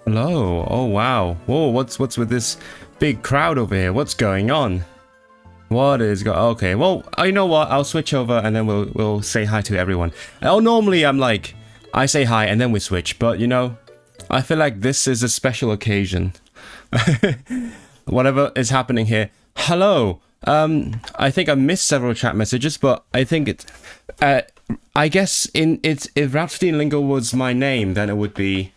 Hello. Oh wow. Whoa, what's with this big crowd over here? What's going on? What is okay, well, you know what? I'll switch over and then we'll say hi to everyone. Oh, normally I'm like I say hi and then we switch, but you know, I feel like this is a special occasion. Whatever is happening here. Hello. I think I missed several chat messages, but I think it's I guess if Rhapsody in Lingo was my name, then it would be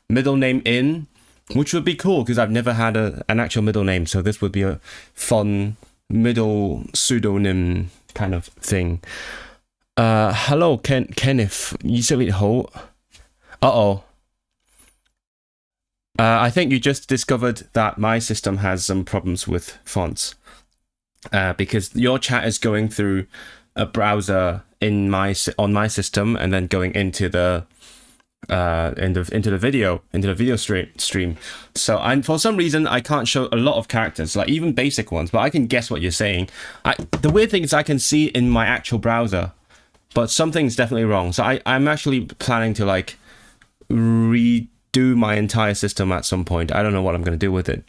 middle name in, which would be cool because I've never had an actual middle name, so this would be a fun middle pseudonym kind of thing. Hello, Kenneth. You said ho. I think you just discovered that my system has some problems with fonts. Because your chat is going through a browser on my system and then going into the into the video stream. So for some reason I can't show a lot of characters, like even basic ones, but I can guess what you're saying. The weird thing is I can see in my actual browser, but something's definitely wrong. So I'm actually planning to like redo my entire system at some point. I don't know what I'm going to do with it.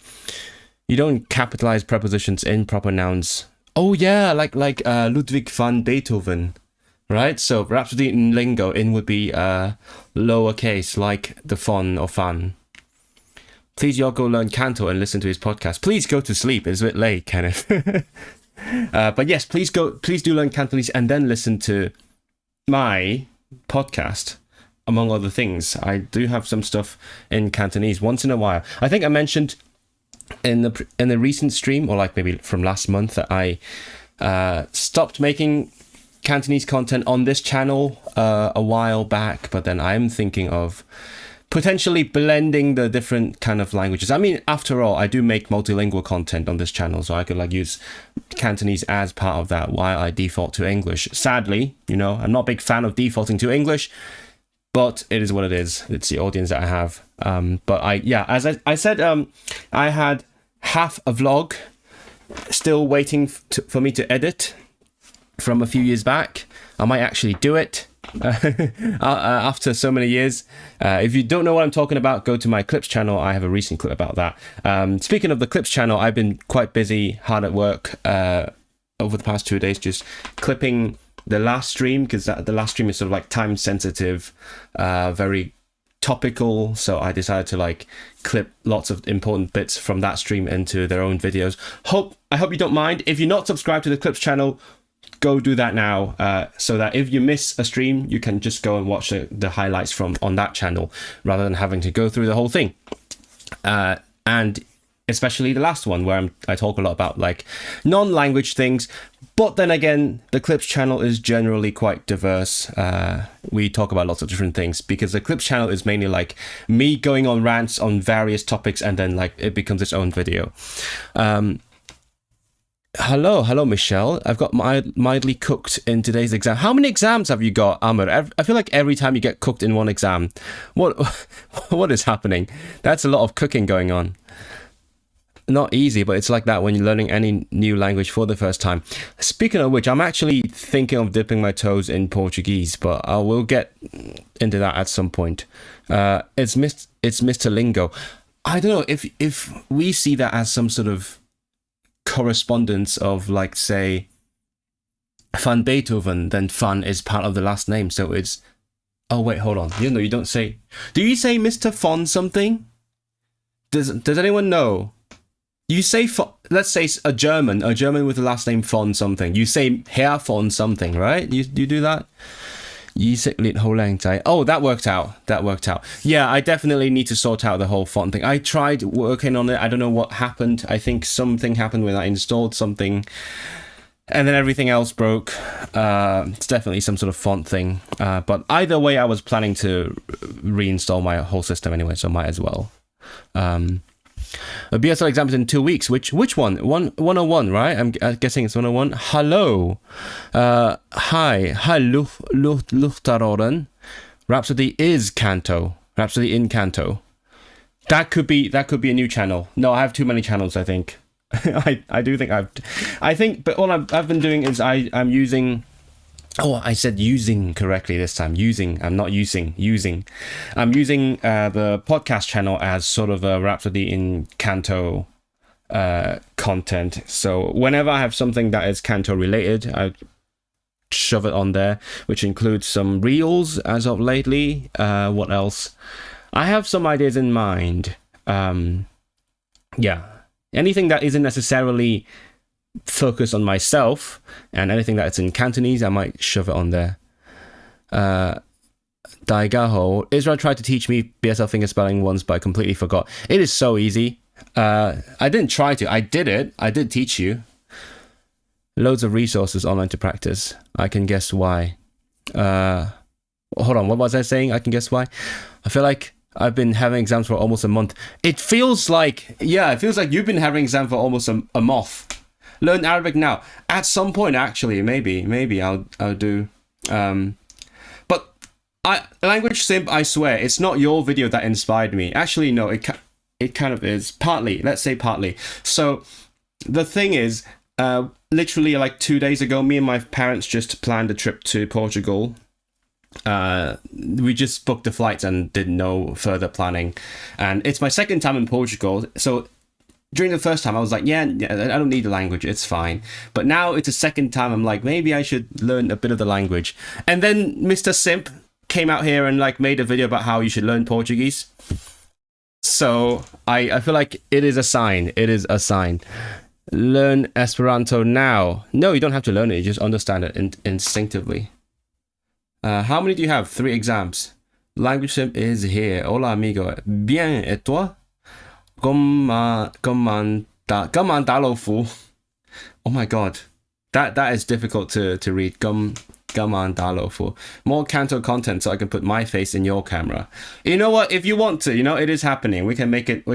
You don't capitalize prepositions in proper nouns. Oh yeah, like Ludwig van Beethoven, right? So Rhapsody in Lingo in would be lowercase, like the fon or fan. Please y'all go learn Canto and listen to his podcast. Please go to sleep. It's a bit late, Kenneth. But yes, please do learn Cantonese and then listen to my podcast. Among other things, I do have some stuff in Cantonese once in a while. I think I mentioned in the recent stream, or like maybe from last month, that I stopped making Cantonese content on this channel a while back, but then I'm thinking of potentially blending the different kind of languages. I mean, after all, I do make multilingual content on this channel, so I could like use Cantonese as part of that while I default to English. Sadly, you know, I'm not a big fan of defaulting to English, but it is what it is. It's the audience that I have. But as I said, I had half a vlog still waiting for me to edit from a few years back. I might actually do it after so many years. If you don't know what I'm talking about, go to my clips channel. I have a recent clip about that. Speaking of the clips channel, I've been quite busy, hard at work over the past 2 days, just clipping the last stream, because the last stream is sort of like time sensitive, very topical, so I decided to like clip lots of important bits from that stream into their own videos. I hope you don't mind. If you're not subscribed to the clips channel, go do that now, so that if you miss a stream, you can just go and watch the highlights from on that channel rather than having to go through the whole thing. And especially the last one where I talk a lot about like non-language things, but then again, the clips channel is generally quite diverse. We talk about lots of different things because the clips channel is mainly like me going on rants on various topics, and then like it becomes its own video. Hello, Michelle. I've got mildly cooked in today's exam. How many exams have you got, Amr? I feel like every time you get cooked in one exam. What is happening? That's a lot of cooking going on. Not easy, but it's like that when you're learning any new language for the first time. Speaking of which, I'm actually thinking of dipping my toes in Portuguese, but I will get into that at some point. It's Mr. Lingo. I don't know if we see that as some sort of correspondence of, like, say, Van Beethoven, then Van is part of the last name, so it's... Oh, wait, hold on. You don't say... Do you say Mr. Von something? Does anyone know? You say, let's say a German with the last name von something. You say Herr von something, right? You do that? Oh, that worked out. Yeah, I definitely need to sort out the whole font thing. I tried working on it. I don't know what happened. I think something happened when I installed something, and then everything else broke. It's definitely some sort of font thing. But either way, I was planning to reinstall my whole system anyway, so might as well. A BSL exam is in 2 weeks. Which one? 101, right? I'm guessing it's 101. Hello. Hi, Luchtaroren. Rhapsody is Canto. Rhapsody in Canto. That could be a new channel. No, I have too many channels, I think. I do think but all I've been doing is I'm using Oh, I said using correctly this time. Using. I'm not using. Using. I'm using the podcast channel as sort of a Rhapsody in Canto content. So whenever I have something that is Canto related, I shove it on there, which includes some reels as of lately. What else? I have some ideas in mind. Yeah. Anything that isn't necessarily focus on myself, and anything that's in Cantonese, I might shove it on there. Daigaho, Israel tried to teach me BSL finger spelling once, but I completely forgot. It is so easy. I didn't try to. I did it. I did teach you. Loads of resources online to practice. I can guess why. Hold on, what was I saying? I can guess why. I feel like I've been having exams for almost a month. It feels like you've been having exams for almost a month. Learn Arabic now. At some point, actually, maybe I'll do. But language simp. I swear, it's not your video that inspired me. Actually, no, it kind of is. Partly, let's say partly. So the thing is, literally like 2 days ago, me and my parents just planned a trip to Portugal. We just booked the flights and did no further planning. And it's my second time in Portugal, so during the first time, I was like, yeah, I don't need the language, it's fine. But now it's the second time, I'm like, maybe I should learn a bit of the language. And then Mr. Simp came out here and like made a video about how you should learn Portuguese. So I feel like it is a sign. It is a sign. Learn Esperanto now. No, you don't have to learn it. You just understand it instinctively. How many do you have? 3 exams. Language Simp is here. Hola, amigo. Bien, et toi? Oh my god, that is difficult to read. More Canto content so I can put my face in your camera. You know what? If you want to, it is happening. We can make it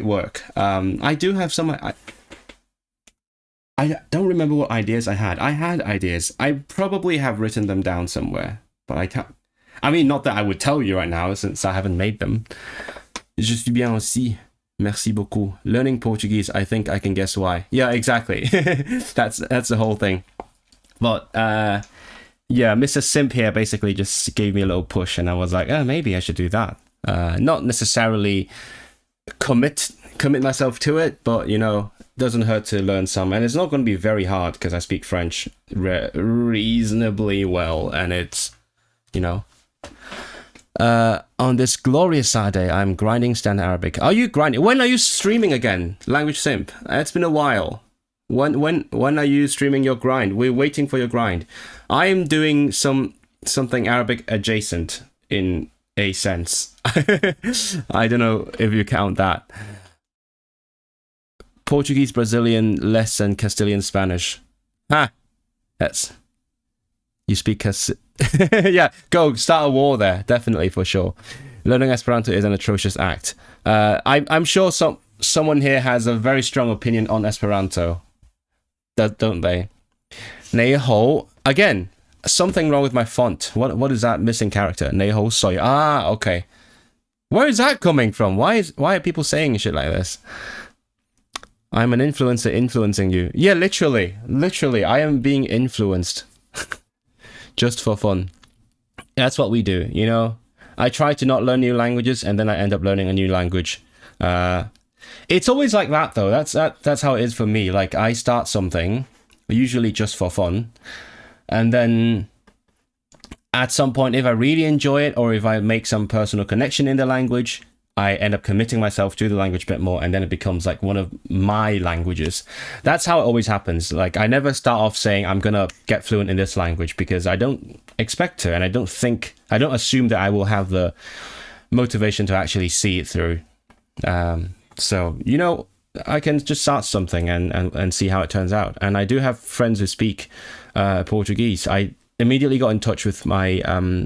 work. I do have some. I don't remember what ideas I had. I had ideas. I probably have written them down somewhere, but I can't. I mean, not that I would tell you right now since I haven't made them. Je suis bien aussi. Merci beaucoup. Learning Portuguese, I think I can guess why. Yeah, exactly. That's the whole thing. But yeah, Mr. Simp here basically just gave me a little push, and I was like, maybe I should do that. Not necessarily commit myself to it, but doesn't hurt to learn some, and it's not going to be very hard because I speak French reasonably well, and it's on this glorious Saturday, I'm grinding standard Arabic. Are you grinding? When are you streaming again? Language Simp. It's been a while. When are you streaming your grind? We're waiting for your grind. I am doing something Arabic adjacent in a sense. I don't know if you count that. Portuguese, Brazilian, less than Castilian, Spanish. That's... You speak yeah, go start a war there, definitely, for sure. Learning Esperanto is an atrocious act. I'm sure someone here has a very strong opinion on Esperanto, don't they? Neho, again, something wrong with my font. What is that missing character? Neho soy. Okay. Where is that coming from? Why are people saying shit like this? I'm an influencer influencing you. Yeah, literally, I am being influenced. Just for fun. That's what we do, I try to not learn new languages, and then I end up learning a new language. It's always like that, though. That's how it is for me. Like, I start something, usually just for fun, and then at some point, if I really enjoy it, or if I make some personal connection in the language, I end up committing myself to the language a bit more, and then it becomes like one of my languages. That's how it always happens. Like, I never start off saying I'm gonna get fluent in this language, because I don't expect to, and I don't assume that I will have the motivation to actually see it through. So I can just start something and see how it turns out. And I do have friends who speak Portuguese. I immediately got in touch with my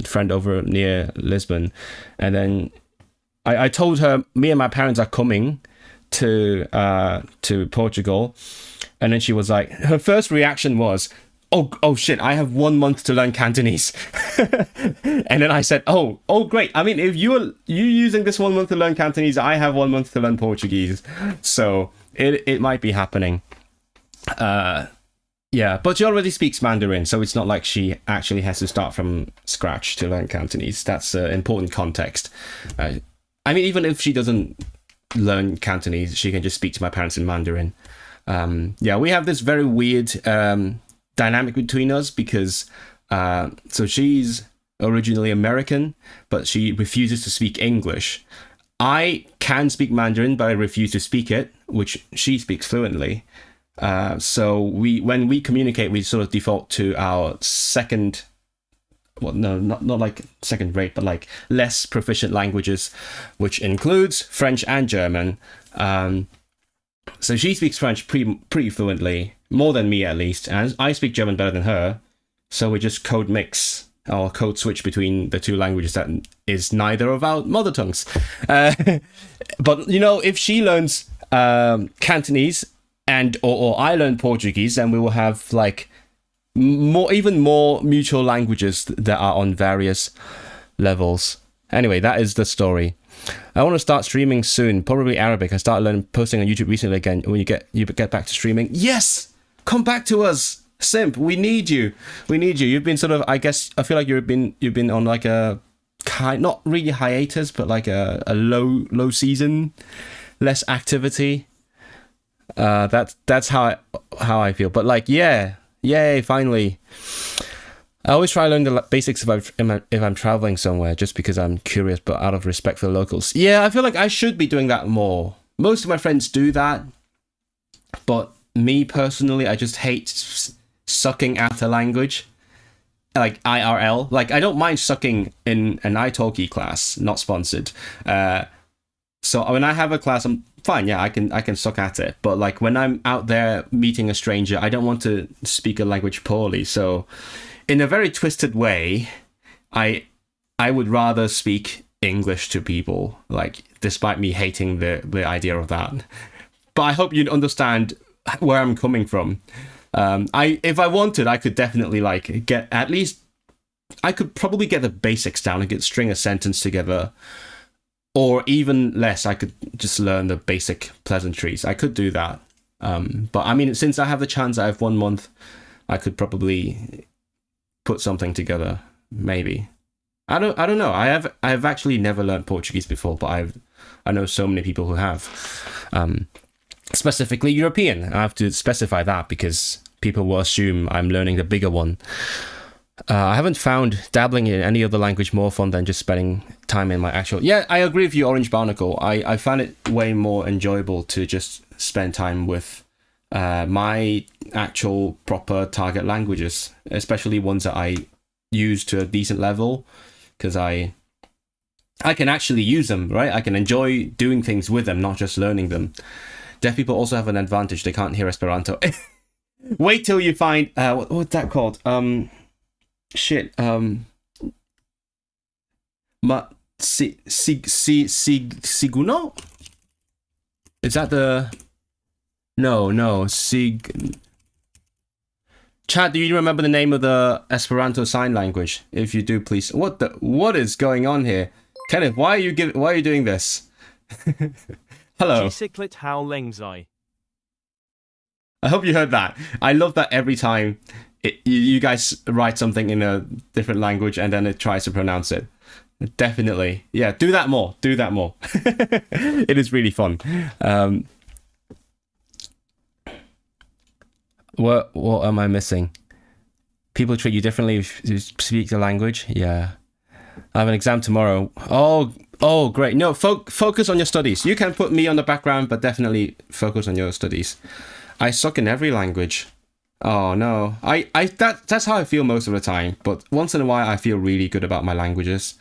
friend over near Lisbon, and then I told her me and my parents are coming to Portugal, and then she was like, her first reaction was, oh shit, I have 1 month to learn Cantonese. And then I said, oh great. I mean, if you using this 1 month to learn Cantonese, I have 1 month to learn Portuguese, so it might be happening. Yeah, but she already speaks Mandarin, so it's not like she actually has to start from scratch to learn Cantonese. That's important context. I mean, even if she doesn't learn Cantonese, she can just speak to my parents in Mandarin. Yeah, we have this very weird dynamic between us because so she's originally American, but she refuses to speak English. I can speak Mandarin, but I refuse to speak it, which she speaks fluently. So when we communicate, we sort of default to our second, well, no, not like second rate, but like less proficient languages, which includes French and German. So she speaks French pretty fluently, more than me at least, and I speak German better than her. So we just code mix or code switch between the two languages that is neither of our mother tongues. But you know, if she learns Cantonese and or I learn Portuguese, then we will have like even more mutual languages that are on various levels. Anyway, that is the story. I want to start streaming soon, probably Arabic. I started posting on YouTube recently again. When you get back to streaming, yes, come back to us, Simp. We need you. We need you. You've been sort of, I guess, I feel like you've been on like a not really hiatus, but like a low season, less activity. That's how I feel. But like, yeah, yay, finally. I always try to learn the basics if I'm traveling somewhere, just because I'm curious, but out of respect for the locals. Yeah, I feel like I should be doing that more. Most of my friends do that, but me personally, I just hate sucking at a language, like IRL. Like, I don't mind sucking in an italki class, not sponsored. So when I have a class, I'm fine. Yeah, I can suck at it. But like when I'm out there meeting a stranger, I don't want to speak a language poorly. So in a very twisted way, I would rather speak English to people, like, despite me hating the idea of that. But I hope you'd understand where I'm coming from. If I wanted, I could definitely like get at least, I could probably get the basics down and string a sentence together, or even less, I could just learn the basic pleasantries. I could do that. But I mean, since I have the chance, I have 1 month, I could probably put something together, maybe. I don't know. I've actually never learned Portuguese before, but I know so many people who have. Specifically European. I have to specify that because people will assume I'm learning the bigger one. I haven't found dabbling in any other language more fun than just spending time in my actual... Yeah, I agree with you, Orange Barnacle. I found it way more enjoyable to just spend time with my actual proper target languages, especially ones that I use to a decent level, because I can actually use them, right? I can enjoy doing things with them, not just learning them. Deaf people also have an advantage. They can't hear Esperanto. Wait till you find... what's that called? Siguno? Is that the... No, Chad, do you remember the name of the Esperanto sign language? If you do, please. What is going on here? Kenneth, why are you doing this? Hello. I hope you heard that. I love that every time you guys write something in a different language and then it tries to pronounce it. Definitely. Yeah, do that more. It is really fun. What am I missing? People treat you differently if you speak the language? Yeah. I have an exam tomorrow. Oh, great. No, focus on your studies. You can put me on the background, but definitely focus on your studies. I suck in every language. Oh no. That's how I feel most of the time, but once in a while I feel really good about my languages.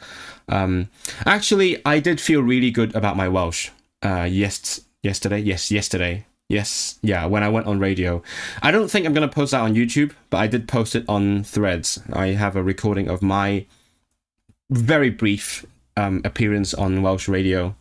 Actually, I did feel really good about my Welsh. Yesterday. Yes, yeah, when I went on radio. I don't think I'm going to post that on YouTube, but I did post it on Threads. I have a recording of my very brief appearance on Welsh radio,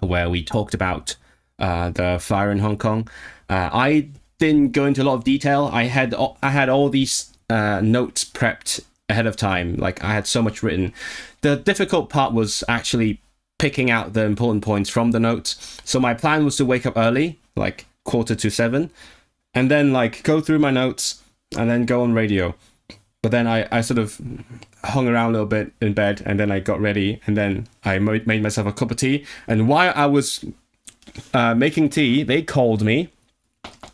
where we talked about the fire in Hong Kong. I didn't go into a lot of detail. I had all these notes prepped ahead of time. Like, I had so much written. The difficult part was actually picking out the important points from the notes. So my plan was to wake up early, like 6:45, and then like go through my notes, and then go on radio. But then I sort of hung around a little bit in bed, and then I got ready, and then I made myself a cup of tea. And while I was making tea, they called me.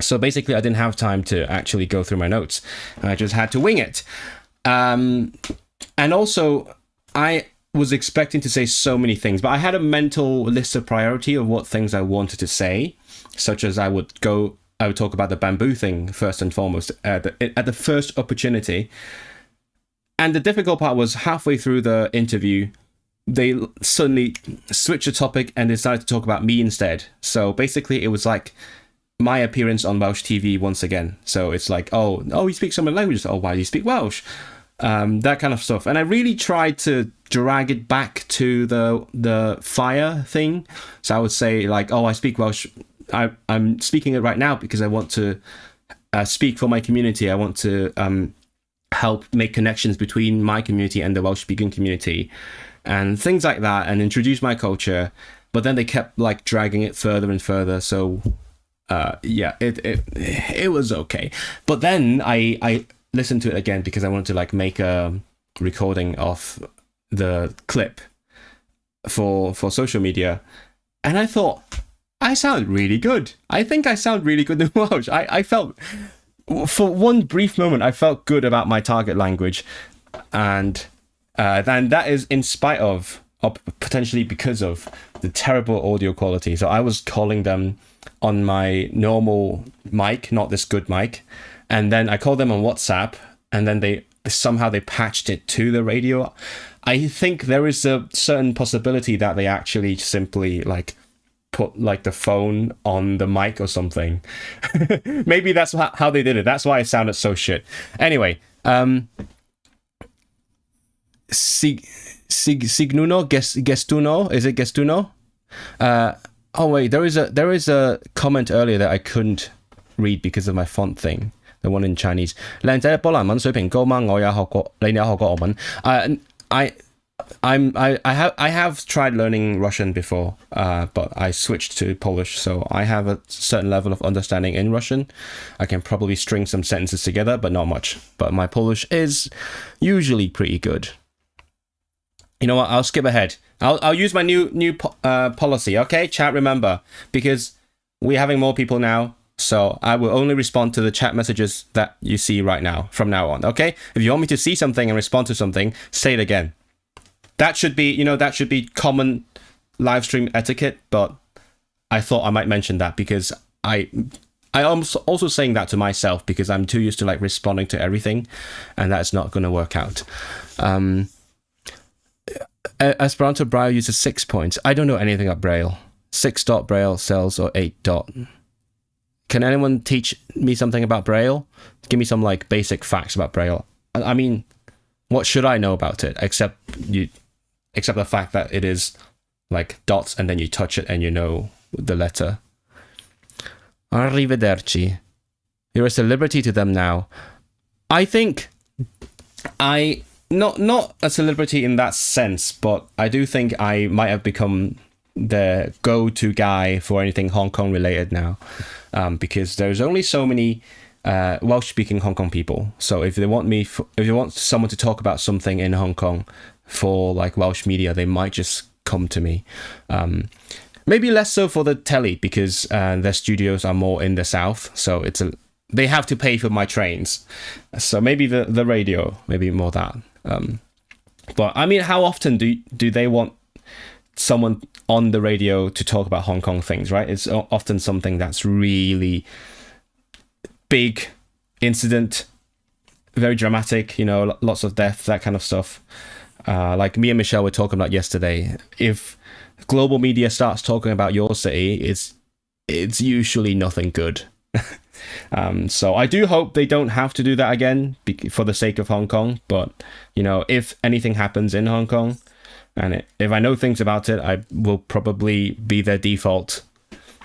So basically, I didn't have time to actually go through my notes. I just had to wing it. And also, I was expecting to say so many things, but I had a mental list of priority of what things I wanted to say, such as I would talk about the bamboo thing first and foremost at the first opportunity. And the difficult part was halfway through the interview, they suddenly switched the topic and decided to talk about me instead. So basically, it was like my appearance on Welsh TV once again. So it's like, oh, you speak so many languages. Oh, why do you speak Welsh? That kind of stuff. And I really tried to drag it back to the fire thing. So I would say like, oh, I speak Welsh. I'm speaking it right now because I want to speak for my community. I want to help make connections between my community and the Welsh-speaking community and things like that, and introduce my culture. But then they kept like dragging it further and further. So it was okay. But then I listened to it again because I wanted to like make a recording of the clip for social media, and I thought I sound really good. I think I sound really good in Welsh. I felt, for one brief moment, I felt good about my target language, and then that is in spite of, or potentially because of, the terrible audio quality. So I was calling them on my normal mic, not this good mic, and then I called them on WhatsApp, and then they somehow patched it to the radio. I think there is a certain possibility that they actually simply like put like the phone on the mic or something. Maybe that's how they did it. That's why it sounded so shit. Anyway, Signuno Gestuno, is it Gestuno? Oh wait, there is a comment earlier that I couldn't read because of my font thing. The one in Chinese. 靚仔波蘭文水平高嗎？我也學過，你有學過俄文。I have tried learning Russian before, but I switched to Polish, so I have a certain level of understanding in Russian. I can probably string some sentences together, but not much. But my Polish is usually pretty good. You know what? I'll skip ahead. I'll use my new policy. Okay, chat. Remember, because we're having more people now. So I will only respond to the chat messages that you see right now, from now on, okay? If you want me to see something and respond to something, say it again. That should be common live stream etiquette, but I thought I might mention that because I'm also saying that to myself because I'm too used to like responding to everything, and that's not going to work out. Esperanto Braille uses 6 points. I don't know anything about Braille. 6-dot Braille cells or 8-dot. Can anyone teach me something about Braille? Give me some like basic facts about Braille. I mean, what should I know about it except the fact that it is like dots and then you touch it and you know the letter. Arrivederci. You're a celebrity to them now. I think not a celebrity in that sense, but I do think I might have become the go-to guy for anything Hong Kong related now. Because there's only so many Welsh-speaking Hong Kong people. So if they want someone to talk about something in Hong Kong for like Welsh media, they might just come to me. Maybe less so for the telly because their studios are more in the south, so they have to pay for my trains. So maybe the radio, maybe more that. But I mean, how often do they want someone on the radio to talk about Hong Kong things, right? It's often something that's really big incident, very dramatic, lots of death, that kind of stuff. Like me and Michelle were talking about yesterday. If global media starts talking about your city, it's usually nothing good. So I do hope they don't have to do that again for the sake of Hong Kong. But, if anything happens in Hong Kong, and if I know things about it, I will probably be their default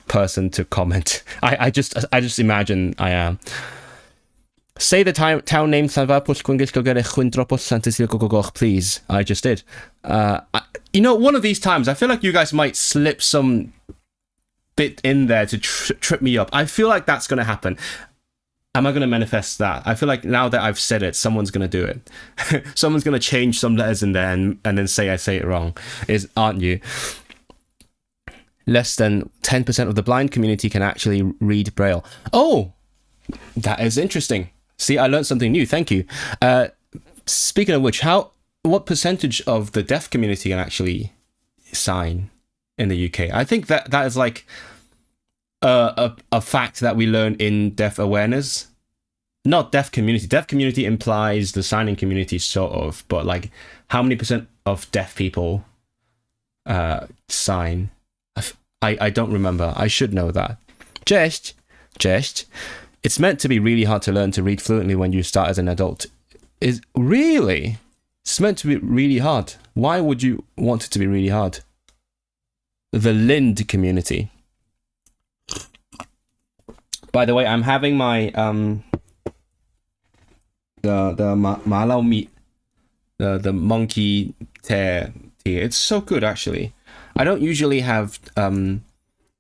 person to comment. I just imagine I am. Say the town name, please. I just did. One of these times, I feel like you guys might slip some bit in there to trip me up. I feel like that's going to happen. am I going to manifest that? I feel like now that I've said it, someone's going to do it. Someone's going to change some letters in there and then say I say it wrong. Aren't you? Less than 10% of the blind community can actually read Braille. Oh, that is interesting. See, I learned something new. Thank you. Speaking of which, what percentage of the deaf community can actually sign in the UK? I think that is like a fact that we learn in deaf awareness. Not deaf community. Deaf community implies the signing community, sort of, but like how many percent of deaf people sign? I don't remember. I should know that. Just. It's meant to be really hard to learn to read fluently when you start as an adult. Is really? It's meant to be really hard. Why would you want it to be really hard? The Lind community. By the way, I'm having my the Malau meat, the monkey tear tea. It's so good, actually. I don't usually have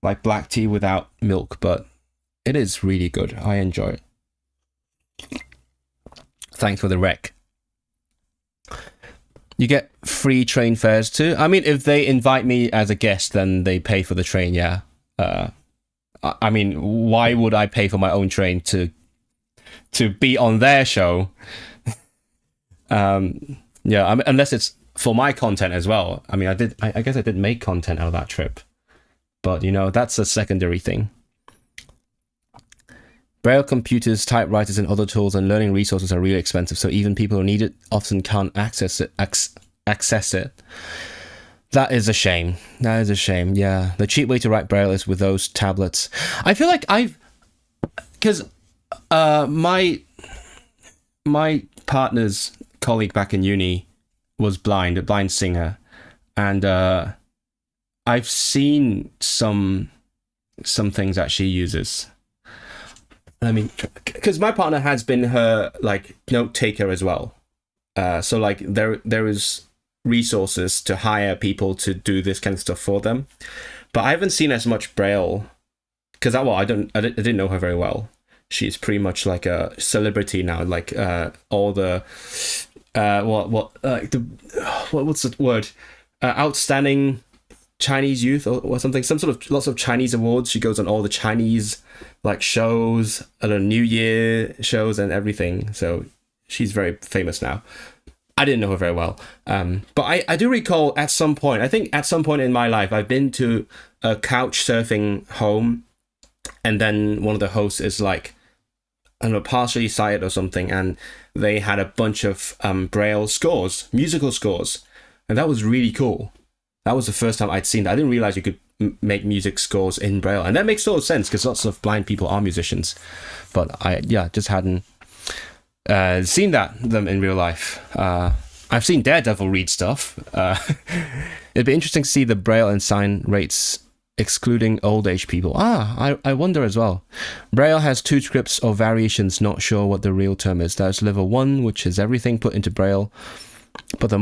like black tea without milk, but it is really good. I enjoy it. Thanks for the rec. You get free train fares too. I mean, if they invite me as a guest, then they pay for the train. Yeah. I mean, why would I pay for my own train to be on their show? Yeah, I mean, unless it's for my content as well. I mean, I guess I did make content out of that trip, but you know, that's a secondary thing. Braille computers, typewriters, and other tools and learning resources are really expensive, so even people who need it often can't access it. That is a shame. That is a shame. Yeah, the cheap way to write Braille is with those tablets. I feel like because my partner's colleague back in uni was blind, a blind singer, and I've seen some things that she uses. I mean, because my partner has been her like note taker as well, so like there is resources to hire people to do this kind of stuff for them, but I haven't seen as much Braille because I didn't know her very well. She's pretty much like a celebrity now, like all the what's the word, outstanding Chinese youth or something, some sort of lots of Chinese awards. She goes on all the Chinese like shows and New Year shows and everything, so she's very famous now. I didn't know her very well, but I do recall at some point, I think at some point in my life, I've been to a couch surfing home, and then one of the hosts is like, I don't know, partially sighted or something, and they had a bunch of Braille scores, musical scores, and that was really cool. That was the first time I'd seen that. I didn't realize you could make music scores in Braille, and that makes total sense because lots of blind people are musicians, but I just hadn't seen them in real life. I've seen Daredevil read stuff. It'd be interesting to see the Braille and sign rates excluding old age people. I wonder as well. Braille has 2 scripts or variations, not sure what the real term is. There's level 1, which is everything put into Braille, but the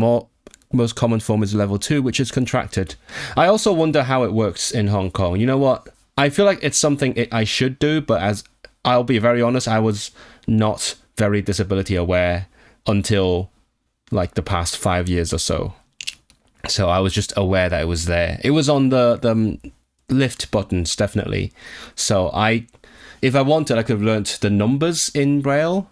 most common form is level 2, which is contracted. I also wonder how it works in Hong Kong. You know what? I feel like it's something I should do, but as I'll be very honest, I was not very disability aware until like the past 5 years or so. So I was just aware that it was there. It was on the lift buttons, definitely. So if I wanted, I could have learnt the numbers in Braille.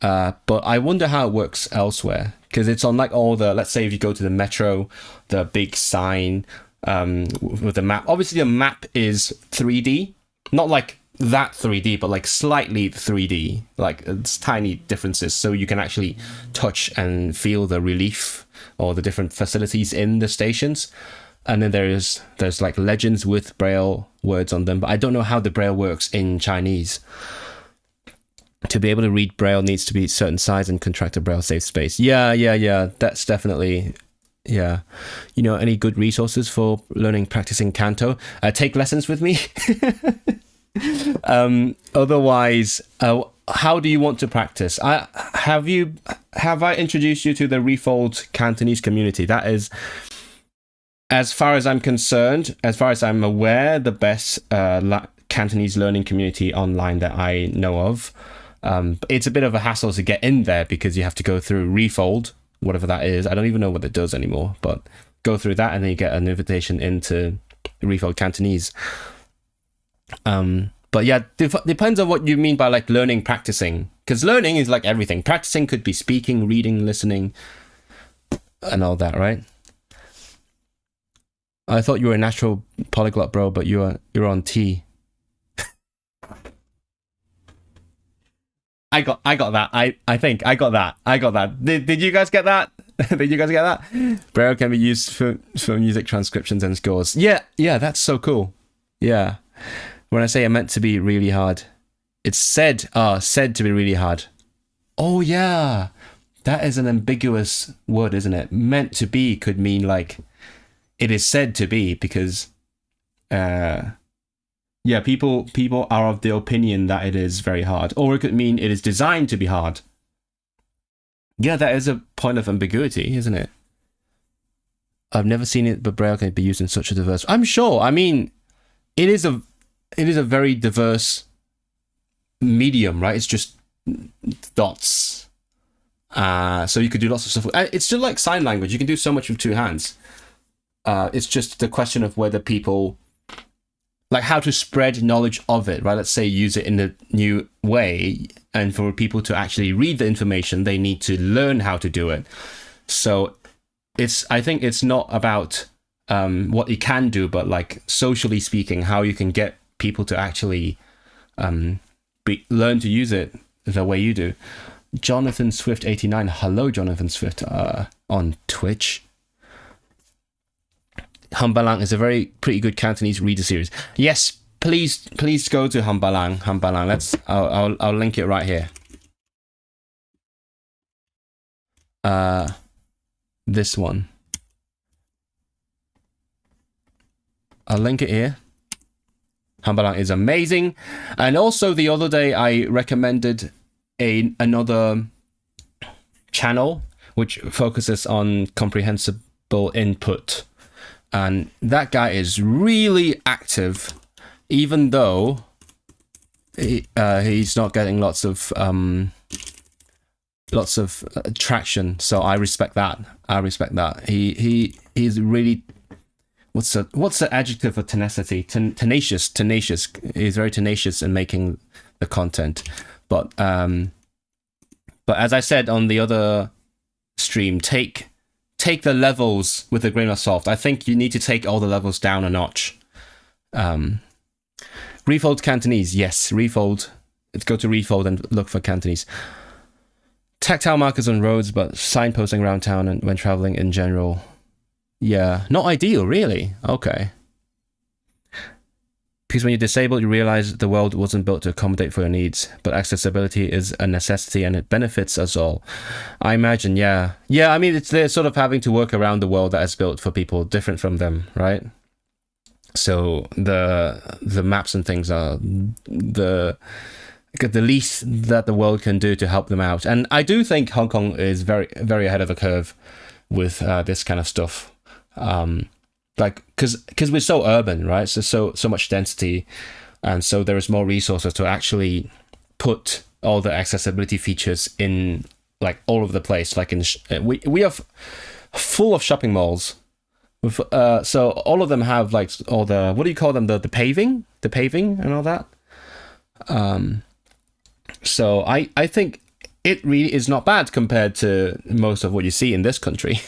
But I wonder how it works elsewhere, because it's on like all the, let's say if you go to the metro, the big sign with the map. Obviously the map is 3D, not like that 3D, but like slightly 3D, like it's tiny differences, so you can actually touch and feel the relief or the different facilities in the stations. And then there's like legends with Braille words on them, but I don't know how the Braille works in Chinese. To be able to read Braille needs to be a certain size, and contracted Braille saves space. Yeah, that's definitely, yeah. You know, any good resources for practicing Canto? Take lessons with me. Otherwise, how do you want to practice? Have I introduced you to the Refold Cantonese community? That is, as far as I'm concerned, as far as I'm aware, the best Cantonese learning community online that I know of. It's a bit of a hassle to get in there because you have to go through Refold, whatever that is. I don't even know what it does anymore, but go through that and then you get an invitation into Refold Cantonese. But yeah, depends on what you mean by like learning, practicing. Because learning is like everything. Practicing could be speaking, reading, listening, and all that, right? I thought you were a natural polyglot, bro, but you're on T. I got that. I think I got that. Did you guys get that? Did you guys get that? Braille can be used for music transcriptions and scores. Yeah, that's so cool. Yeah. When I say it meant to be really hard, it's said to be really hard. Oh yeah. That is an ambiguous word, isn't it? Meant to be could mean like it is said to be, because people are of the opinion that it is very hard, or it could mean it is designed to be hard. Yeah, that is a point of ambiguity, isn't it? I've never seen it, but Braille can be used in such a diverse. I'm sure. I mean, it is a very diverse medium, right? It's just dots. So you could do lots of stuff. It's just like sign language. You can do so much with two hands. It's just the question of whether people, like how to spread knowledge of it, right? Let's say use it in a new way. And for people to actually read the information, they need to learn how to do it. So I think it's not about what you can do, but like socially speaking, how you can get people to actually learn to use it the way you do. Jonathan Swift 89. Hello, Jonathan Swift on Twitch. Hambalang is a pretty good Cantonese reader series. Yes, please go to Hambalang. I'll link it right here. This one. I'll link it here. Hambalang is amazing. And also the other day I recommended another channel which focuses on comprehensible input. And that guy is really active, even though he's not getting lots of traction. So I respect that. He's really, what's the adjective for tenacity? Tenacious. He's very tenacious in making the content. But as I said on the other stream, take the levels with a grain of salt. I think you need to take all the levels down a notch. Refold Cantonese, yes, Refold. Let's go to Refold and look for Cantonese. Tactile markers on roads, but signposting around town and when traveling in general. Yeah, not ideal, really. Okay. Because when you're disabled, you realize the world wasn't built to accommodate for your needs, but accessibility is a necessity and it benefits us all. I imagine, yeah. Yeah, I mean, they're sort of having to work around the world that is built for people different from them, right? So the maps and things are the least that the world can do to help them out. And I do think Hong Kong is very, very ahead of the curve with this kind of stuff. Like, because we're so urban, right? So much density, and so there is more resources to actually put all the accessibility features in, like, all over the place. Like we are full of shopping malls. With, so all of them have like all the, what do you call them? The paving and all that. So I think it really is not bad compared to most of what you see in this country.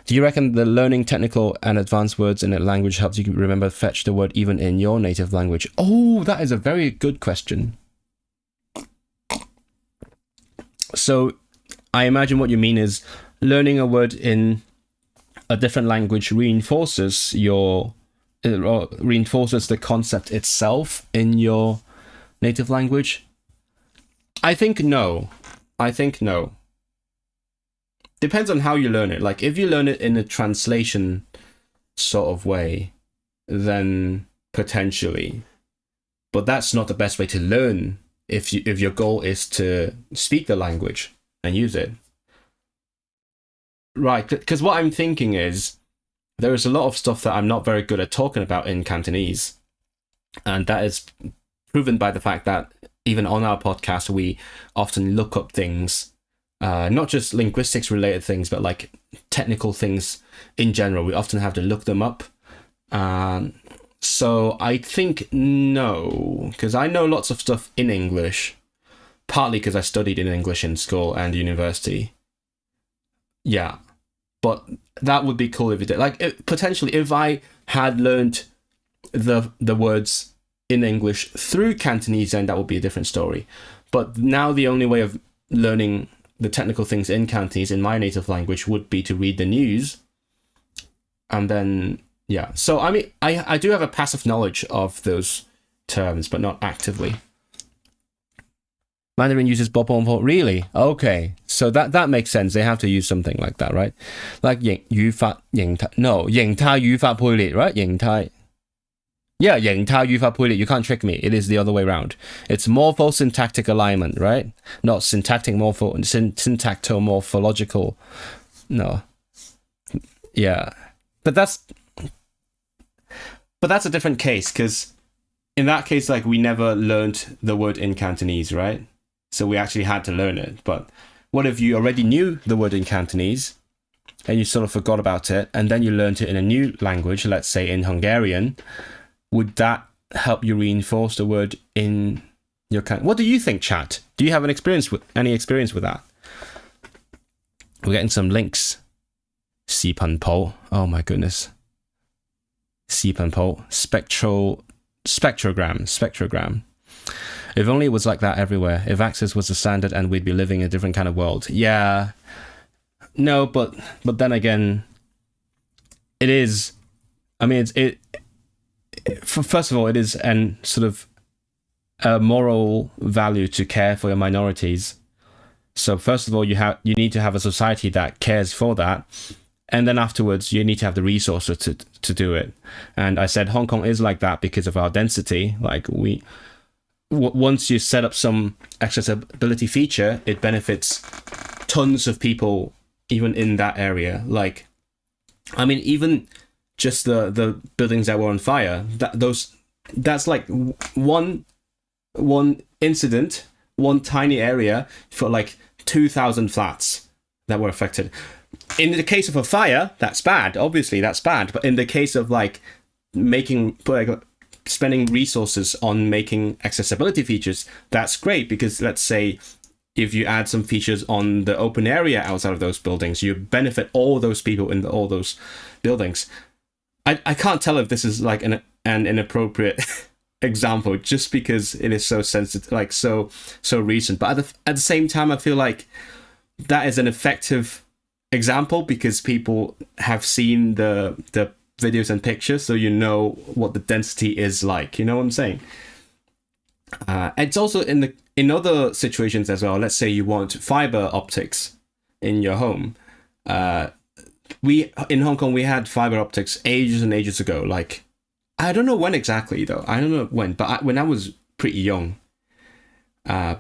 Do you reckon the learning technical and advanced words in a language helps you remember fetch the word even in your native language? Oh, that is a very good question. So I imagine what you mean is learning a word in a different language reinforces the concept itself in your native language. I think no. Depends on how you learn it. Like, if you learn it in a translation sort of way, then potentially. But that's not the best way to learn if your goal is to speak the language and use it. Right, because what I'm thinking is there is a lot of stuff that I'm not very good at talking about in Cantonese. And that is proven by the fact that even on our podcast, we often look up things, not just linguistics related things, but like technical things in general. We often have to look them up. So I think no, because I know lots of stuff in English, partly because I studied in English in school and university. Yeah, but that would be cool if it did. Like, potentially, if I had learned the words in English through Cantonese, then that would be a different story. But now the only way of learning the technical things in Cantonese in my native language would be to read the news. And then, yeah. So, I mean, I do have a passive knowledge of those terms, but not actively. Mandarin uses 波波波. Really? Okay. So that makes sense. They have to use something like that, right? Like 語法形態. No, 形態語法配列, right? 形態. Yeah, 形態語法配列. You can't trick me. It is the other way around. It's morpho-syntactic alignment, right? Not syntacto-morphological. No. Yeah. But that's a different case, because in that case, like, we never learned the word in Cantonese, right? So we actually had to learn it. But what if you already knew the word in Cantonese and you sort of forgot about it, and then you learned it in a new language, let's say in Hungarian? Would that help you reinforce the word in your What do you think, chat? Do you have any experience with that? We're getting some links. 視頻譜. Oh my goodness. 視頻譜. Spectrogram. If only it was like that everywhere. If access was the standard, and we'd be living in a different kind of world. Yeah. No, but then again, it is. I mean, first of all, it is an sort of a moral value to care for your minorities. So first of all, you need to have a society that cares for that. And then afterwards, you need to have the resources to do it. And I said Hong Kong is like that because of our density. Like, once you set up some accessibility feature, it benefits tons of people, even in that area. Like, I mean, even just the buildings that were on fire, that's like one incident, one tiny area for like 2,000 flats that were affected. In the case of a fire, that's bad. Obviously, that's bad. But in the case of like spending resources on making accessibility features, that's great, because let's say if you add some features on the open area outside of those buildings, you benefit all those people in all those buildings. I can't tell if this is like an inappropriate example, just because it is so sensitive, like so recent. But at the same time, I feel like that is an effective example, because people have seen the videos and pictures, so you know what the density is like. You know what I'm saying? It's also in other situations as well. Let's say you want fiber optics in your home. In Hong Kong, we had fiber optics ages and ages ago. Like, I don't know when exactly though. I don't know when, but when I was pretty young.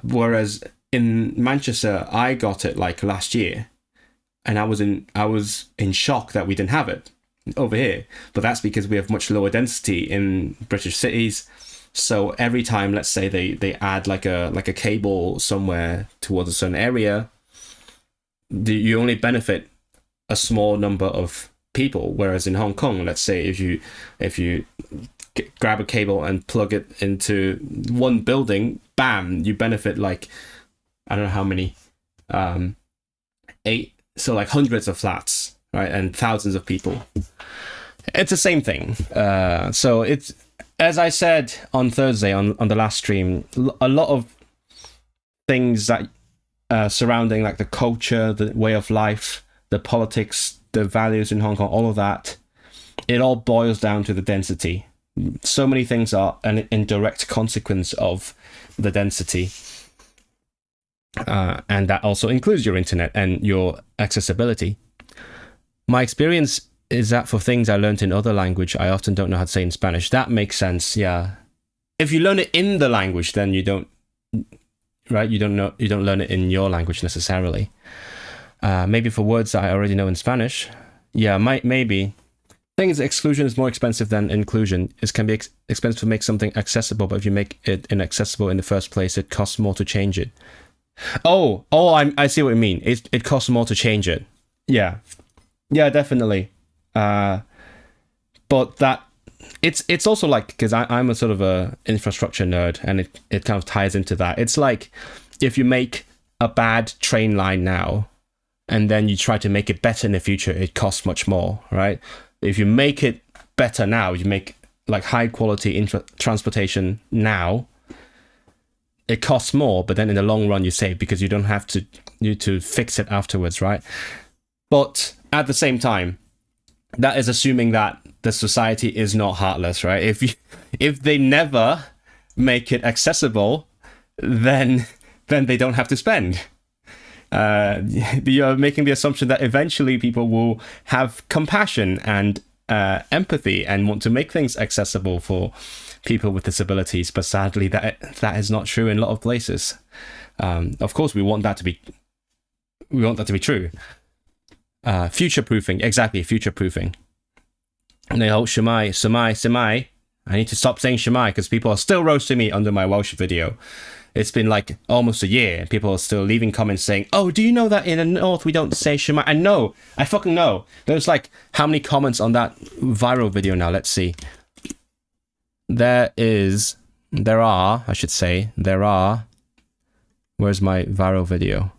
Whereas in Manchester, I got it like last year, and I was in shock that we didn't have it over here. But that's because we have much lower density in British cities. So every time, let's say they add like a cable somewhere towards a certain area, you only benefit a small number of people. Whereas in Hong Kong, let's say if you grab a cable and plug it into one building, bam, you benefit like, I don't know how many, 8, so like hundreds of flats, right, and thousands of people. It's the same thing. So it's, as I said on Thursday on the last stream, a lot of things that surrounding like the culture, the way of life, the politics, the values in Hong Kong, all of that, it all boils down to the density. So many things are an indirect consequence of the density. And that also includes your internet and your accessibility. My experience is that for things I learned in other language, I often don't know how to say in Spanish. That makes sense, yeah. If you learn it in the language, then you don't, right? You don't learn it in your language necessarily. Maybe for words that I already know in Spanish. Yeah, maybe. thing is, exclusion is more expensive than inclusion. It can be expensive to make something accessible, but if you make it inaccessible in the first place, it costs more to change it. I see what you mean. It costs more to change it. Yeah, definitely. But that it's also like, because I'm a sort of a infrastructure nerd, and it kind of ties into that. It's like if you make a bad train line now, and then you try to make it better in the future, it costs much more, right? If you make it better now, you make like high quality transportation now, it costs more, but then in the long run you save because you don't have to fix it afterwards, right? But at the same time, that is assuming that the society is not heartless, right? If they never make it accessible, then they don't have to spend. You're making the assumption that eventually people will have compassion and empathy and want to make things accessible for people with disabilities, but sadly that is not true in a lot of places. Of course, we want that to be true. Future-proofing, exactly, future-proofing. And Shwmae. I need to stop saying Shwmae because people are still roasting me under my Welsh video. It's been like almost a year and people are still leaving comments saying, oh, do you know that in the North we don't say Shwmae? I know, I fucking know. There's like, how many comments on that viral video now? Let's see. There are, where's my viral video?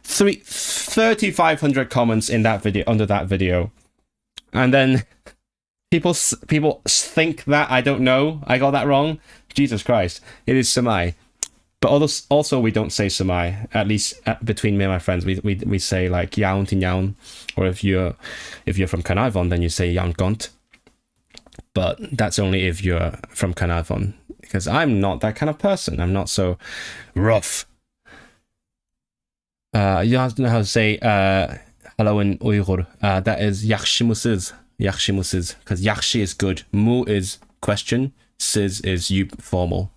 3,500 comments in that video, under that video. And then people think that I don't know, I got that wrong. Jesus Christ, it is Shwmae. But also we don't say Shwmae, at least between me and my friends. We say like Iawn tin Iawn, or if you're from Caernarfon, then you say Iawn gont. But that's only if you're from Caernarfon, because I'm not that kind of person. I'm not so rough. You have to know how to say hello in Uyghur. That is yaxshi mısınız, because yaxshi is good, mu is question, siz is you formal.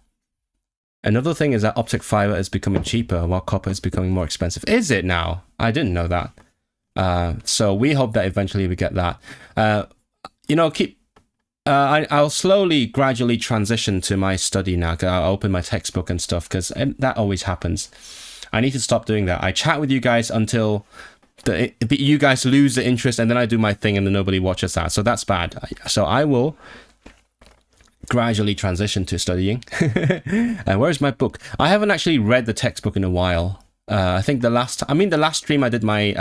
Another thing is that optic fiber is becoming cheaper while copper is becoming more expensive. Is it now? I didn't know that. So we hope that eventually we get that. I'll slowly, gradually transition to my study now. I'll open my textbook and stuff, because that always happens. I need to stop doing that. I chat with you guys until you guys lose the interest, and then I do my thing and then nobody watches that. So that's bad. So I will gradually transition to studying. And where's my book? I haven't actually read the textbook in a while. I think the last stream I did my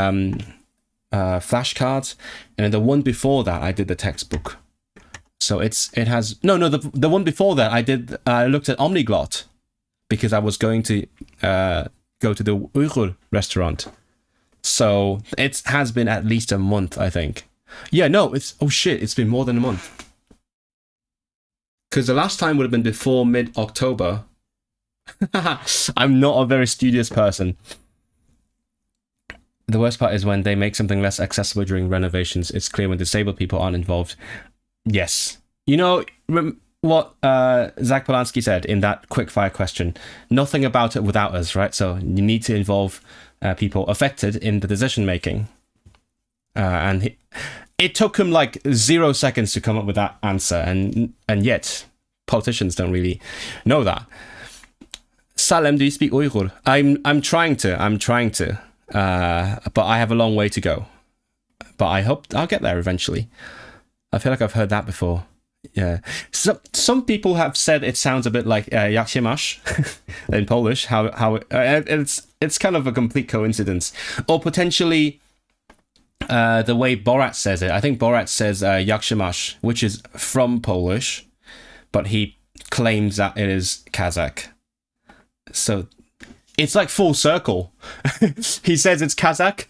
flashcards, and then the one before that I did the textbook. So the one before that I looked at Omniglot, because I was going to go to the Uyghur restaurant. So it has been at least a month, I think. Yeah, no, it's been more than a month. Because the last time would have been before mid-October. I'm not a very studious person. The worst part is when they make something less accessible during renovations. It's clear when disabled people aren't involved. Yes. You know what Zach Polanski said in that quickfire question? Nothing about it without us, right? So you need to involve people affected in the decision making. And it took him like 0 seconds to come up with that answer, and yet politicians don't really know that. Salem, do you speak Uyghur? I'm trying to, but I have a long way to go. But I hope I'll get there eventually. I feel like I've heard that before. Yeah. So, some people have said it sounds a bit like jak się masz in Polish. It's kind of a complete coincidence, or potentially the way Borat says it. I think Borat says jak się masz, which is from Polish, but he claims that it is Kazakh. So it's like full circle. He says it's Kazakh.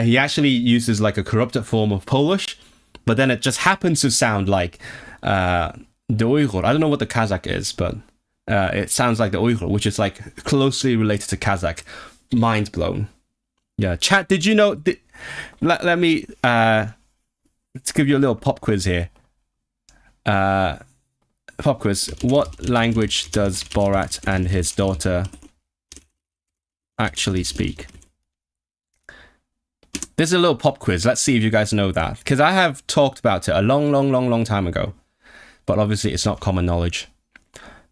He actually uses like a corrupted form of Polish, but then it just happens to sound like the Uyghur. I don't know what the Kazakh is, but it sounds like the Uyghur, which is like closely related to Kazakh. Mind blown. Yeah, chat, did you know... Let me... let's give you a little pop quiz here. Pop quiz. What language does Borat and his daughter actually speak? This is a little pop quiz. Let's see if you guys know that. Because I have talked about it a long time ago. But obviously it's not common knowledge.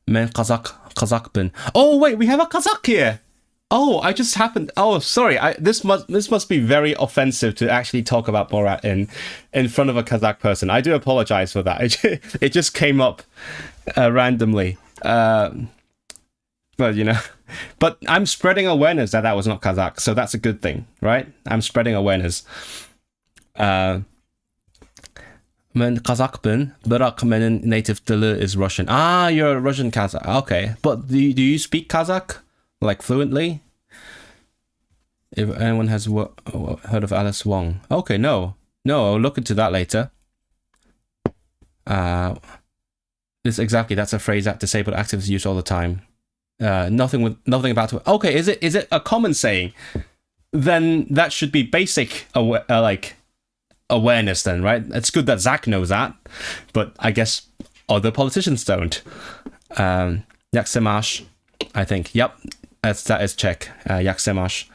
Men Kazakh bin. Oh, wait, we have a Kazakh here. Oh, I just happened. Oh, sorry. This must be very offensive to actually talk about Borat in front of a Kazakh person. I do apologize for that. It just came up randomly. But you know, but I'm spreading awareness that was not Kazakh, so that's a good thing, right? I'm spreading awareness. Men Kazakh bin, but my native dili is Russian. Ah, you're a Russian Kazakh. Okay, but do you speak Kazakh? Like fluently? If anyone has heard of Alice Wong. Okay, no, I'll look into that later. That's a phrase that disabled activists use all the time. Nothing about it. Okay, is it a common saying? Then that should be basic awareness then, right? It's good that Zach knows that, but I guess other politicians don't. Jak se máš? I think. Yep. That is Czech. Jak se máš?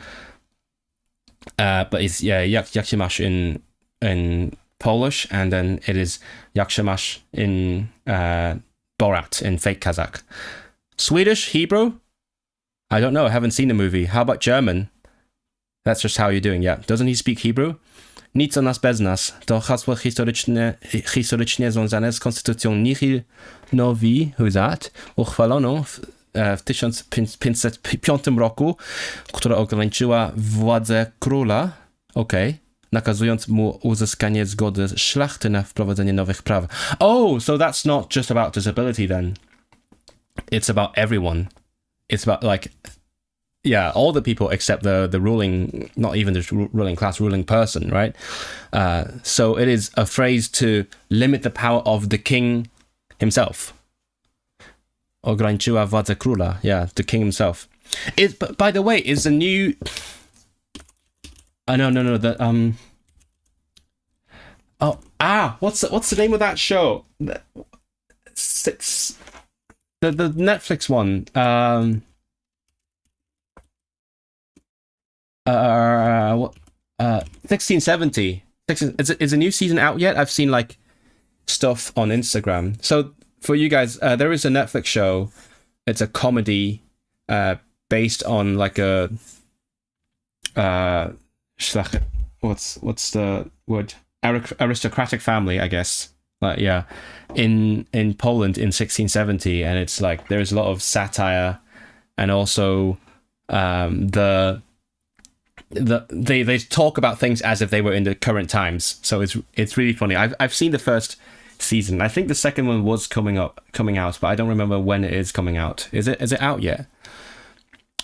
But it's jak się máš in Polish, and then it is jak się máš in Borat, in fake Kazakh. Swedish, Hebrew? I don't know. I haven't seen the movie. How about German? That's just how you're doing. Yeah. Doesn't he speak Hebrew? Nic o nas bez nas. To hasło historycznie związane z konstytucją nihil novi, who's that? Uchwaloną w 1505 roku, która ograniczyła władzę króla, nakazując mu uzyskanie zgody szlachty na wprowadzenie nowych praw. Oh, so that's not just about disability then. It's about everyone. It's about all the people except the ruling, not even the ruling class, ruling person, right? So it is a phrase to limit the power of the king himself. Ograniczyła władzę króla. Yeah, the king himself. But by the way, is the new... No. What's the name of that show? The Netflix one. 1670. Is a new season out yet? I've seen stuff on Instagram. So for you guys, there is a Netflix show. It's a comedy based on what's the word? Aristocratic family, I guess. In Poland in 1670, and it's there's a lot of satire, and also they talk about things as if they were in the current times. So it's really funny. I've seen the first season. I think the second one was coming out, but I don't remember when it is coming out. Is it out yet?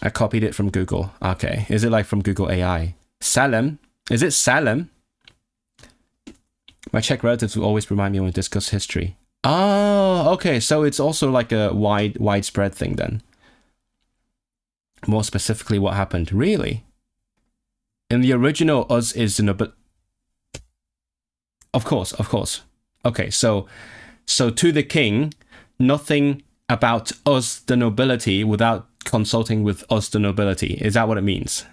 I copied it from Google. Okay, is it from Google AI? Salem? Is it Salem? My Czech relatives will always remind me when we discuss history. Oh, okay. So it's also a widespread thing then. More specifically, what happened? Really? In the original, us is the nobility. Of course. Okay, so to the king, nothing about us, the nobility, without consulting with us, the nobility. Is that what it means?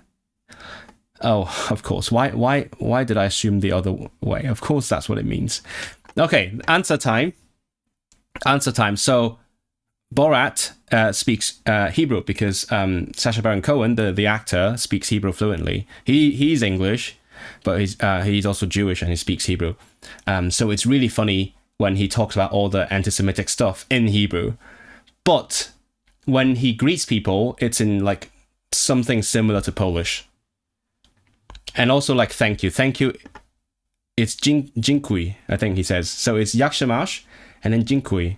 Oh, of course. Why did I assume the other way? Of course, that's what it means. Okay, answer time. So Borat speaks Hebrew because Sacha Baron Cohen, the actor, speaks Hebrew fluently. He's English, but he's also Jewish and he speaks Hebrew. So it's really funny when he talks about all the anti-Semitic stuff in Hebrew. But when he greets people, it's in something similar to Polish. And also thank you. Thank you. It's dziękuję, I think he says. So it's jak się máš and then dziękuję,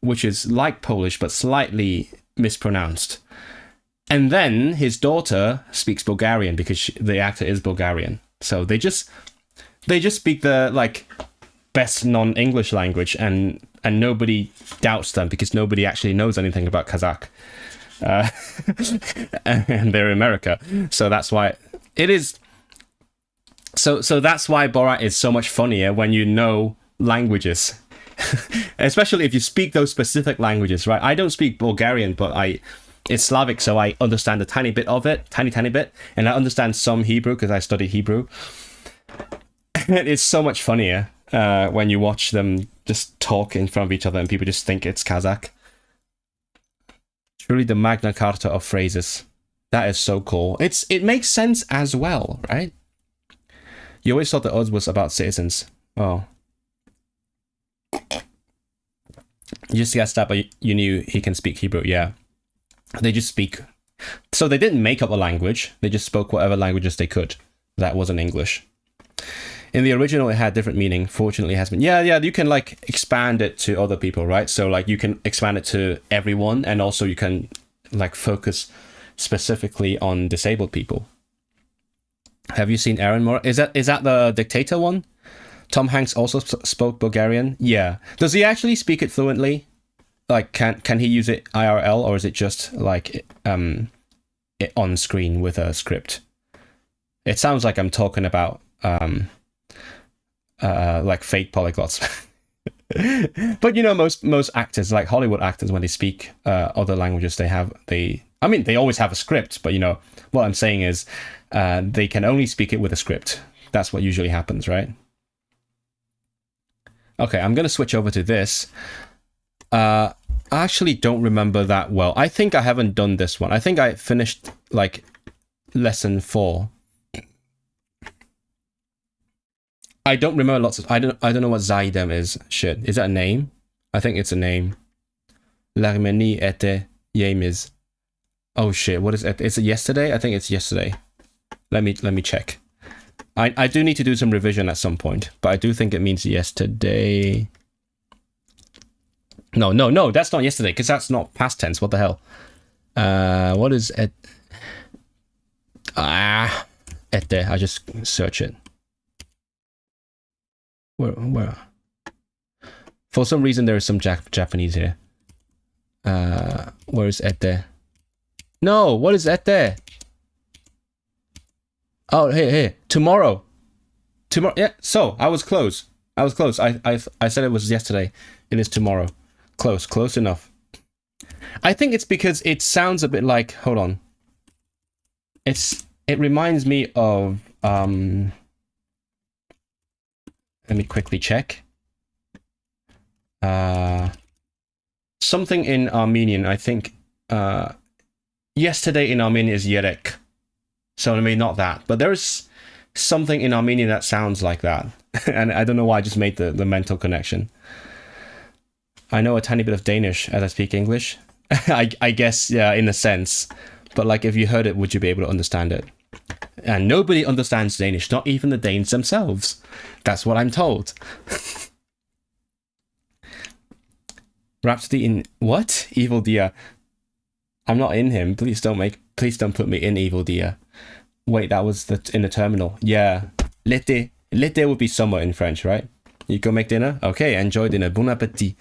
which is like Polish but slightly mispronounced. And then his daughter speaks Bulgarian because the actor is Bulgarian. So they just speak the best non-English language, and nobody doubts them because nobody actually knows anything about Kazakh. And they're in America. So that's why it is. So that's why Borat is so much funnier when you know languages. Especially if you speak those specific languages, right? I don't speak Bulgarian, but It's Slavic, so I understand a tiny bit of it, tiny bit, and I understand some Hebrew because I studied Hebrew. It's so much funnier when you watch them just talk in front of each other and people just think it's Kazakh. Truly the Magna Carta of phrases. That is so cool. It makes sense as well, right? You always thought the odds was about citizens. Oh. You just guessed that, but you knew he can speak Hebrew. Yeah. They just speak. So they didn't make up a language. They just spoke whatever languages they could. That wasn't English. In the original, it had different meaning. Fortunately, it has been. Yeah, you can like expand it to other people, right? So like you can expand it to everyone, and also you can like focus specifically on disabled people. Have you seen Aaron Moore? Is that the dictator one? Tom Hanks also spoke Bulgarian. Yeah. Does he actually speak it fluently? Like, can he use it IRL, or is it just like it on screen with a script? It sounds like I'm talking about like fake polyglots. But you know, most actors, like Hollywood actors, when they speak other languages, they always have a script, but you know what I'm saying is they can only speak it with a script. That's what usually happens, right? Okay, I'm gonna switch over to this. I actually don't remember that well. I think I haven't done this one. I think I finished like lesson 4. I don't remember lots of. I don't know what Zaidem is. Shit, is that a name? I think it's a name. L'Arménie était Yemiz. Oh shit, what is it? Is it yesterday? I think it's yesterday. Let me check. I do need to do some revision at some point, but I do think it means yesterday. No, that's not yesterday, because that's not past tense. What the hell? What is it? Ete. I just search it. Where? For some reason, there is some Japanese here. Where is ete? No, what is ete? Oh, hey, tomorrow. Yeah. So I was close. I said it was yesterday. It is tomorrow. Close enough. I think it's because it sounds a bit like. Hold on. It reminds me of. Let me quickly check. Something in Armenian, I think. Yesterday in Armenian is yerek. So I mean, not that. But there is something in Armenian that sounds like that. And I don't know why I just made the mental connection. I know a tiny bit of Danish as I speak English. I guess, yeah, in a sense. But like, if you heard it, would you be able to understand it? And nobody understands Danish, not even the Danes themselves. That's what I'm told. Rhapsody in what? Evil Dia. I'm not in him. Please don't put me in Evil Dia. Wait, that was in the terminal. Yeah. L'été. L'été would be summer in French, right? You go make dinner? Okay, enjoy dinner. Bon appétit.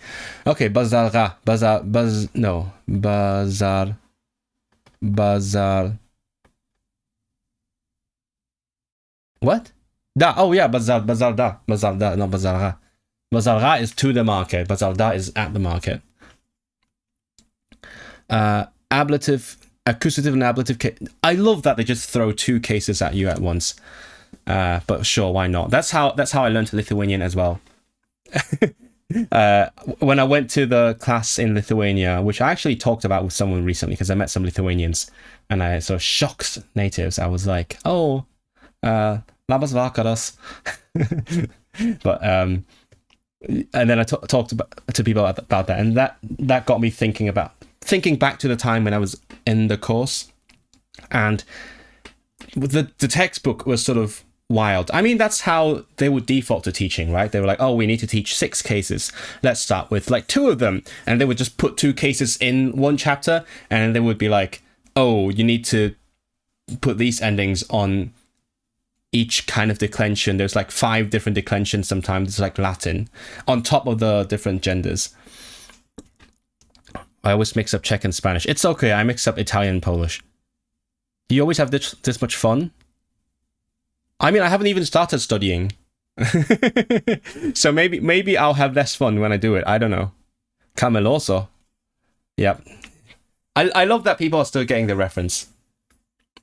Okay, bazar. What? Da. Oh yeah, bazar da, not bazara. Bazara is to the market. Bazar da is at the market. Ablative, accusative, and ablative case. I love that they just throw 2 cases at you at once. But sure, why not? That's how I learned Lithuanian as well. When I went to the class in Lithuania, which I actually talked about with someone recently because I met some Lithuanians and I sort of shocked natives. I was like, oh, labas vakaras. But and then I talked to people about that, and that got me thinking back to the time when I was in the course, and the textbook was sort of wild. I mean, that's how they would default to teaching, right? They were like, oh, we need to teach 6 cases. Let's start with like 2 of them. And they would just put 2 cases in one chapter, and they would be like, oh, you need to put these endings on each kind of declension. There's like 5 different declensions sometimes. It's like Latin on top of the different genders. I always mix up Czech and Spanish. It's okay. I mix up Italian and Polish. Do you always have this much fun? I mean, I haven't even started studying. So maybe I'll have less fun when I do it. I don't know. Kamil also. Yep. I love that people are still getting the reference.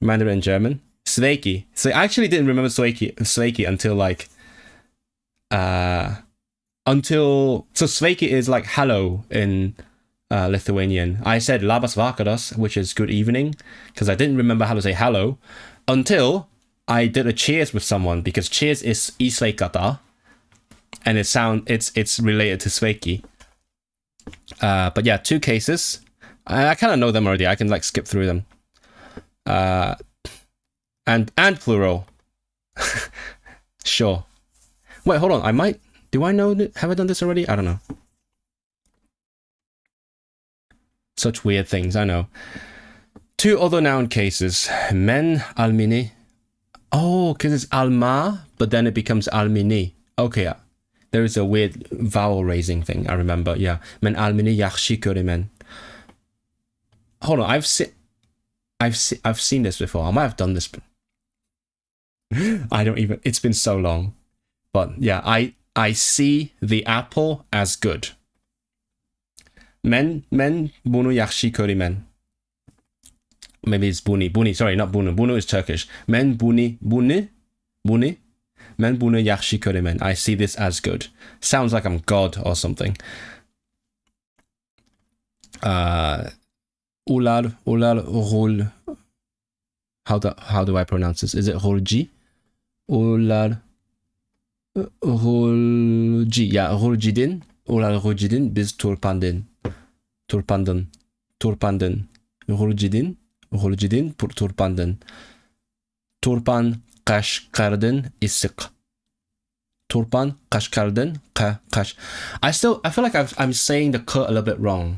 Mandarin and German. Sveiki. So I actually didn't remember Sveiki until like so Sveiki is like hello in Lithuanian. I said labas vakaras, which is good evening, because I didn't remember how to say hello until I did a cheers with someone, because cheers is isveikata, and it's related to Sveiki. But yeah, 2 cases. I kind of know them already. I can like skip through them. And plural. Sure. Wait, hold on. Do I know? Have I done this already? I don't know. Such weird things, I know. 2 other noun cases. Men almini. Oh, because it's alma, but then it becomes almini. Okay, there is a weird vowel raising thing, I remember. Yeah. Men almini yaxshi körimen. Hold on, I've seen this before. I might have done this. I don't even. It's been so long. But yeah, I see the apple as good. Men bunu yaxshi körimen. Maybe it's buni. Sorry, not bunu. Bunu is Turkish. Men buni. Men bunu yaxshi körimen. I see this as good. Sounds like I'm God or something. Ular rul. How do I pronounce this? Is it rulji? Ular rulji. Yeah, ruljidin. Ular ruljidin biz turpandin. Turpandın. Ruljidin turpandın. Turpan Kashkardın isik. Turpan Kashkardın kash. I feel like I'm saying the k a little bit wrong.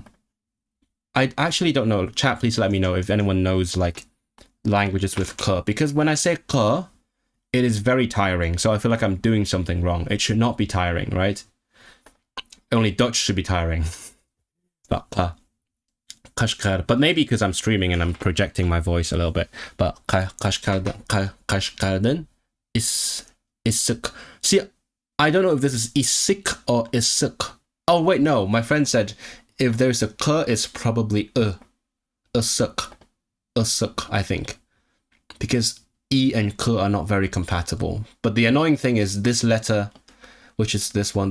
I actually don't know. Chat, please let me know if anyone knows like languages with k, because when I say k, it is very tiring. So I feel like I'm doing something wrong. It should not be tiring, right? Only Dutch should be tiring. But but maybe because I'm streaming and I'm projecting my voice a little bit. But Kashkarden is isik. See, I don't know if this is isik or isik. Oh wait, no. My friend said if there's a k, it's probably isik, I think, because e and k are not very compatible. But the annoying thing is this letter, which is this one,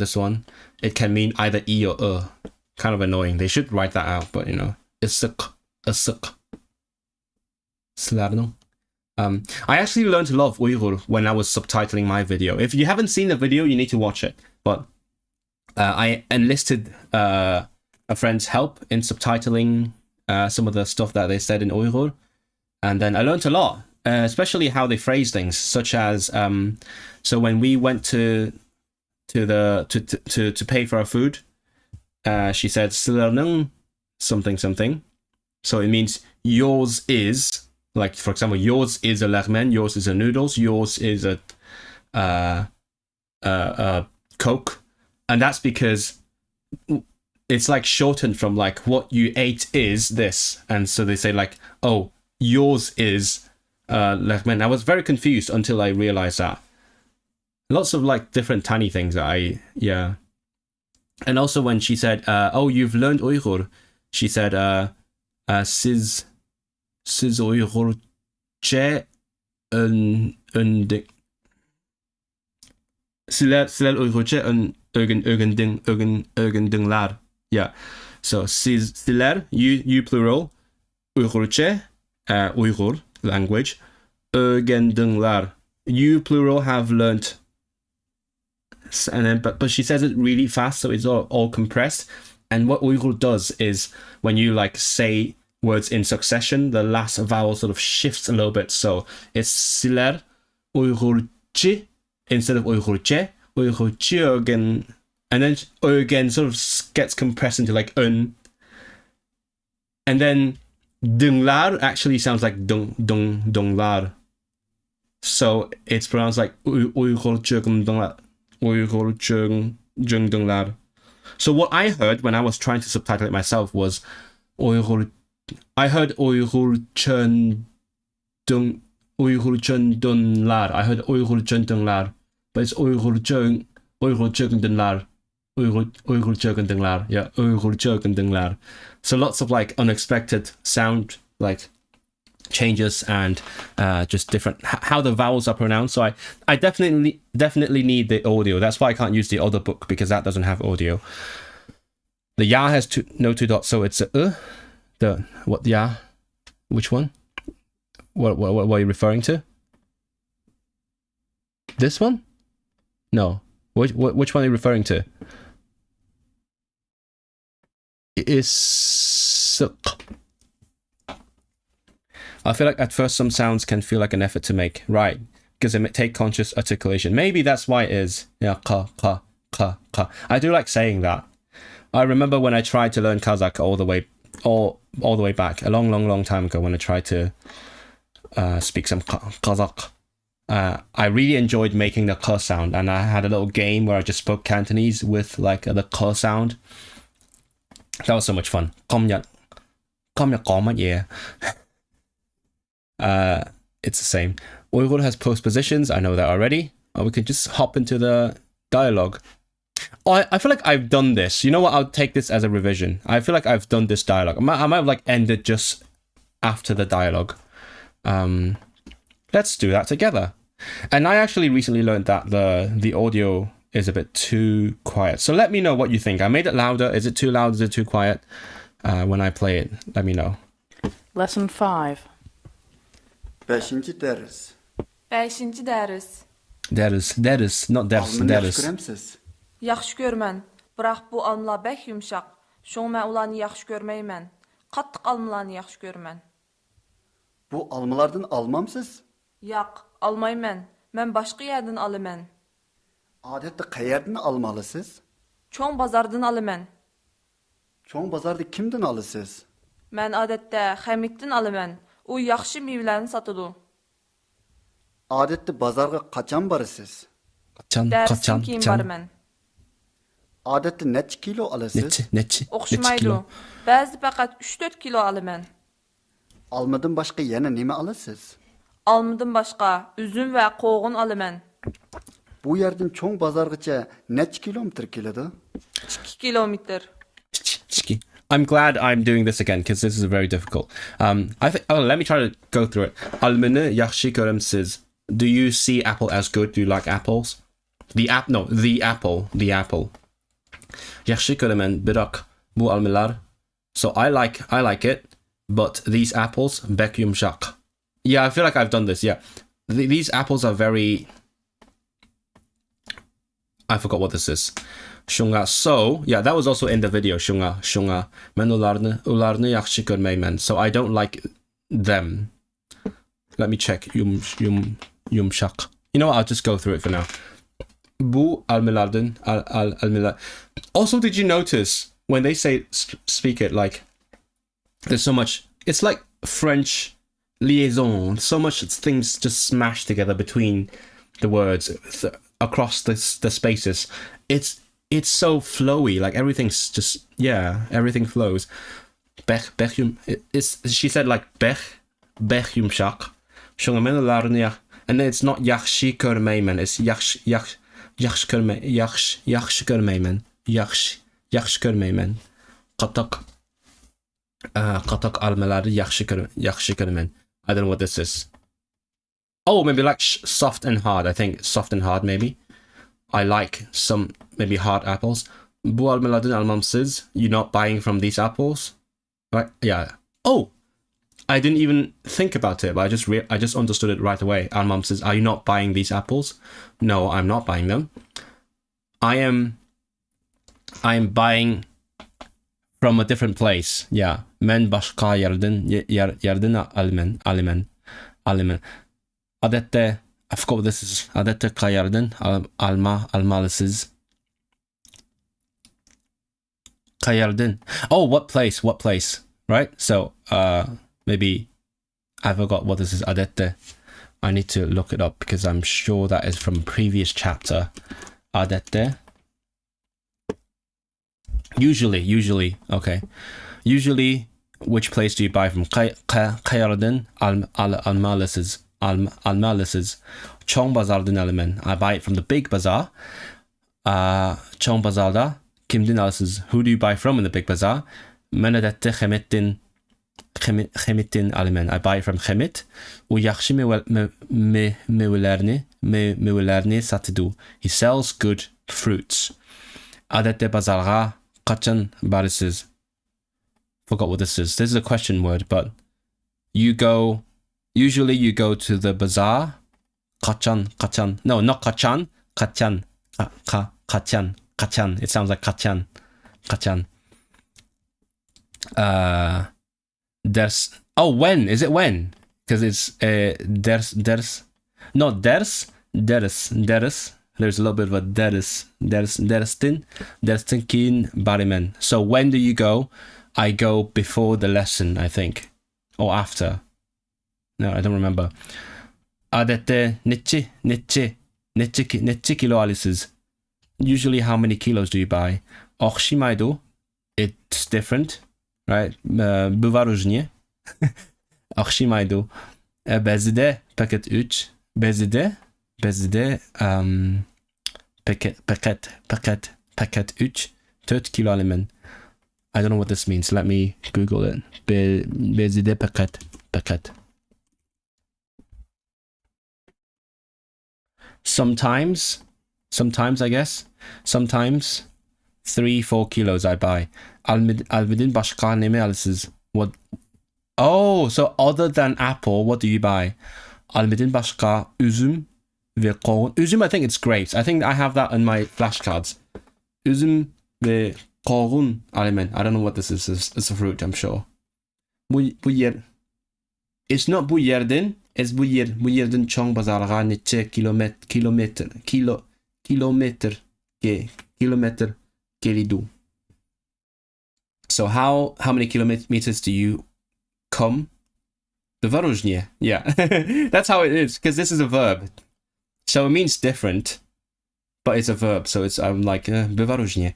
it can mean either e or Kind of annoying. They should write that out, but you know, isik. I actually learned a lot of Uyghur when I was subtitling my video. If you haven't seen the video, you need to watch it. But I enlisted a friend's help in subtitling some of the stuff that they said in Uyghur, and then I learned a lot, especially how they phrase things, such as so when we went to pay for our food. She said "Sılernın something." So it means yours is, like for example, yours is a lahmen, yours is a noodles, yours is a Coke, and that's because it's like shortened from like what you ate is this, and so they say like, oh, yours is lahmen. I was very confused until I realized that. Lots of like different tiny things that And also when she said, oh, you've learned Uyghur, she said, siz Uygurce Siler Uygurce öğrendinler. Yeah. So sizler, you plural, Uygurce, Uyghur language, öğrendinler. You plural have learnt. And then, but she says it really fast, so it's all compressed. And what Uyghur does is when you like say words in succession, the last vowel sort of shifts a little bit. So it's siler Uygurci instead of Uygurce, Uygurci again, and then again sort of gets compressed into like un. And then dunglar actually sounds like dunglar. So it's pronounced like Uygurci dunglar. So what I heard when I was trying to subtitle it myself was I heard Uyghur Chön Dunlar. I heard Uyghur Chön Dunlar, but it's Uyghur Chön Dunlar. Yeah, so lots of like unexpected sound like changes and just different how the vowels are pronounced. So I definitely need the audio. That's why I can't use the other book, because that doesn't have audio. The ya has no two dots, so it's a the what ya? Which one? What are you referring to? This one? No. Which one are you referring to? I feel like at first some sounds can feel like an effort to make, right? Because they take conscious articulation. Maybe that's why it is. Yeah, ka. I do like saying that. I remember when I tried to learn Kazakh all the way back, a long time ago, when I tried to speak some Kazakh. I really enjoyed making the ka sound, and I had a little game where I just spoke Cantonese with like the ka sound. That was so much fun. It's the same. Uyghur has postpositions. I know that already. We could just hop into the dialogue. I feel like I've done this. You know what? I'll take this as a revision. I feel like I've done this dialogue. I might have like ended just after the dialogue. Let's do that together. And I actually recently learned that the audio is a bit too quiet. So let me know what you think. I made it louder. Is it too loud? Is it too quiet? When I play it, let me know. Lesson 5. Beşinci ders. Beşinci ders. Ders, not ders, Alnını ders. yaxşı görəmsiz? Yaxşı görmən, biroq bu almalar bək yumşaq. Şoňa mən ularni yaxşı görməyəm. Qattiq almalarni yaxşı görmən. Bu almalardan almamsız? Yo'q, almayman. Mən başqa yerdən alıman. Adətdə qayerdən almalısınız? Çoğ bazardan alıman. Çoğ bazarda kimdən alısınız? Mən adətdə Xəmiddən alıman. O yaxşı meyvələrini satıdı. Adətdə bazarga qaçan barısınız? Dərsin keyin barman. Adətdə neçə kilo alısınız? Neçə Oxşmaydı. Bəzi faqat 3-4 kilo alıman. Almadan başqa yana nima alısınız? Almadan başqa üzüm və qoğun alıman. Bu yerdən çoğ bazargacha neçə kilometr keladi? 2 kilometr. I'm glad I'm doing this again, because this is very difficult. I think. Oh, let me try to go through it. Almını yaxşı görəmsiz. Do you see apple as good? Do you like apples? The apple. Yaxşı görəmən, biroq bu almalar. So I like it, but these apples bək yumşaq. Yeah, I feel like I've done this. Yeah, these apples are very. I forgot what this is. Shunga. So yeah, that was also in the video. Shunga. Men ularını yaxşı görməyəm. So I don't like them. Let me check. Yumşaq. You know what? I'll just go through it for now. Bu almalardan almalar. Also, did you notice when they speak it, like there's so much? It's like French liaison. So much things just smashed together between the words across the spaces. It's so flowy, like everything's just, everything flows. She said like bech yumşaq. And then it's not yaxşı görməyəm, it's yaxşı görməyəm. Yaxşı görməyəm. Qataq almaları yaxşı görməyəm. I don't know what this is. Oh, maybe like soft and hard. I think soft and hard, maybe. I like some maybe hard apples. Bu almalardan almamsız. You're not buying from these apples, right? Yeah. Oh, I didn't even think about it, but I just understood it right away. Almamsız. Are you not buying these apples? No, I'm not buying them. I am buying from a different place. Yeah. Men başka yerden alman. Adette, I forgot what this is. Adette qayerden almalısınız. Qayerden. Oh, what place? Right? So, maybe I forgot what this is. Adette. I need to look it up because I'm sure that is from a previous chapter. Adette. Usually, okay. Usually, which place do you buy from? Qayerden almalısınız. Almalısınız. Çoğ bazardan alıman. I buy it from the big bazaar. Çoğ bazarda Kimden alısız? Who do you buy from in the big bazaar? Men adette Chemit'in alimen. I buy from Chemit. U yaxshi mevelerini satıdu. He sells good fruits. Adette bazarga qachon barisiz? Forgot what this is. This is a question word, but usually you go to the bazaar. Qachon. No, not qachon. Qachon. Qachon. It sounds like qachon. When is it when? Because it's there's a little bit of a derstin kin barimen. So when do you go? I go before the lesson, I think, or after. No, I don't remember. Adette netçe kilo alısız. Usually how many kilos do you buy? Shwmae, it's different, right? Bywa różnie. Shwmae. Bezide paket 3. Bezide paket 3. 4 kilo alimen. I don't know what this means. Let me Google it. Bezide paket. Sometimes I guess. Sometimes 3-4 kilos I buy. Almidin başka ne mi alısız? What? Oh, so other than apple, what do you buy? Almidin başka üzüm ve kavun. Üzüm, I think it's grapes. I think I have that in my flashcards. Üzüm ve kavun alimen. I don't know what this is. It's a fruit, I'm sure. Bu yer. It's not bu yerden. It's bu yerden çoğun bazarga neçe kilometer gelidu. So how many kilometers do you come? Bywa różnie. Yeah. That's how it is, because this is a verb. So it means different, but it's a verb, so I'm like bywa różnie.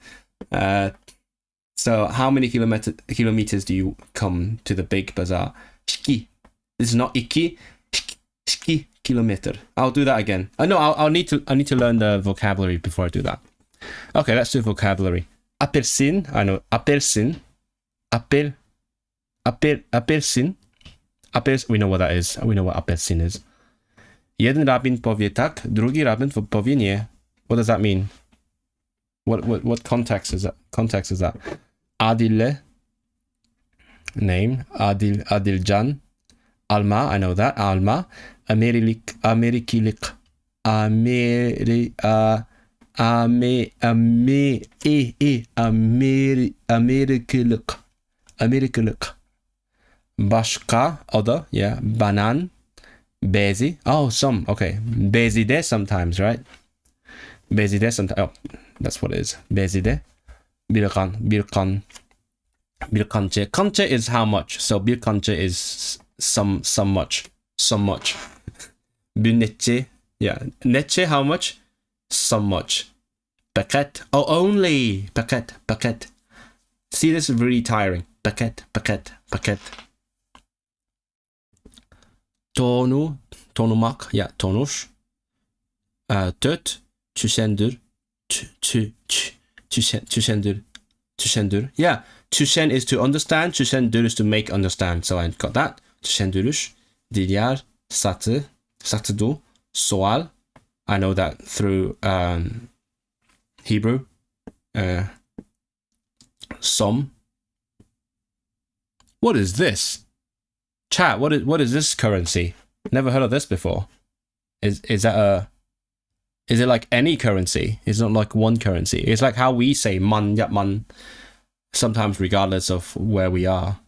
So how many kilometers do you come to the big bazaar? Shki. This is not iki. Shki kilometer. I'll do that again. I need to learn the vocabulary before I do that. Okay, let's do vocabulary. Apelsin. I know apelsin. Apelsin. We know what that is. We know what apelsin is. Jeden rabin powie tak, drugi rabin powie nie. What does that mean? What context is that? Adile. Name. Adiljan. Alma, I know that. Alma. Amerikilik. Amerikilik. Başka, other, yeah. Banan. Bezi. Oh, some. Okay. Bezide sometimes, right? Bezide sometimes. Oh, that's what it is. Bezide. Birkan. Kanche is how much. So birkanche is some much. Netçe. Yeah. Netçe, how much? Some much. Paket. Oh, only. Paket. See, this is really tiring. Paket. Tonumak. Yeah, tonuş. Töt. Tüsendir. Tüsendir. Yeah. Tüsen is to understand. Tüsendir is to make understand. So I got that. Tüsendiriş. Dilyar. Satıdu. Soal. I know that through Hebrew. Some. What is this? Chat, what is this currency? Never heard of this before. Is it like any currency? It's not like one currency. It's like how we say man, yapman, sometimes regardless of where we are.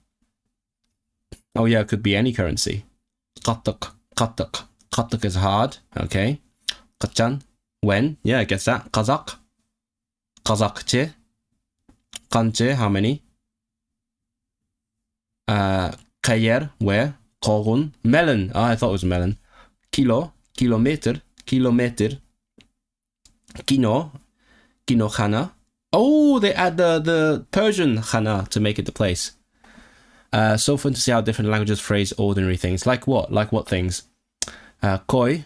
Oh yeah, it could be any currency. Qatak. Qatak is hard. Okay. Qachan. When? Yeah, I guess that. Kazakh. Kazakche. Kanche, how many? Kayer, where? Korun. Melon. Oh, I thought it was melon. Kilo. Kilometer. Kino khana. Oh, they add the Persian khana to make it the place. So fun to see how different languages phrase ordinary things. Like what? Like what things? Koi.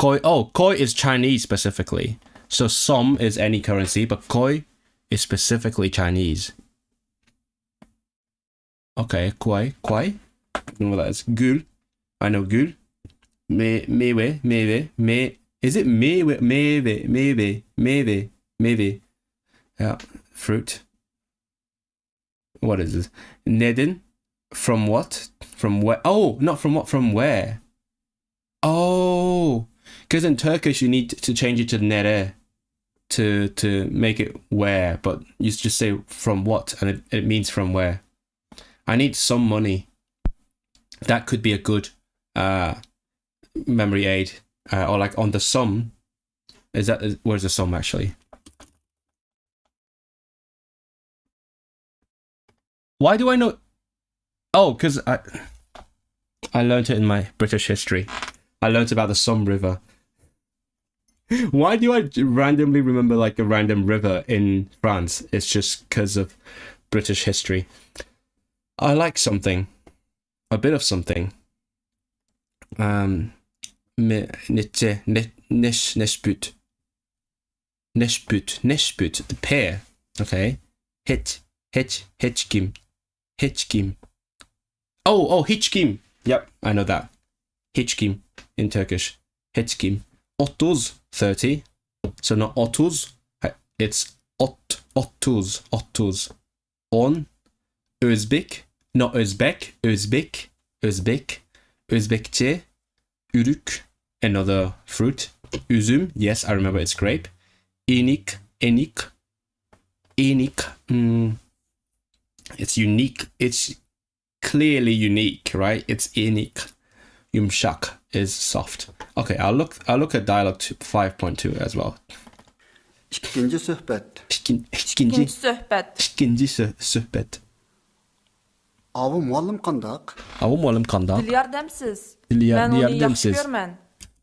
Oh, koi is Chinese specifically. So som is any currency, but koi is specifically Chinese. Okay, kwai. I don't know what that is. Gul. I know gul. Mewe. Is it mewe? Mewe. Yeah, fruit. What is this? Neden. From what? From where? Oh, not from what? From where? Oh, because in Turkish you need to change it to nere to make it where, but you just say from what, and it means from where. I need some money. That could be a good memory aid, or like on the sum. Where's the sum actually? Why do I know? Oh, because I learned it in my British history. I learned about the Somme River. Why do I randomly remember like a random river in France? It's just because of British history. I like something. A bit of something. Neshput. The pear. Okay. Hitchkim. Oh, Hitchkim. Yep, I know that. Hitchkim in Turkish. Hitchkim. 30. So not 30. It's 30. On. Özbek. Not Özbek. Özbekçe. Ürük. Another fruit. Üzüm. Yes, I remember it's grape. Enik. It's unique. It's clearly unique, right? It's enik. Yumshak is soft. Okay, I'll look at dialogue 5.2 as well. İkinci söhbet. İkinci söhbet. İkinci söhbet. Avu muallim qandaq? Dil yardımsız. Dil Ben onu yaxşı yardımsız. görmən.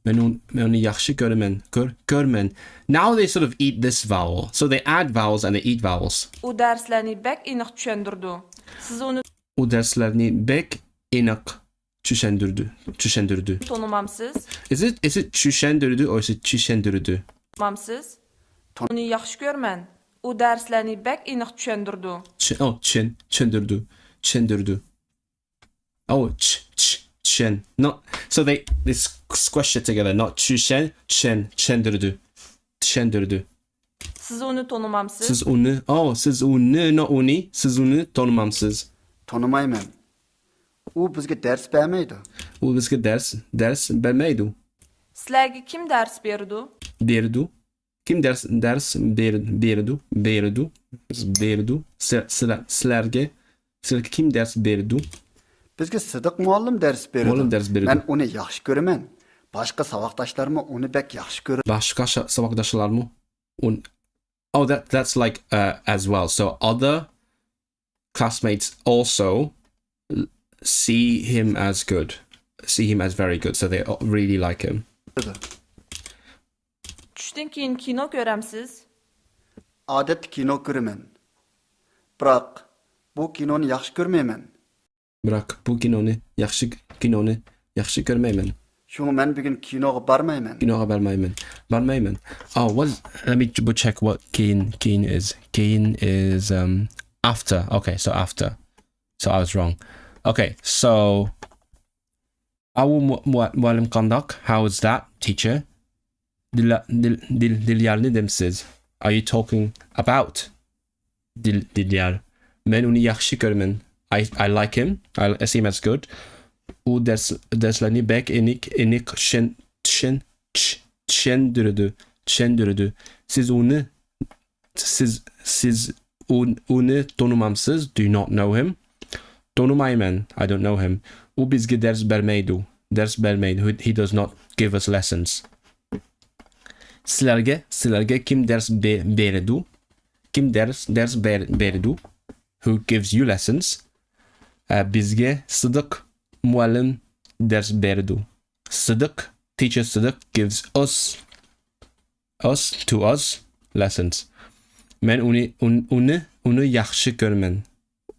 Ben onu yaxşı görmən. Now they sort of eat this vowel. So they add vowels and they eat vowels. O dərslərini bək iniq düşəndürdü. Siz onu O derslerini bek iniq düşəndürdü. tanımamsız. Is it düşəndürdü or is it düşəndürdü? Tanımamsız. Onu yaxşı görmən. O dərslərini bək iniq düşəndürdü. Çöndürdü. Oh, chen. Not so they squish it together. Not çüşen, çöndürdü. Siz onu tanımamsız. Siz onu, not oni. Siz onu tanımamsız. Tanımayman. U bizga ders bermaydi. O bizga ders vermeydi. Sizlərə kim dərs berdi? Berdu. Kim ders berdu. Sizlerge kim ders berdu? Bizga Sidiq muallim ders berdi. Muallim ders berdi. Men onu yaxshi ko'raman. Boshqa saboqdoshlarim onu bek yaxshi ko'radi. Başka saboqdoshlar mı? Oh, that's like as well. So other classmates also see him as good. See him as very good. So they really like him. Düşdən keyin kino görəmsiz? Odatda kino ko'raman. Biroq bu kinoni yaxshi ko'rmayman. Bırak bu kinonu yaxshi görmeymen. Shunga men bugun kinoga bormayman. Kinoga barmayman. Oh, let me check what keen is. Keen is after. Okay, so after. So I was wrong. Okay, so muallim qandaq. How is that, teacher? Dil yardımsız. Are you talking about Dilyar? Men onu yaxshi ko'raman. I like him. I see him as good. U derslerini bek enik çöndürdü. Siz onu tanımamsız. Do you not know him? Tanımayman. I don't know him. U bizge ders vermeydi. He does not give us lessons. Sizlerge kim ders berdu? Kim ders berdu? Who gives you lessons? Bizge Sıdık muallim ders berdu. Teacher Sıdık gives us lessons. Men onu yaxşı görmən.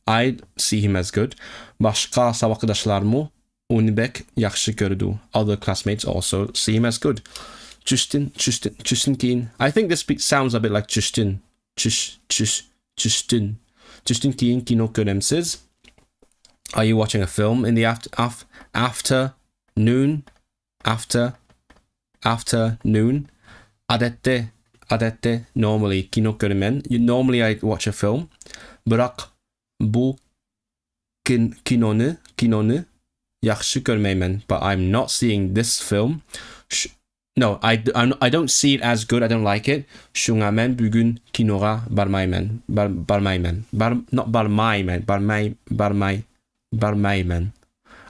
I see him as good. Başqa saboqdaşlarımı onu bek yaxşı gördü. Other classmates also see him as good. Justin Keen. I think this sounds a bit like Justin. Çüştün. Çüştün kiyin kino göremsiz. Are you watching a film in the afternoon? Afternoon. Adette normally kino görmen. Normally I watch a film. Bırak bu kinonu yaxşı görmeymen. But I'm not seeing this film. No, I don't see it as good. I don't like it. Shwmae bugün kinoga barmaymen. Not barmaymen.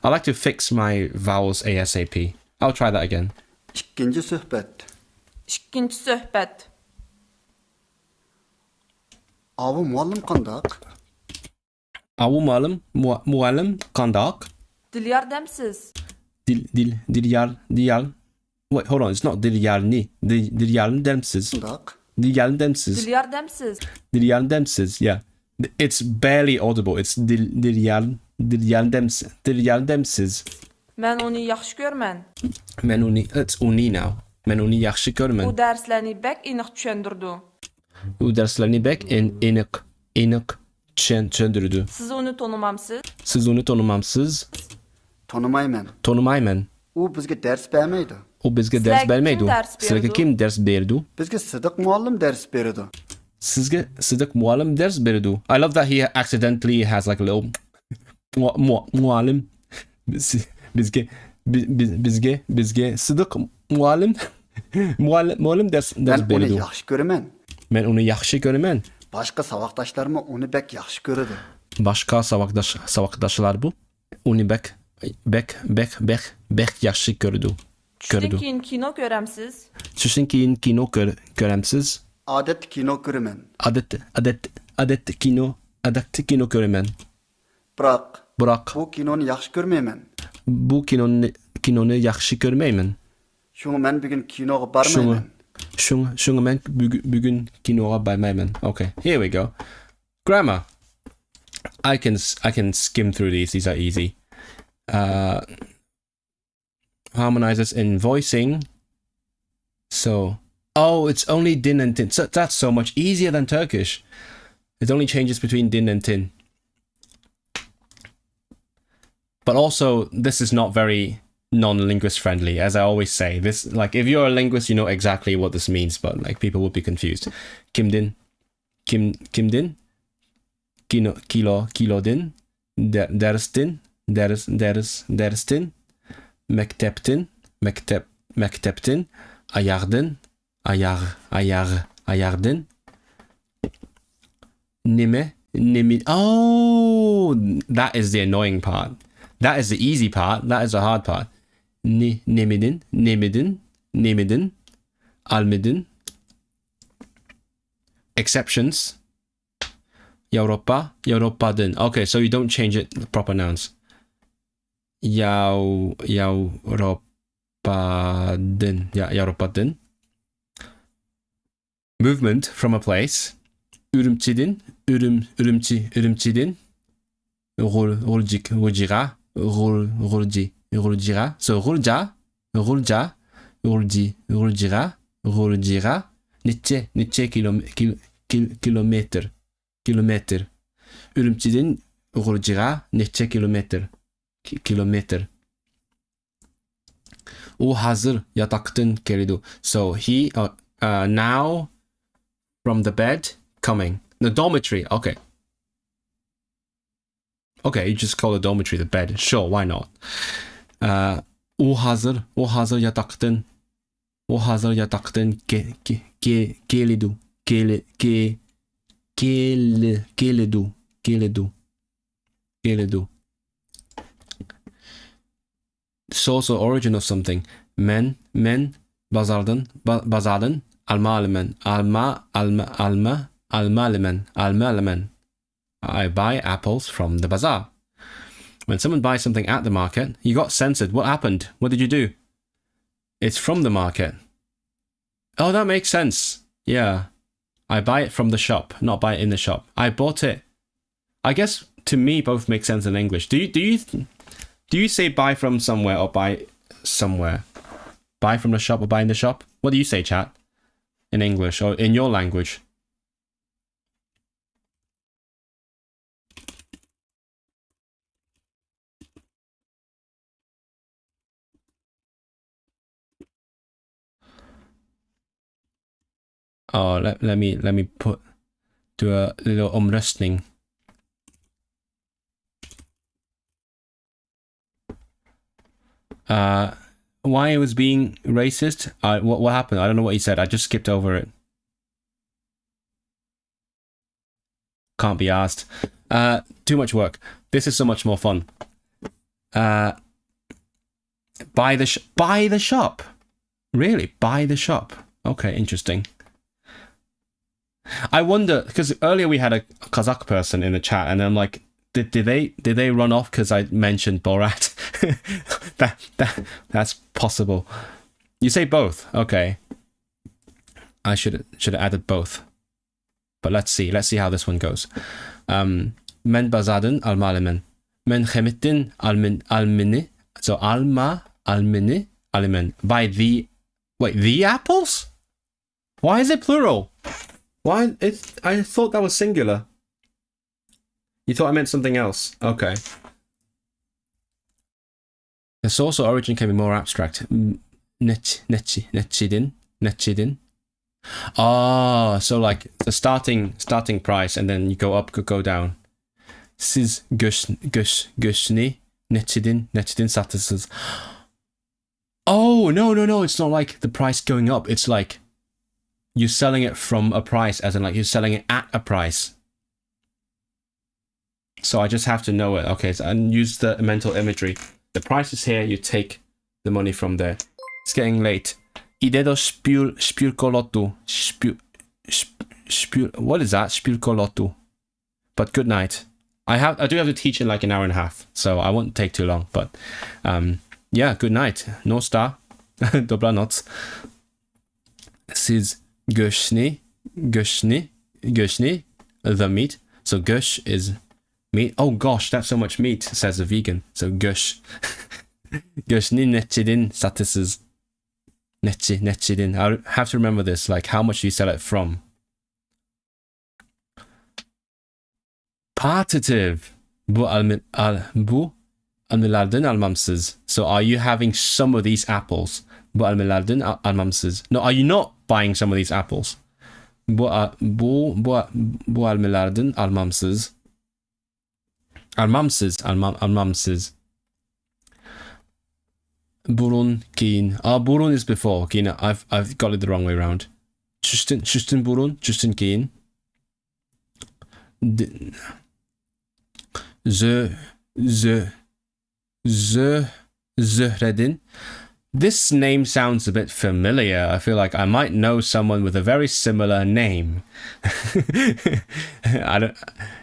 I like to fix my vowels ASAP. I'll try that again. İkinci söhbet. İkinci söhbət. Avı muallim qandaq? Avu muallim kandak. Dil yardımsız. Dil. Wait, hold on. It's not dil yardımsız. Qandaq? Dil yardımsız. Dil yardımsız. Dil yardımsız. Yeah. It's barely audible. It's dil yardımsız. Mən onu yaxşı görmən. It's uni now. Men onu yaxşı görmen. O dərslərini bək iniq düşəndirdi. O derslerini bek eniq çöndürdü. Siz onu tanımamsız. Siz onu tanımamsız. Tanımayman. O bizga ders bermeydi. O bizga ders vermeydi. Sizga kim ders berdi? Bizga Sidiq muallim ders berdi. Sizga Sidiq muallim ders berdi. I love that he accidentally has like a little muallim. Bizga Sidiq muallim ders Ben onu berdi. yaxşı görəmən. Men onu yaxşı görmen. Başqa savaqdaşlarım onu bək yaxşı görürdü. Başka savakdaşlar bu. Onu bek yaxşı gördü. Düşdün keyin kino görəmsiz. Düşün ki kino göremsiz. Adet kino görəmən. Adet kino görmen. Bırak. Bu kinonu yaxşı görməyəm. Bu kinonu yaxşı görmeymen. Şunu mən bugün kinoga barmayman. Şunu ben bugün kinoga barmayman. Okay, here we go. Grammar. I can skim through these. These are easy. Harmonizes in voicing. So, it's only din and tin. So that's so much easier than Turkish. It only changes between din and tin. But also, this is not very non-linguist friendly, as I always say. This, like, if you're a linguist, you know exactly what this means, but like people would be confused. Kimdin, kimdin, kilo din, derstin, derstin, mekteptin, ayardin, ayardin, nimi. Oh, that is the annoying part. That is the easy part. That is the hard part. Nemidin, almidin. Exceptions. Yavropadin. Okay, so you don't change it, the proper nouns. Yavropadin. Yeah, yavropadin. Movement from a place. Ürümçidin. Ürümçidin. Rulcira. So ruljira. Niçe kilometre. Ürümçidin ruljira niçe kilometre. O hazır yataktan geliyor. So he now from the bed coming. The dormitory. Okay, you just call the dormitory the bed. Sure, why not? O hazır yataktan geliyor. Source or origin of something. Men bazardan almalemen. I buy apples from the bazaar. When someone buys something at the market, you got censored. What happened? What did you do? It's from the market. Oh, that makes sense. Yeah. I buy it from the shop, not buy it in the shop. I bought it. I guess to me both make sense in English. Do you say buy from somewhere or buy somewhere? Buy from the shop or buy in the shop? What do you say, chat? In English or in your language? Oh, let me do a little omröstning. Why it was being racist? What happened? I don't know what he said. I just skipped over it. Can't be asked. Too much work. This is so much more fun. Buy the shop. Really? Buy the shop. Okay, interesting. I wonder, because earlier we had a Kazakh person in the chat, and I'm like, did they run off because I mentioned Borat? That's possible. You say both. Okay. I should have added both. But let's see how this one goes. Men bazaden al malimen. Men chemittin almini. So alma almini alimen. By the apples? Why is it plural? Why I thought that was singular. You thought I meant something else. Okay. The source or origin can be more abstract. Netchidin. Oh, so like the starting price, and then you go up, go down. Siz göshni netchidin satırsınız. Oh, no, it's not like the price going up. It's like you're selling it from a price, as in like you're selling it at a price. So I just have to know it. Okay, so and use the mental imagery. The price is here, you take the money from there. It's getting late. Idedo spjulkolotu. What is that? Spjulkolotu. But good night. I do have to teach in like an hour and a half, so I won't take too long. But yeah, good night. No star. Dobranoc. Siz göshni, the meat. So gösh is meat. Oh gosh, that's so much meat, says a vegan. So gösh. Göshni netchidin satırsınız. Netchidin. I have to remember this. Like, how much do you sell it from? Partitive. Bu almalardan almamsız. So are you having some of these apples? Bu almalardan almamsız. No, are you not buying some of these apples? Bu almalardan almamsız. Almamsız. Burun giyin. Burun is before. Giyin. I've got it the wrong way around. Justin burun. Justin giyin. Zöhredin. This name sounds a bit familiar. I feel like I might know someone with a very similar name. I don't.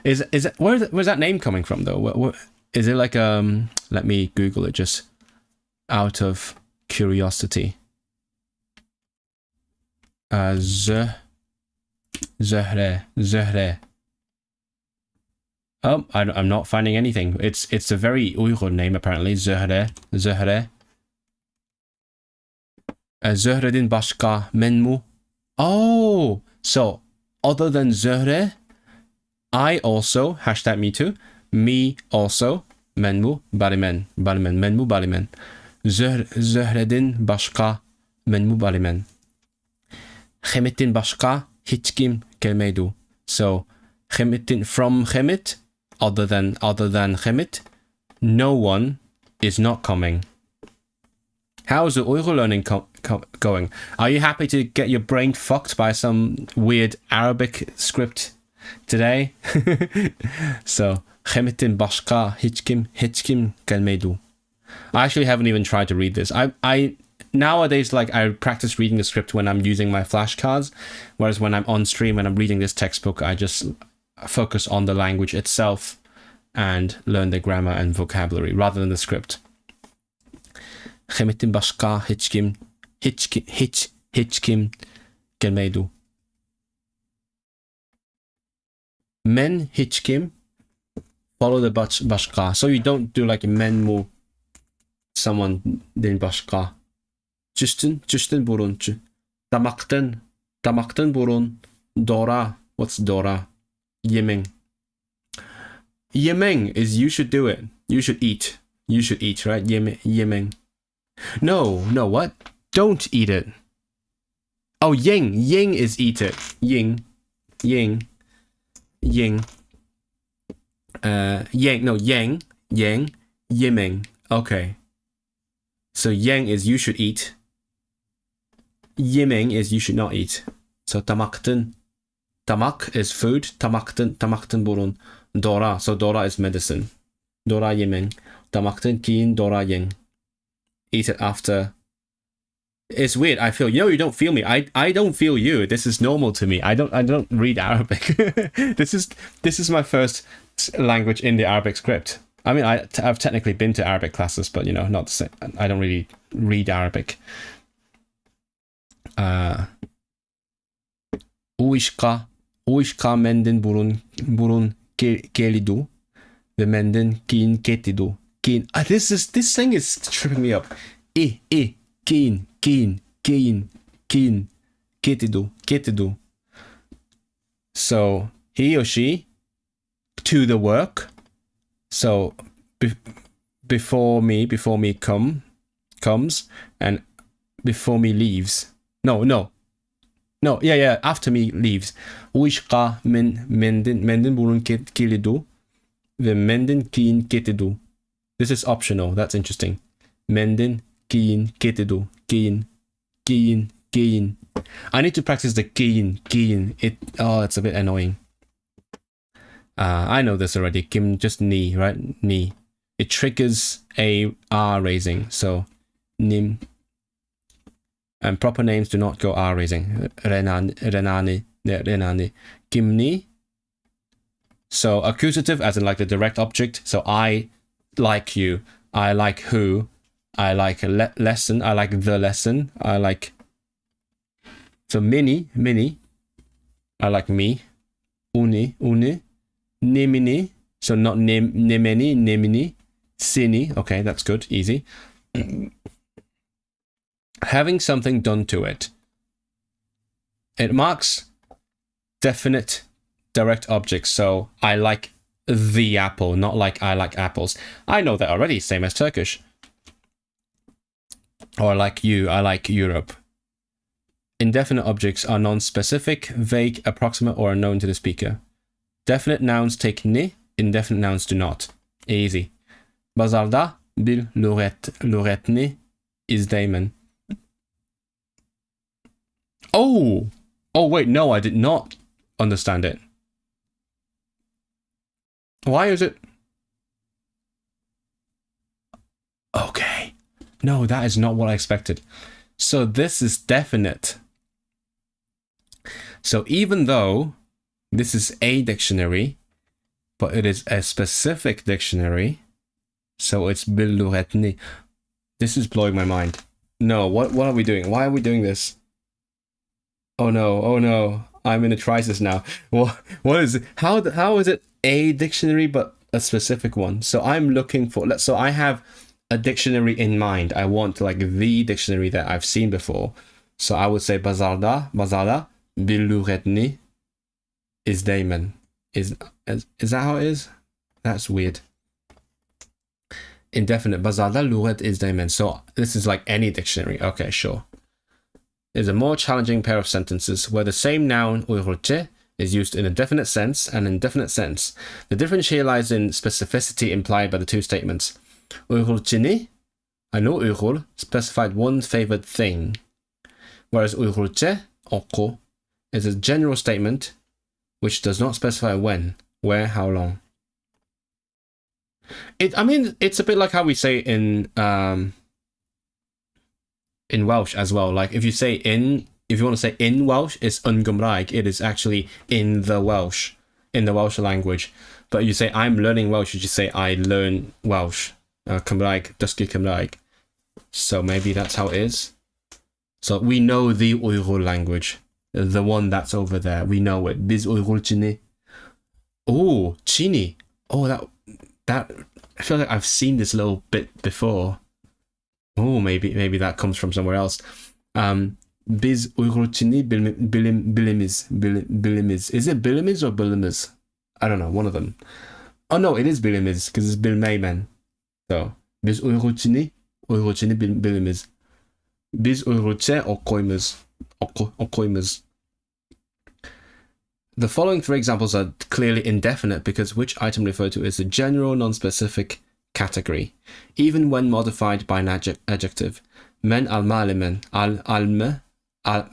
Is it where's that name coming from though? Is it like Let me Google it just out of curiosity. Zöhre. Oh, I'm not finding anything. It's a very Uyghur name apparently. Zöhre. Zöhredin başka menmu. Oh, so other than Zöhre, I also #me too. Me also menmu balimen. Menmu balimen. Zöhredin başka menmu balimen. Chemittin başka hiç kim gelmeydu. So Chemittin from Chemit, other than Chemit, no one is not coming. How's the Uyghur learning going? Are you happy to get your brain fucked by some weird Arabic script today? So, Chemittin başka hiç kim gelmeydu. I actually haven't even tried to read this. I nowadays, like, I practice reading the script when I'm using my flashcards, whereas when I'm on stream and I'm reading this textbook, I just focus on the language itself and learn the grammar and vocabulary rather than the script. Chemittin başka hiç kim gelmeydu. Men hiç kim, follow the başka. So you don't do like men mu someone din başka. Justin burun. Damaktan burun. Dora. What's Dora? Yeming is you should do it. You should eat, right? Yeming. No, what? Don't eat it. Oh, ying. Ying is eat it. Ying. Ying. Ying. Yang. No, yang. Yang. Yiming. Okay. So yang is you should eat. Yiming is you should not eat. So tamakten. Tamak is food. Tamakten. Tamakten burun. Dora. So dora is medicine. Dora yiming. Tamakten kiin dora ying. Eat it after. It's weird. I feel you don't feel me. I don't feel you. This is normal to me. I don't read Arabic. This is my first language in the Arabic script. I mean, I've technically been to Arabic classes, but not the same. I don't really read Arabic. Uishka menden burun kelidu ve menden kin ketidu. Kin. This thing is tripping me up. Kin. Ketidu. So he or she to the work. So before me comes and before me leaves. No. Yeah. After me leaves. Uishka menden burun kelidu ve menden kin ketidu. This is optional. That's interesting. Menden kin ketidu. Kin. I need to practice the kin. It's a bit annoying. I know this already. Kim, just ni, right? Ni. It triggers a R raising. So nim. And proper names do not go R raising. Renani. Kimni. So accusative, as in like the direct object. So I like you. I like who. I like a lesson. I like the lesson. I like. So mini. I like me. Uni. Nimini. So not nimini. Sini. Okay, that's good. Easy. Having something done to it. It marks definite direct objects. So I like the apple, not like I like apples. I know that already, same as Turkish. Or like you, I like Europe. Indefinite objects are non-specific, vague, approximate, or unknown to the speaker. Definite nouns take ni, indefinite nouns do not. Easy. Bazarda bil luretni izdeymen. Oh, wait, no, I did not understand it. Why is it? Okay. No, that is not what I expected. So this is definite. So even though this is a dictionary, but it is a specific dictionary, so it's bil luretni. This is blowing my mind. No, what are we doing? Why are we doing this? Oh no. I'm in a crisis now. What is it? How is it a dictionary but a specific one? So I'm looking for, so I have a dictionary in mind. I want like the dictionary that I've seen before. So I would say bazarda bil luretni izdeymen. Is that how it is? That's weird. Indefinite. Bazarda luret izdeymen. So this is like any dictionary. Okay, sure. Is a more challenging pair of sentences where the same noun uyrulce is used in a definite sense and indefinite sense. The difference here lies in specificity implied by the two statements. Uyrulcini, I know uyrul, specified one favored thing, whereas uyrulce, Octo, is a general statement which does not specify when, where, how long. It's a bit like how we say in Welsh as well. Like if you want to say in Welsh, it's yn Gymraeg. It is actually in the Welsh language. But you say I'm learning Welsh, you just say I learn Welsh. Cymraeg, dysgu Cymraeg. So maybe that's how it is. So we know the Uyrul language, the one that's over there. We know it. Biz Uyrul Chini. Oh, Chini. Oh, that. I feel like I've seen this little bit before. Oh, maybe that comes from somewhere else. Biz Uyrulchini bilimiz. Is it bilimiz or bilimiz? I don't know, one of them. Oh no, it is bilimiz because it's bilmeymen. So biz Uyrulchini bilimiz. Biz Uyrulche or koymuz. Okoymız. The following three examples are clearly indefinite because which item referred to is a general non-specific category, even when modified by an adjective. Men alma alimen,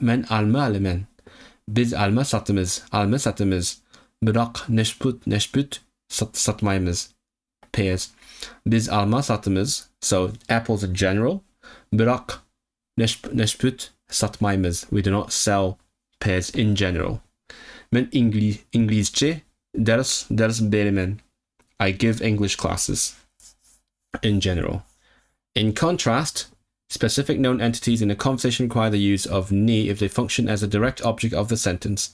men alma alimen. Biz alma satımız. Bırak neşput satmayımız. Pears. Biz alma satımız. So apples are general. Bırak neşput satmayımız. We do not sell pears in general. Men İngilizce ders veririm. I give English classes in general. In contrast, specific known entities in a conversation require the use of ni if they function as a direct object of the sentence.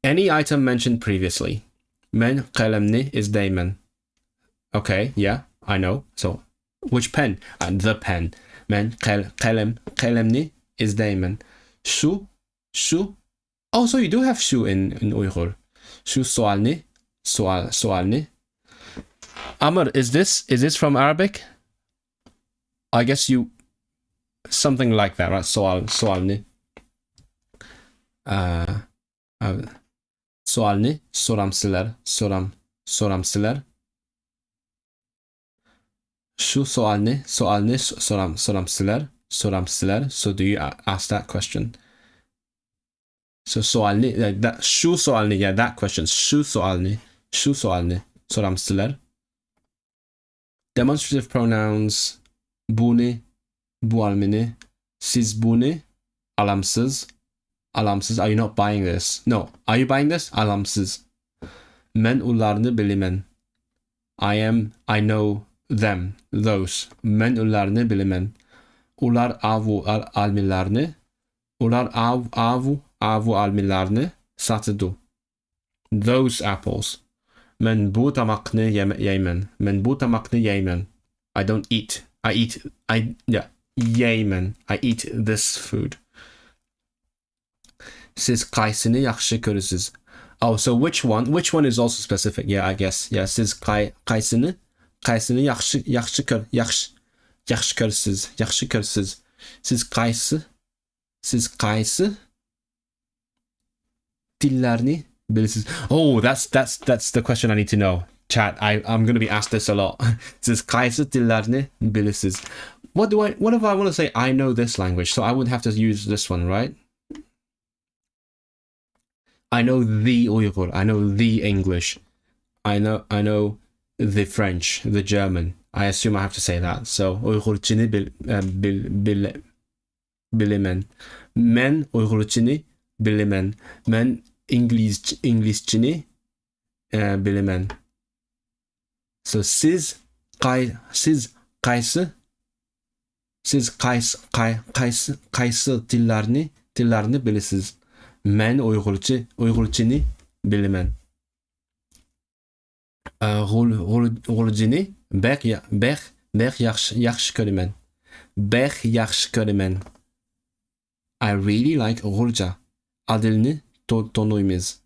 Any item mentioned previously. Men kalemni is değmen. Okay, yeah, I know. So, which pen? The pen. Men kalemni is değmen. Şu. Oh, so you do have şu in Uyghur. Şu soalni. Amr, is this from Arabic? I guess you something like that, right? Soalni. Soalni soramsılar. Şu soalni soramsılar. So do you ask that question? So soalni, like that. Şu soalni, yeah, that question. Şu soalni soramsılar. Demonstrative pronouns. Buni, bualmini, siz buni, alamsız. Are you not buying this? No. Are you buying this? Alamsız. Men ularını bilimen. I know them, those. Men ularını bilimen. Ular avu almilarını. Ular avu almilarını satıdu. Those apples. Men bu tamakını yemen. I don't eat. Yemen. I eat this food. Siz kaysını yaxşı görürsünüz. Oh, so which one is also specific? Yeah, I guess. Yeah, siz kaysını yaxşı görürsünüz. Siz kaysı dillerini bilirsiniz. Oh, that's the question I need to know. Chat, I'm going to be asked this a lot. Siz kaysı dillerini bilirsiniz. What if I want to say I know this language? So I would have to use this one, right? I know the Uyghur. I know the English. I know the French, the German. I assume I have to say that. So Uygurçini bilimen. Men Uygurçini bilimen. Men İngilizçini bilimen. So siz kaysı dillerini bilirsiniz. Men Uygurçini bilimen. Uygurçini bek yaxşı görümen. Bek yaxşı görümen. I really like Uygurca. Adilni tonuyumuz.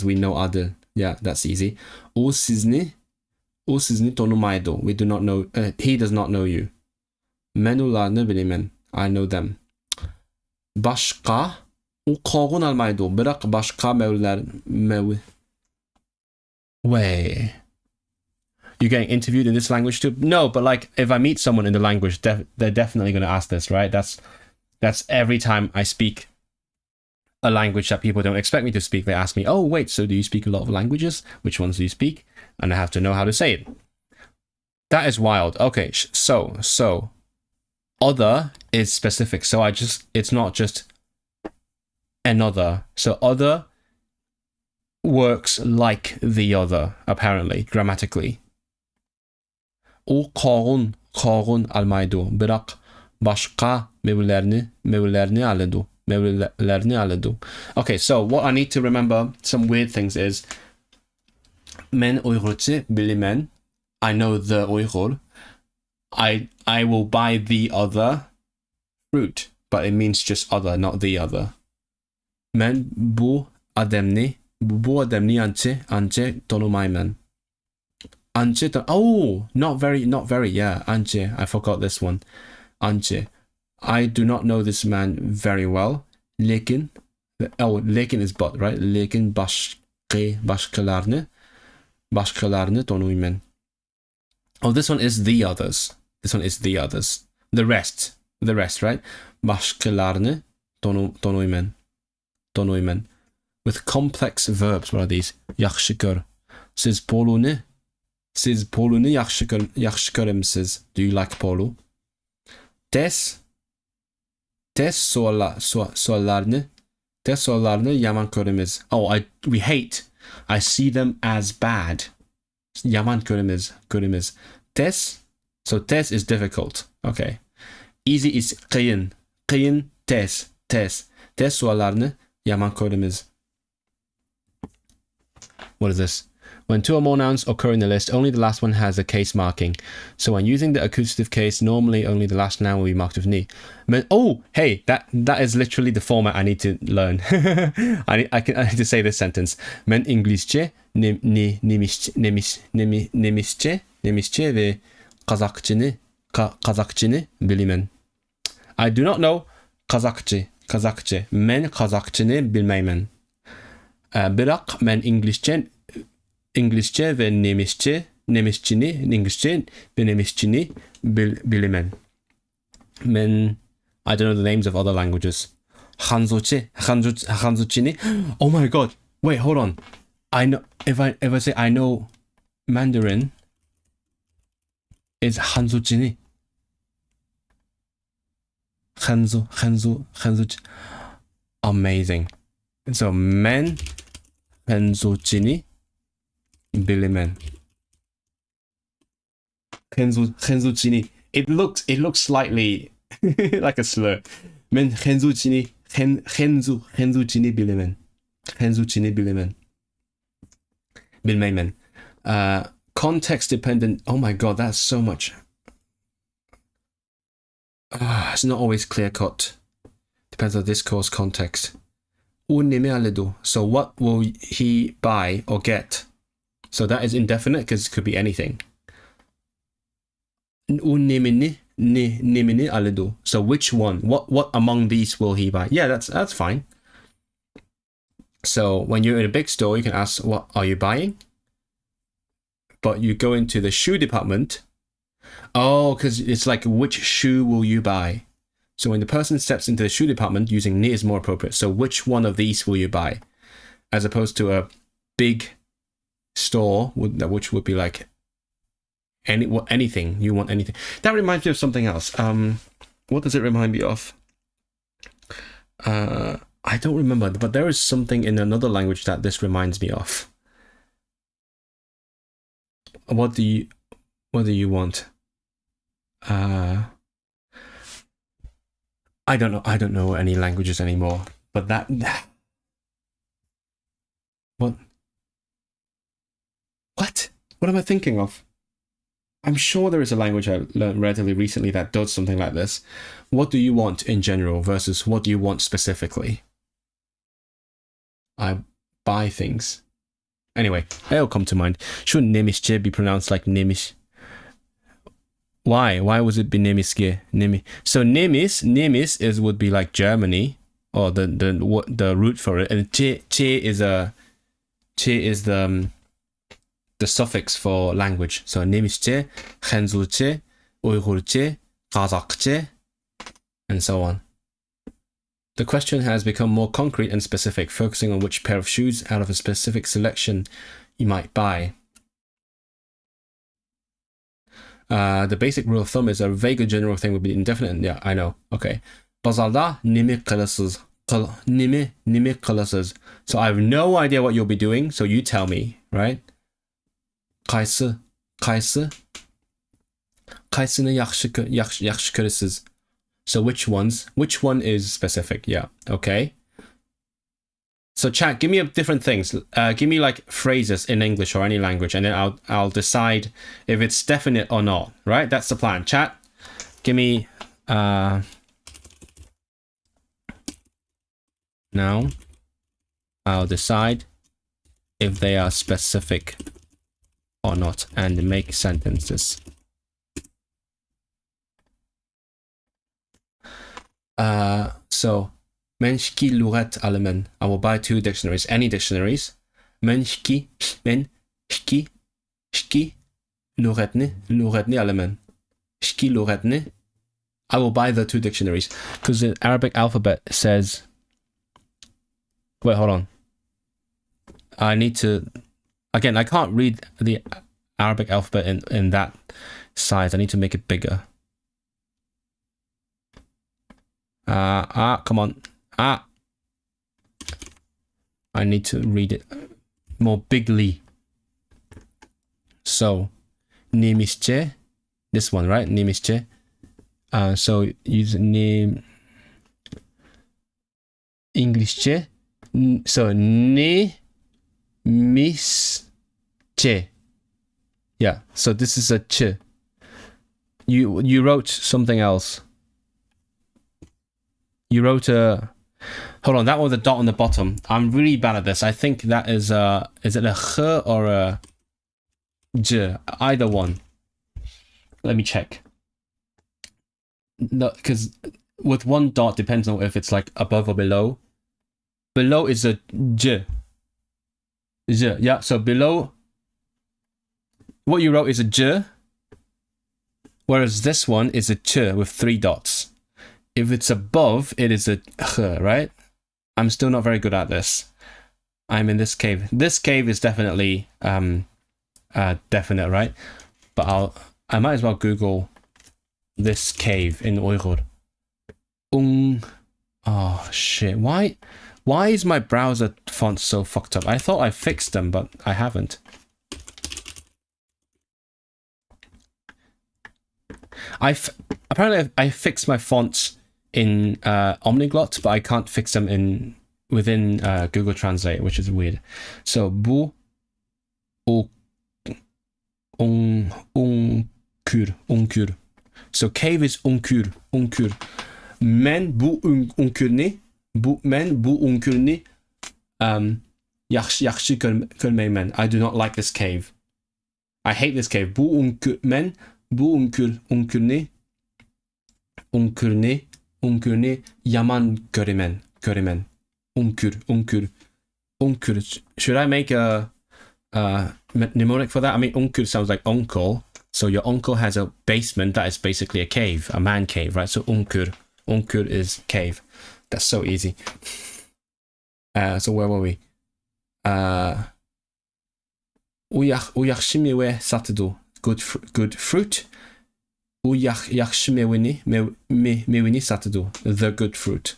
We know Adil. Yeah, that's easy. O sizni tonumaydı. We do not know. He does not know you. Men ularını bilimen. I know them. Başka o kavun almaydı. Bırak başka Wait. You getting interviewed in this language too? No, but like if I meet someone in the language, they're definitely going to ask this, right? That's every time I speak a language that people don't expect me to speak. They ask me, "Oh, wait, so do you speak a lot of languages? Which ones do you speak?" And I have to know how to say it. That is wild. Okay, so other is specific. So it's not just another. So other works like the other, apparently, grammatically. O kavun almaydı. Bırak başka meyvelerini alırdı. Okay, so what I need to remember, some weird things is, men Uygurca bilimen. I know the Uyghur. I will buy the other fruit, but it means just other, not the other. Men bu ademni anche tonumaymen. Oh, not very, yeah, anche. I forgot this one. Anche. I do not know this man very well. lekin, oh, lekin is but, right? Lekin başkalarını tanıyman. Oh, this one is the others. This one is the others. The rest, right? Başkalarını tanıyman. With complex verbs, what are these? Yaxşı gör. Siz polunu yaxşı görür misiniz? Do you like polo? Test sorularını yaman görürüz. Oh, we hate. I see them as bad. Yaman görürüz. So test is difficult. Okay. Easy is kıyın. Test sorularını yaman görürüz. What is this? When two or more nouns occur in the list, only the last one has a case marking. So when using the accusative case, normally only the last noun will be marked with ni. Oh, hey, that is literally the format I need to learn. I need to say this sentence. Men İngilizce, Nemisçe ve Kazakçını bilimen. I do not know Kazakçı. Men Kazakçını bilmeymen. Bırak men İngilizce ve Nemisçini bilimen. Men, I don't know the names of other languages. Hanzuchini. Oh my god. Wait, hold on. I know if I say I know Mandarin, it's Hanzuchini. Hanzu. Amazing. So men Hanzuchini bilimen. Hanzuchini. It looks slightly like a slur. Men Hanzuchini bilimen. Bilmeymen. Context dependent. Oh my god, that's so much. It's not always clear cut. Depends on discourse context. So what will he buy or get? So that is indefinite because it could be anything. So which one? What among these will he buy? Yeah, that's fine. So when you're in a big store, you can ask, what are you buying? But you go into the shoe department. Oh, because it's like, which shoe will you buy? So when the person steps into the shoe department, using ni is more appropriate. So which one of these will you buy? As opposed to a big store, which would be like anything. You want anything. That reminds me of something else. What does it remind me of? I don't remember, but there is something in another language that this reminds me of. What do you want? I don't know any languages anymore, but that what am I thinking of? I'm sure there is a language I learned relatively recently that does something like this. What do you want in general versus what do you want specifically? I buy things. Anyway, it'll come to mind. Shouldn't Nemische be pronounced like Nemish? Why? Why was it be Nemiske? So Nemis would be like Germany, or the root for it, and che is the suffix for language. So Nemische, Khenzulche, Uygurche, Kazakche, and so on. The question has become more concrete and specific, focusing on which pair of shoes out of a specific selection you might buy. The basic rule of thumb is a vague or general thing would be indefinite. Yeah, I know. Okay. Bazarda nimi kılasız. Nimi kılasız. So I have no idea what you'll be doing, so you tell me, right? Kaysı. Kaysını yaxşı görürsüz. So which one is specific? Yeah, okay. So chat, give me different things. Give me like phrases in English or any language, and then I'll decide if it's definite or not. Right? That's the plan. Chat, give me now. I'll decide if they are specific or not, and make sentences. So Menschki luret alemen. I will buy 2 dictionaries. Any dictionaries. Menschki shki luretni alemen. Shki luretni. I will buy the 2 dictionaries because the Arabic alphabet says. Wait, hold on. I need to. Again, I can't read the Arabic alphabet in that size. I need to make it bigger. Come on. I need to read it more bigly. So, nimische. This one, right? Nimische. So use name English. So ne mis che. Yeah. So this is a ch. You wrote something else. You wrote a. Hold on, that was a dot on the bottom. I'm really bad at this. I think that is it a ch or a j? Either one. Let me check. No, because with one dot depends on if it's like above or below. Below is a j. J, yeah. So below, what you wrote is a j, whereas this one is a ch with 3 dots. If it's above, it is a ch, right? I'm still not very good at this. I'm in this cave. This cave is definitely definite, right? But I might as well Google this cave in Uyghur. Oh shit! Why is my browser font so fucked up? I thought I fixed them, but I haven't. Apparently I fixed my fonts in Omniglot, but I can't fix them within Google Translate, which is weird. So bu unkur. So cave is unkur. Men bu unkurni. Men bu unkurni. Yaxshi görmeymen. I do not like this cave. I hate this cave. Bu men bu unkurni. Unkurni yaman göremen. Unkur. Should I make a mnemonic for that? I mean, unkur sounds like uncle. So your uncle has a basement that is basically a cave, a man cave, right? So unkur is cave. That's so easy. So where were we? Uyachshimiwe satadu. Good fruit. Uyachshimiwini satadu. The good fruit.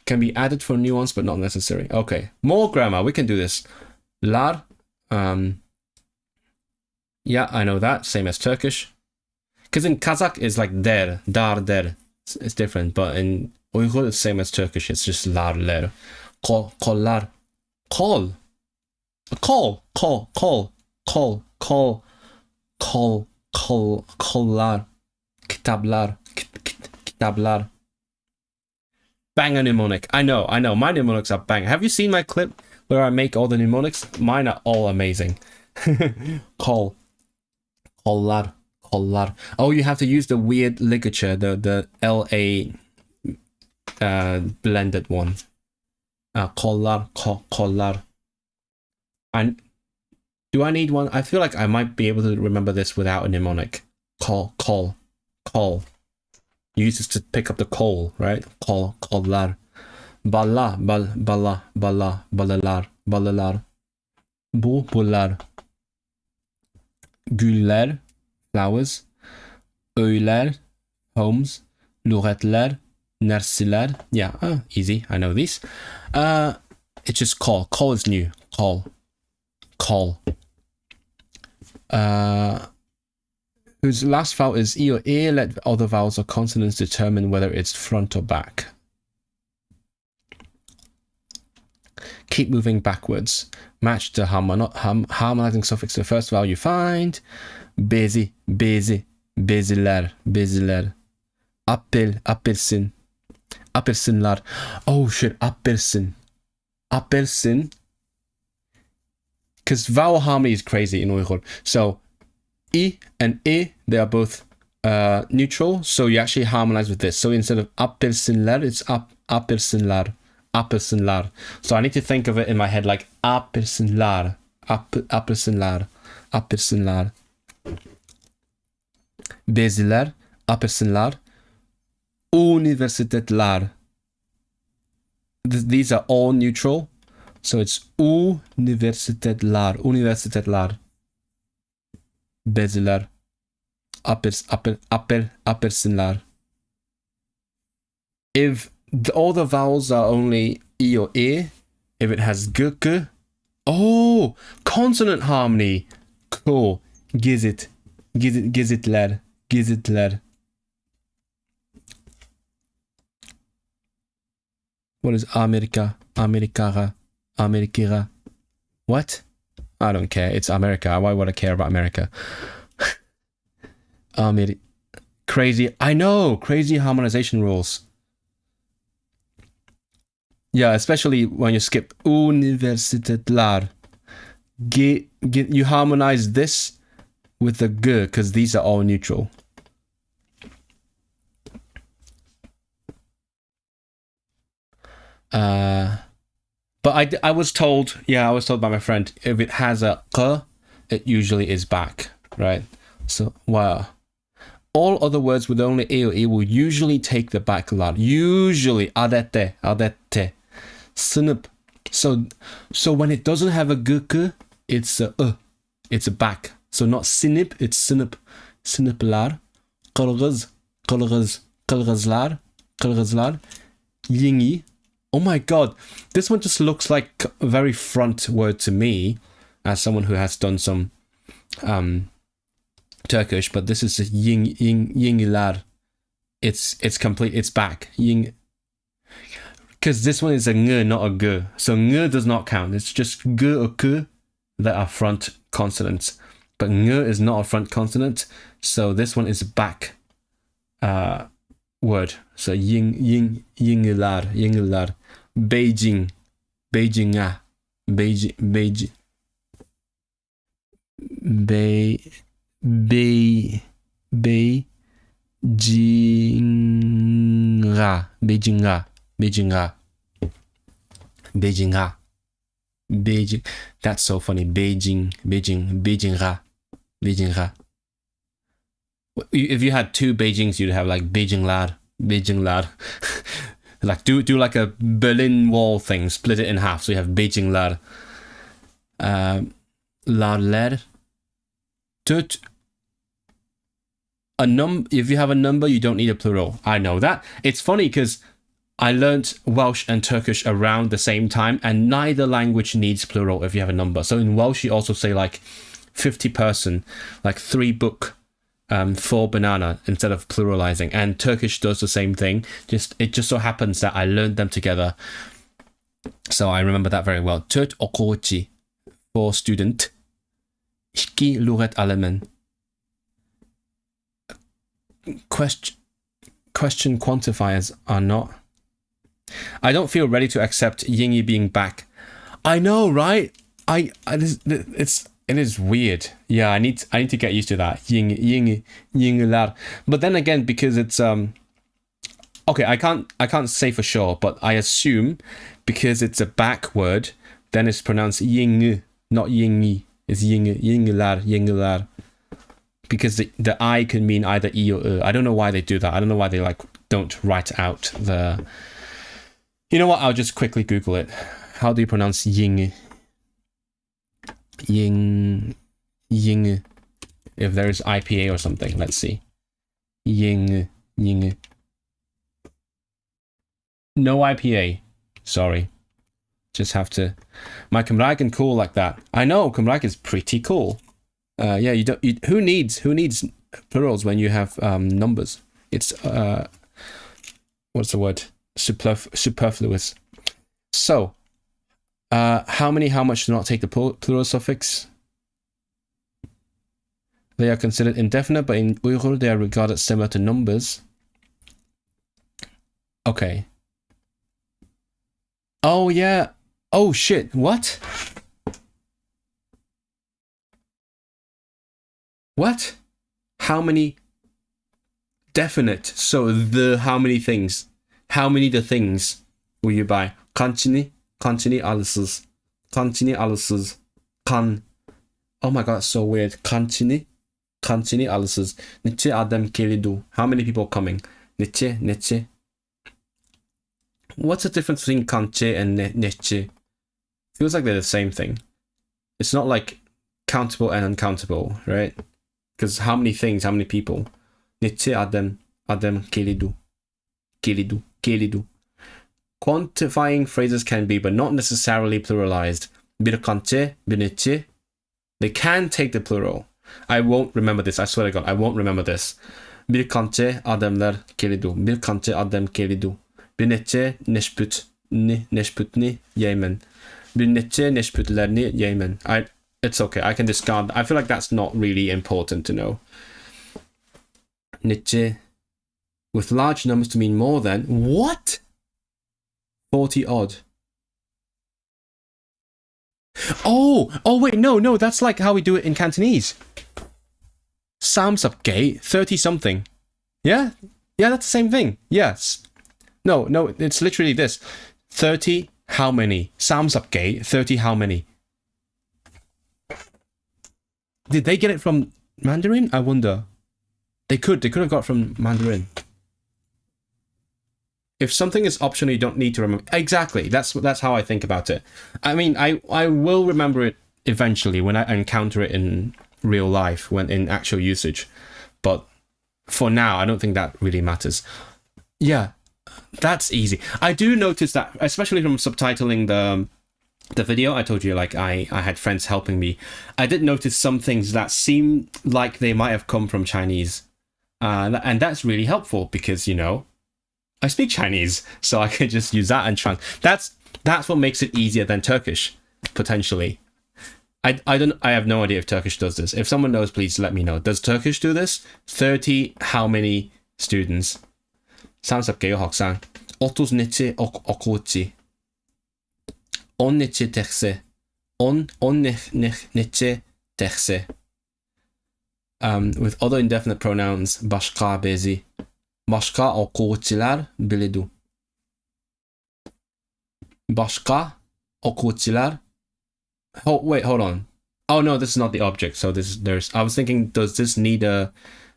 Can be added for nuance, but not necessary. Okay, more grammar. We can do this. Lar. Yeah, I know that. Same as Turkish. Because in Kazakh, it's like der. It's different. But in Uyghur, it's same as Turkish. It's just lar, ler. Kollar. Kollar. Kitablar. Banger mnemonic. I know. My mnemonics are bang. Have you seen my clip where I make all the mnemonics? Mine are all amazing. Kollar. Oh, you have to use the weird ligature, the LA blended one. Kollar. And do I need one? I feel like I might be able to remember this without a mnemonic. Call. Use this to pick up the coal, right? Kollar. Ballalar. Bullar. Güller, flowers. Öyler, homes. Luretler, nersiler. Yeah, easy. I know these. It's just call. Call is new. Call. Whose last vowel is E or E, let other vowels or consonants determine whether it's front or back. Keep moving backwards. Match the harmonizing suffix to the first vowel you find. Bezi, beziler. Apelsin. Apelsinlar. Oh shit, apelsin. Because vowel harmony is crazy in Uyghur. So, I and E, they are both neutral, so you actually harmonize with this. So instead of apelsinler, it's apelsinlar. So I need to think of it in my head like apelsinlar. Beziler, apelsinlar. Universitetler. These are all neutral. So it's universitetler. Beziler. Apelsinlar. If all the vowels are only E or E, if it has G, oh, consonant harmony. Cool. Gizitler. What is America? Amerikara. What? I don't care. It's America. Why would I care about America? Crazy. I know. Crazy harmonization rules. Yeah, especially when you skip universitetlar. You harmonize this with the G because these are all neutral. But I was told by my friend, if it has a Q, it usually is back, right? So, wow. All other words with only E or E will usually take the back lar. Usually, adette. Sınıp. So when it doesn't have a G, it's a it's a back. So not sinip, it's sınıp. Sınıplar. Kırgızlar. Yingi. Oh my god, this one just looks like a very front word to me, as someone who has done some Turkish, but this is yingiler. It's complete, it's back. Ying, because this one is a ng, not a g. So ng does not count. It's just g or k that are front consonants. But ng is not a front consonant, so this one is a back word. So yingilar. Beijing. Beijinga. Beijinga. Beijing. That's so funny. Beijinga. If you had two Beijings, you'd have like Beijing lad. Like do like a Berlin Wall thing, split it in half, so you have Beijing lad. Ladler. Tut. If you have a number, you don't need a plural. I know that. It's funny because I learnt Welsh and Turkish around the same time, and neither language needs plural if you have a number. So in Welsh, you also say like 50 person, like 3 book, 4 banana instead of pluralizing. And Turkish does the same thing. It just so happens that I learned them together. So I remember that very well. Tut okuchi for student. İki lughat alemen. Question quantifiers are not. I don't feel ready to accept Yingi being back. I know, right? It is weird. Yeah, I need to get used to that. Yingilar. But then again, because it's okay, I can't say for sure, but I assume because it's a back word, then it's pronounced ying, not yingi. It's yingilar. Because the I can mean either E or I don't know why they do that. I don't know why they don't write out the. You know what? I'll just quickly Google it. How do you pronounce ying? Ying. If there's IPA or something, let's see. Ying. No IPA. Sorry. Just have to. My Kamil can cool like that. I know Kamil is pretty cool. Yeah, you don't. Who needs plurals when you have numbers? It's what's the word? Superfluous. So, how much do not take the plural suffix? They are considered indefinite, but in Uyghur they are regarded similar to numbers. Okay. Oh yeah. Oh shit. What? What? How many definite. So the how many things? How many the things will you buy? Kanchini alırsız. Kanchini alırsız. Kan. Oh my god, that's so weird. Kanchini alırsız. Niçe adam gelidu? How many people coming? Niçe. What's the difference between kanche and niçe? Feels like they're the same thing. It's not like countable and uncountable, right? Because how many things, how many people? Niçe adam gelidu? Gelidu. Quantifying phrases can be, but not necessarily pluralized. Bir kanche, bir niçe. They can take the plural. I won't remember this. I swear to God, I won't remember this. Bir kanche adamlar gelidu. Bir kanche adam gelidu. Bir neçe neşpütni yemen. Bir neçe neşpütlerini yemen. It's okay. I can discard. I feel like that's not really important to know. Neçe with large numbers to mean more than what? 40 odd. Oh wait, no, that's like how we do it in Cantonese. Samsupgate 30 something. Yeah, that's the same thing. Yes. No, it's literally this. 30 how many? Samsupgate 30 how many? Did they get it from Mandarin? I wonder. They could have got it from Mandarin. If something is optional, you don't need to remember. Exactly. That's how I think about it. I mean, I will remember it eventually when I encounter it in real life, when in actual usage. But for now, I don't think that really matters. Yeah, that's easy. I do notice that, especially from subtitling the video, I told you, like, I had friends helping me. I did notice some things that seem like they might have come from Chinese. And that's really helpful because, I speak Chinese, so I could just use that and that's what makes it easier than Turkish, potentially. I have no idea if Turkish does this. If someone knows, please let me know. Does Turkish do this? 30 how many students? Samsapgeyo 학생. 30 niçe okutçi. 10 niçe derse. 10 niçe derse. With other indefinite pronouns, başka bezi. Başka okutçiler bilidu. Başka okutçiler. Oh wait, hold on. Oh no, this is not the object. So I was thinking, does this need a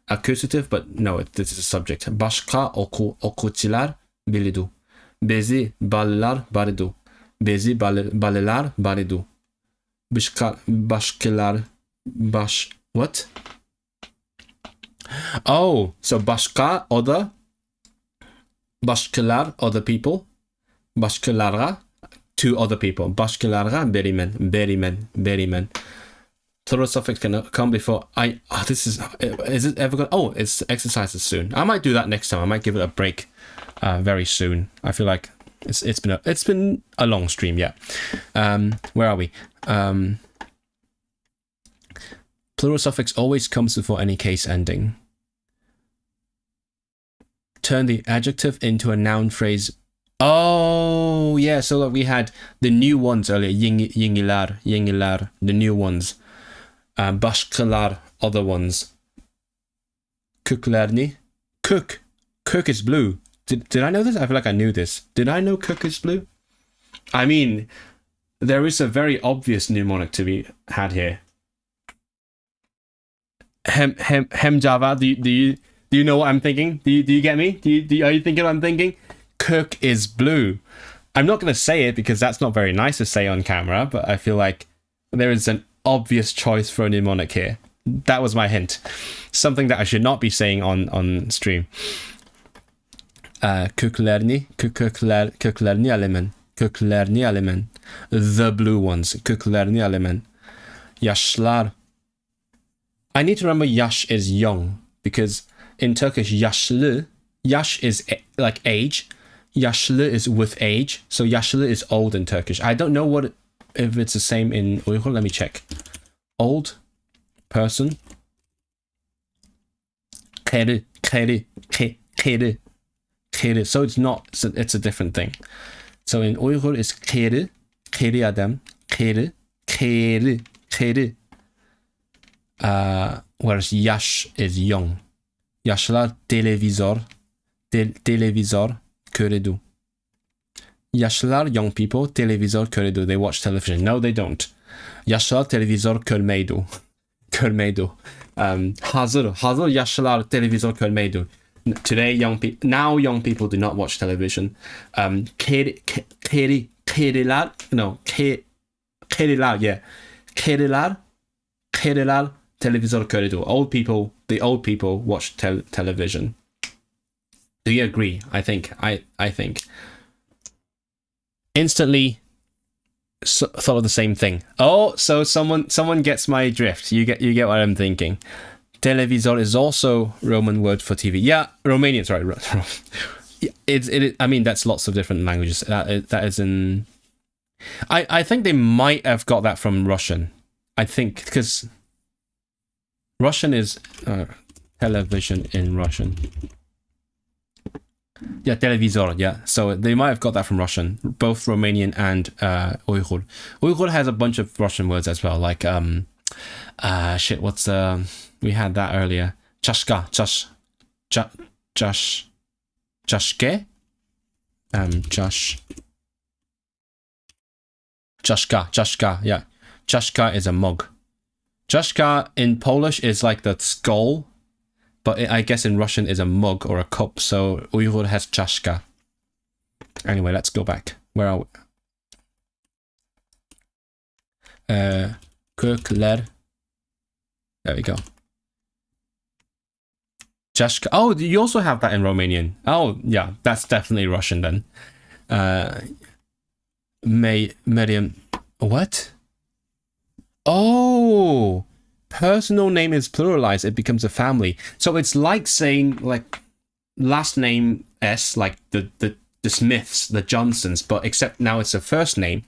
accusative? But no, this is a subject. Başka okutçiler bilidu. Bezi ballar baridu. Bezi baleler baridu. Başkalar what? Oh, so başka other. Başkalar other people. Başkalara two other people. Başkalara berimen. Plural suffix can come before is it ever going? Oh, it's exercises soon. I might do that next time. I might give it a break very soon. I feel like it's been a long stream, yeah. Where are we? Plural suffix always comes before any case ending. Turn the adjective into a noun phrase. Oh, yeah. So we had the new ones earlier. Yengiler, the new ones. Başkalar, other ones. Cooklerni. Cook is blue. Did I know this? I feel like I knew this. Did I know cook is blue? I mean, there is a very obvious mnemonic to be had here. Hem Java. Do you know what I'm thinking? Do you get me? Are you thinking what I'm thinking? Cook is blue. I'm not going to say it because that's not very nice to say on camera, but I feel like there is an obvious choice for a mnemonic here. That was my hint. Something that I should not be saying on stream. Köklerini alemen. The blue ones. Köklerini alemen. Yaşlar. I need to remember yaş is young because in Turkish yaşlı, yaş is like age. Yaşlı is with age. So yaşlı is old in Turkish. I don't know if it's the same in Uyghur. Let me check. Old person. Keri. So it's a different thing. So in Uyghur it's keri adam, keri. Whereas yaş is young. Yaşlılar televizor körüdü. Yaşlılar, young people, televizor körüdü. They watch television. No, they don't. Yaşlılar televizor körmeydu. Hazır yaşlılar televizor körmeydu. Today, now young people do not watch television. Keriler televizor körüdü. The old people watch television. Do you agree? I think. Instantly thought of the same thing. Oh, so someone gets my drift. You get what I'm thinking. Televizor is also Roman word for TV. Yeah, Romanian. Sorry, I mean, that's lots of different languages. That is in. I think they might have got that from Russian. I think because Russian is television in Russian. Yeah, televizor, yeah. So they might have got that from Russian, both Romanian and Uyghur. Uyghur has a bunch of Russian words as well, like we had that earlier. Chashka, chashke. Chashka, yeah. Chashka is a mug. Chashka in Polish is like the skull, but I guess in Russian is a mug or a cup, so Uyghur has chashka. Anyway, let's go back. Where are we? Kökler. There we go. Chashka. Oh, you also have that in Romanian. Oh, yeah, that's definitely Russian then. Meriam. What? Oh, personal name is pluralized. It becomes a family. So it's like saying like last name S, like the Smiths, the Johnsons, but except now it's a first name.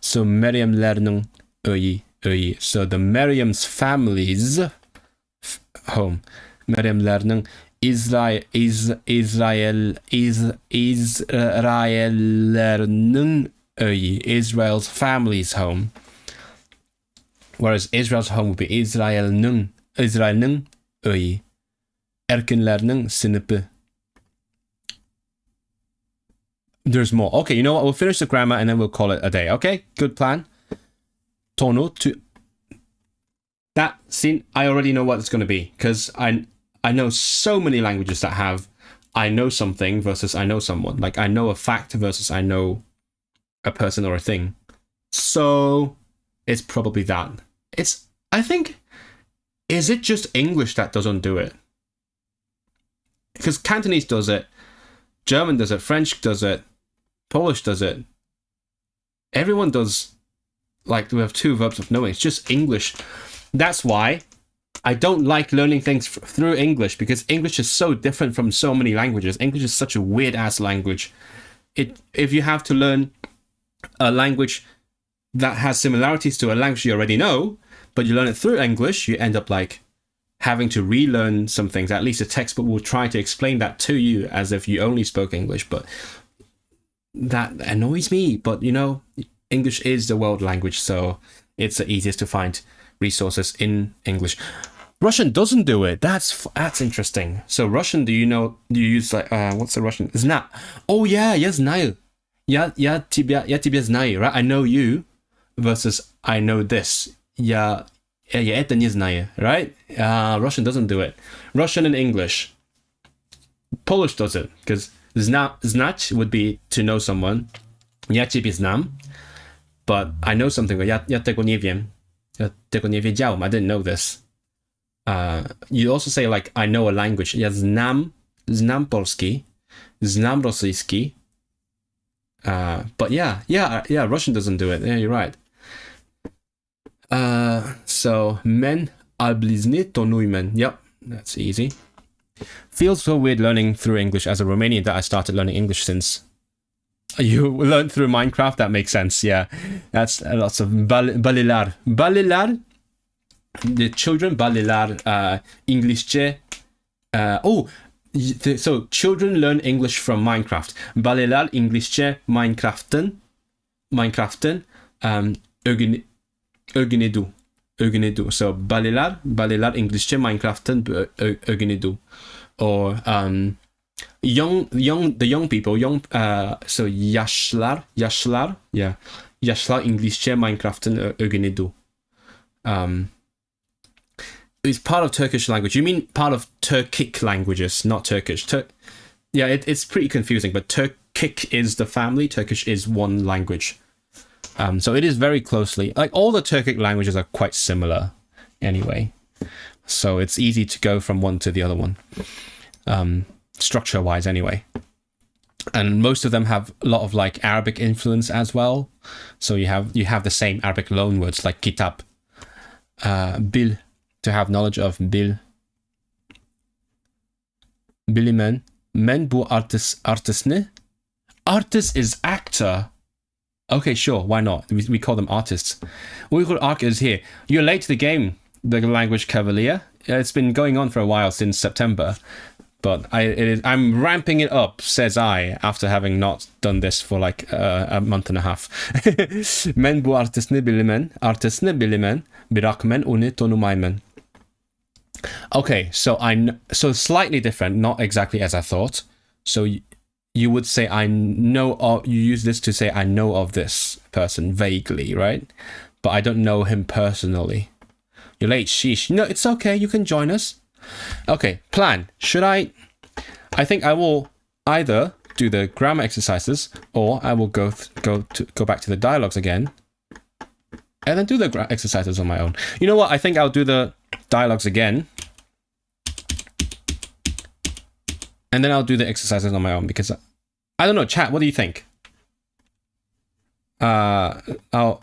So Meriam Lernung Öyi. So the Meriam's family's home. Meriam Lernung Israel's family's home. Whereas Israel's home would be İsrail'nin öyi. Erkinlerinin sınıfı. There's more. Okay, you know what? We'll finish the grammar and then we'll call it a day. Okay, good plan. Tonu to that scene. I already know what it's going to be because I know so many languages that have I know something versus I know someone. Like I know a fact versus I know a person or a thing. So it's probably that. I think, is it just English that doesn't do it? Because Cantonese does it, German does it, French does it, Polish does it. Everyone does, like we have two verbs of knowing. It's just English. That's why I don't like learning things through English, because English is so different from so many languages. English is such a weird ass language. If you have to learn a language that has similarities to a language you already know, but you learn it through English, you end up like having to relearn some things. At least a textbook will try to explain that to you as if you only spoke English, but that annoys me. But you know, English is the world language, so it's the easiest to find resources in English. Russian doesn't do it. That's interesting. So Russian, do you use like what's the Russian? Zna. Oh yeah, я знаю. Я тебя знаю, right? I know you versus I know this. Я это не знаю, right? Russian doesn't do it. Russian and English. Polish does it, because znać would be to know someone. Я ciebie znam, but I know something. Ja tego nie wiem. Ja tego nie wiedziałem. I didn't know this. You also say like I know a language. Ja znam polski, znam rosyjski. But yeah, Russian doesn't do it. Yeah, you're right. So men alblizni tonujmen. Yep, that's easy. Feels so weird learning through English as a Romanian that I started learning English since. You learned through Minecraft? That makes sense, yeah. That's lots of balilar. Balilar, the children, balilar, İngilizce. So children learn English from Minecraft. Balilar İngilizce Minecraft'ın öğrenidu. So balilar İngilizce Minecraft'ın öğrenidu. or the young people, so yaşlar, yeah, yaşlar İngilizce Minecraft'ın öğreniyor. It's part of Turkish language. You mean part of Turkic languages, not Turkish. Yeah, it's pretty confusing, but Turkic is the family, Turkish is one language. So it is very closely, like all the Turkic languages are quite similar anyway. So it's easy to go from one to the other one, structure-wise anyway. And most of them have a lot of like Arabic influence as well. So you have the same Arabic loanwords like kitab, bil, to have knowledge of, bil, bilimen, men bu artist ne? Artist is actor. Okay, sure, why not? We call them artists. Uyghur Arc is here. You're late to the game, the language cavalier. It's been going on for a while, since September. But I'm ramping it up, says I, after having not done this for like a month and a half. Men bu artistni bilimen, birakmen uni tonumaymen. Okay, so so slightly different, not exactly as I thought. So you would say I know of, you use this to say I know of this person vaguely, right? But I don't know him personally. You're late, sheesh. No, it's okay, you can join us. Okay, plan. Should I think I will either do the grammar exercises, or I will go back to the dialogues again, and then do the exercises on my own. You know what? I think I'll do the dialogues again, and then I'll do the exercises on my own, because I don't know, chat, what do you think? I'll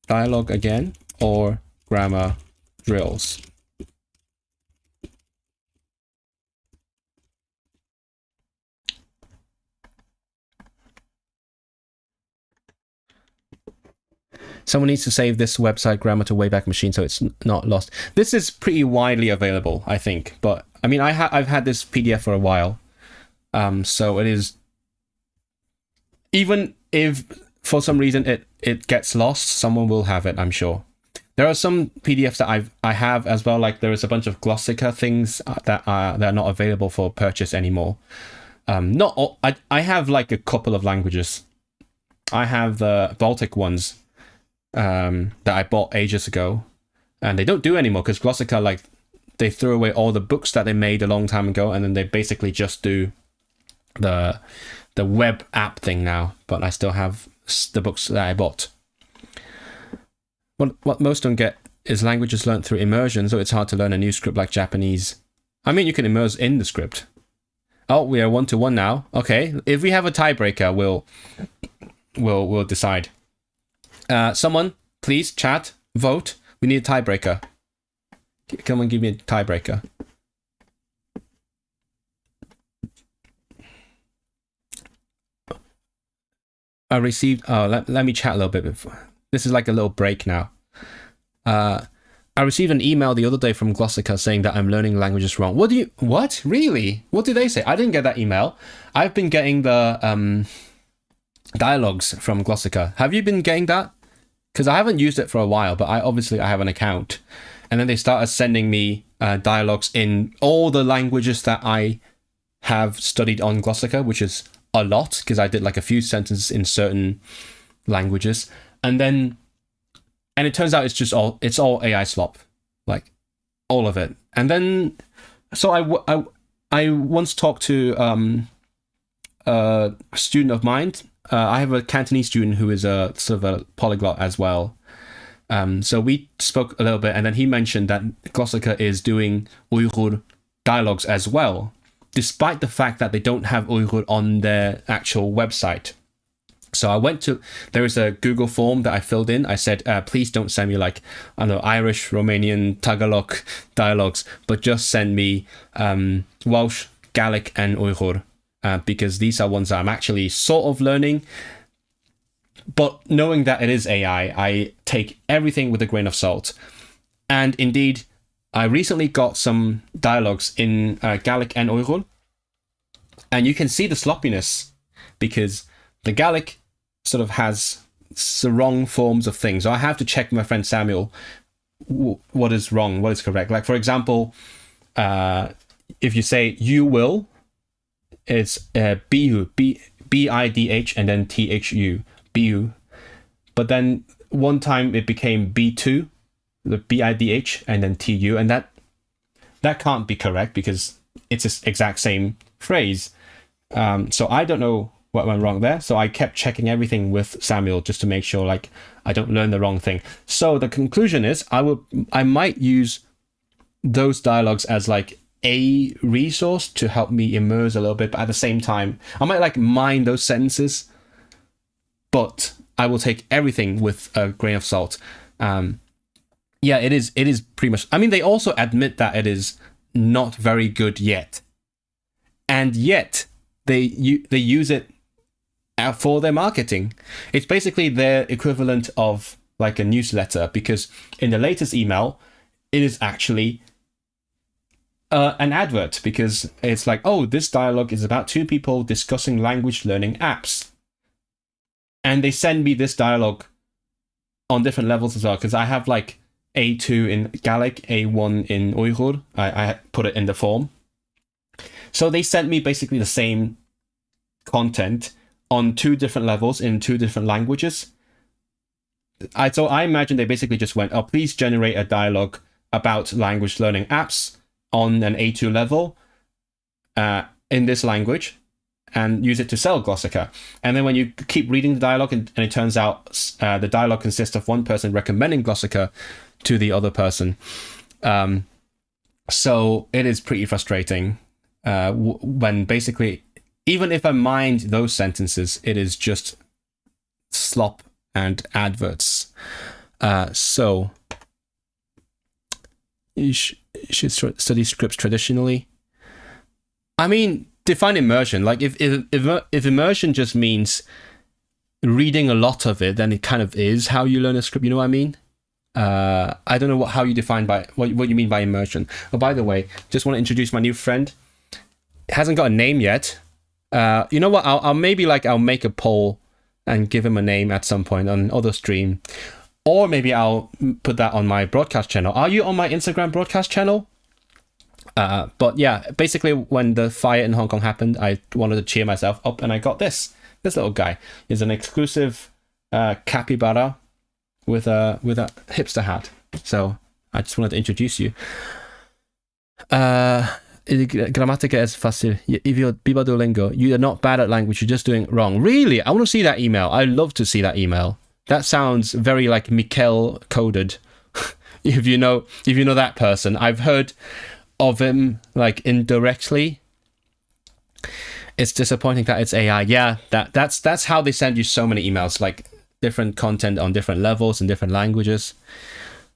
dialogue again or grammar drills. Someone needs to save this website grammar to Wayback Machine so it's not lost. This is pretty widely available, I think. But I mean, I've had this PDF for a while, so it is. Even if for some reason it gets lost, someone will have it, I'm sure. There are some PDFs that I have as well. Like there is a bunch of Glossika things that are not available for purchase anymore. Not all, I have like a couple of languages. I have the Baltic ones. That I bought ages ago, and they don't do anymore because Glossika, like, they threw away all the books that they made a long time ago, and then they basically just do the web app thing now. But I still have the books that I bought. What most don't get is languages learned through immersion, so it's hard to learn a new script like Japanese. I mean, you can immerse in the script. Oh, we are 1-1 now. Okay, if we have a tiebreaker, we'll decide. Someone, please, chat, vote. We need a tiebreaker. Come on, give me a tiebreaker. I received... Oh, let me chat a little bit before. This is like a little break now. I received an email the other day from Glossika saying that I'm learning languages wrong. What? Really? What did they say? I didn't get that email. I've been getting the dialogues from Glossika. Have you been getting that? Because I haven't used it for a while, but I have an account. And then they started sending me dialogues in all the languages that I have studied on Glossika, which is a lot, because I did like a few sentences in certain languages. And it turns out it's all AI slop, like all of it. And then, so I once talked to a student of mine. I have a Cantonese student who is a sort of a polyglot as well. So we spoke a little bit, and then he mentioned that Glossika is doing Uyghur dialogues as well, despite the fact that they don't have Uyghur on their actual website. So I went to, there is a Google form that I filled in. I said, please don't send me like, I don't know, Irish, Romanian, Tagalog dialogues, but just send me Welsh, Gaelic, and Uyghur. Because these are ones that I'm actually sort of learning. But knowing that it is AI, I take everything with a grain of salt. And indeed, I recently got some dialogues in Gaelic and Uyghur. And you can see the sloppiness, because the Gaelic sort of has the wrong forms of things. So I have to check my friend Samuel what is wrong, what is correct. Like, for example, if you say you will, it's BU, BIDH, and then THU, BU. But then one time it became B2, the BIDH, and then TU, and that can't be correct because it's the exact same phrase. So I don't know what went wrong there. So I kept checking everything with Samuel just to make sure like I don't learn the wrong thing. So the conclusion is I might use those dialogues as like a resource to help me immerse a little bit, but at the same time I might like mine those sentences, but I will take everything with a grain of salt. Yeah, it is pretty much. I mean, they also admit that it is not very good yet, and yet they use it for their marketing. It's basically their equivalent of like a newsletter, because in the latest email, it is actually an advert, because it's like, oh, this dialogue is about two people discussing language learning apps, and they send me this dialogue on different levels as well, because I have like A2 in Gaelic, A1 in Uyghur. I put it in the form. So they sent me basically the same content on two different levels in two different languages. So I imagine they basically just went, oh, please generate a dialogue about language learning apps on an A2 level in this language, and use it to sell Glossika. And then when you keep reading the dialogue, and it turns out the dialogue consists of one person recommending Glossika to the other person. So it is pretty frustrating when basically, even if I mind those sentences, it is just slop and adverts. So you should study scripts traditionally. I mean, define immersion. Like if immersion just means reading a lot of it, then it kind of is how you learn a script. You know what I mean? I don't know how you define by what you mean by immersion. Oh, by the way, just want to introduce my new friend. Hasn't got a name yet. You know what? I'll make a poll and give him a name at some point on other stream, or maybe I'll put that on my broadcast channel. Are you on my Instagram broadcast channel? But yeah, basically when the fire in Hong Kong happened, I wanted to cheer myself up, and I got this little guy. He's an exclusive capybara with a hipster hat. So I just wanted to introduce you. Grammatica es fácil. If you're Biba Duolingo, you are not bad at language, you're just doing it wrong. Really? I want to see that email. I love to see that email. That sounds very like Mikkel coded. if you know that person. I've heard of him like indirectly. It's disappointing that it's AI. Yeah, that's how they send you so many emails, like different content on different levels in different languages.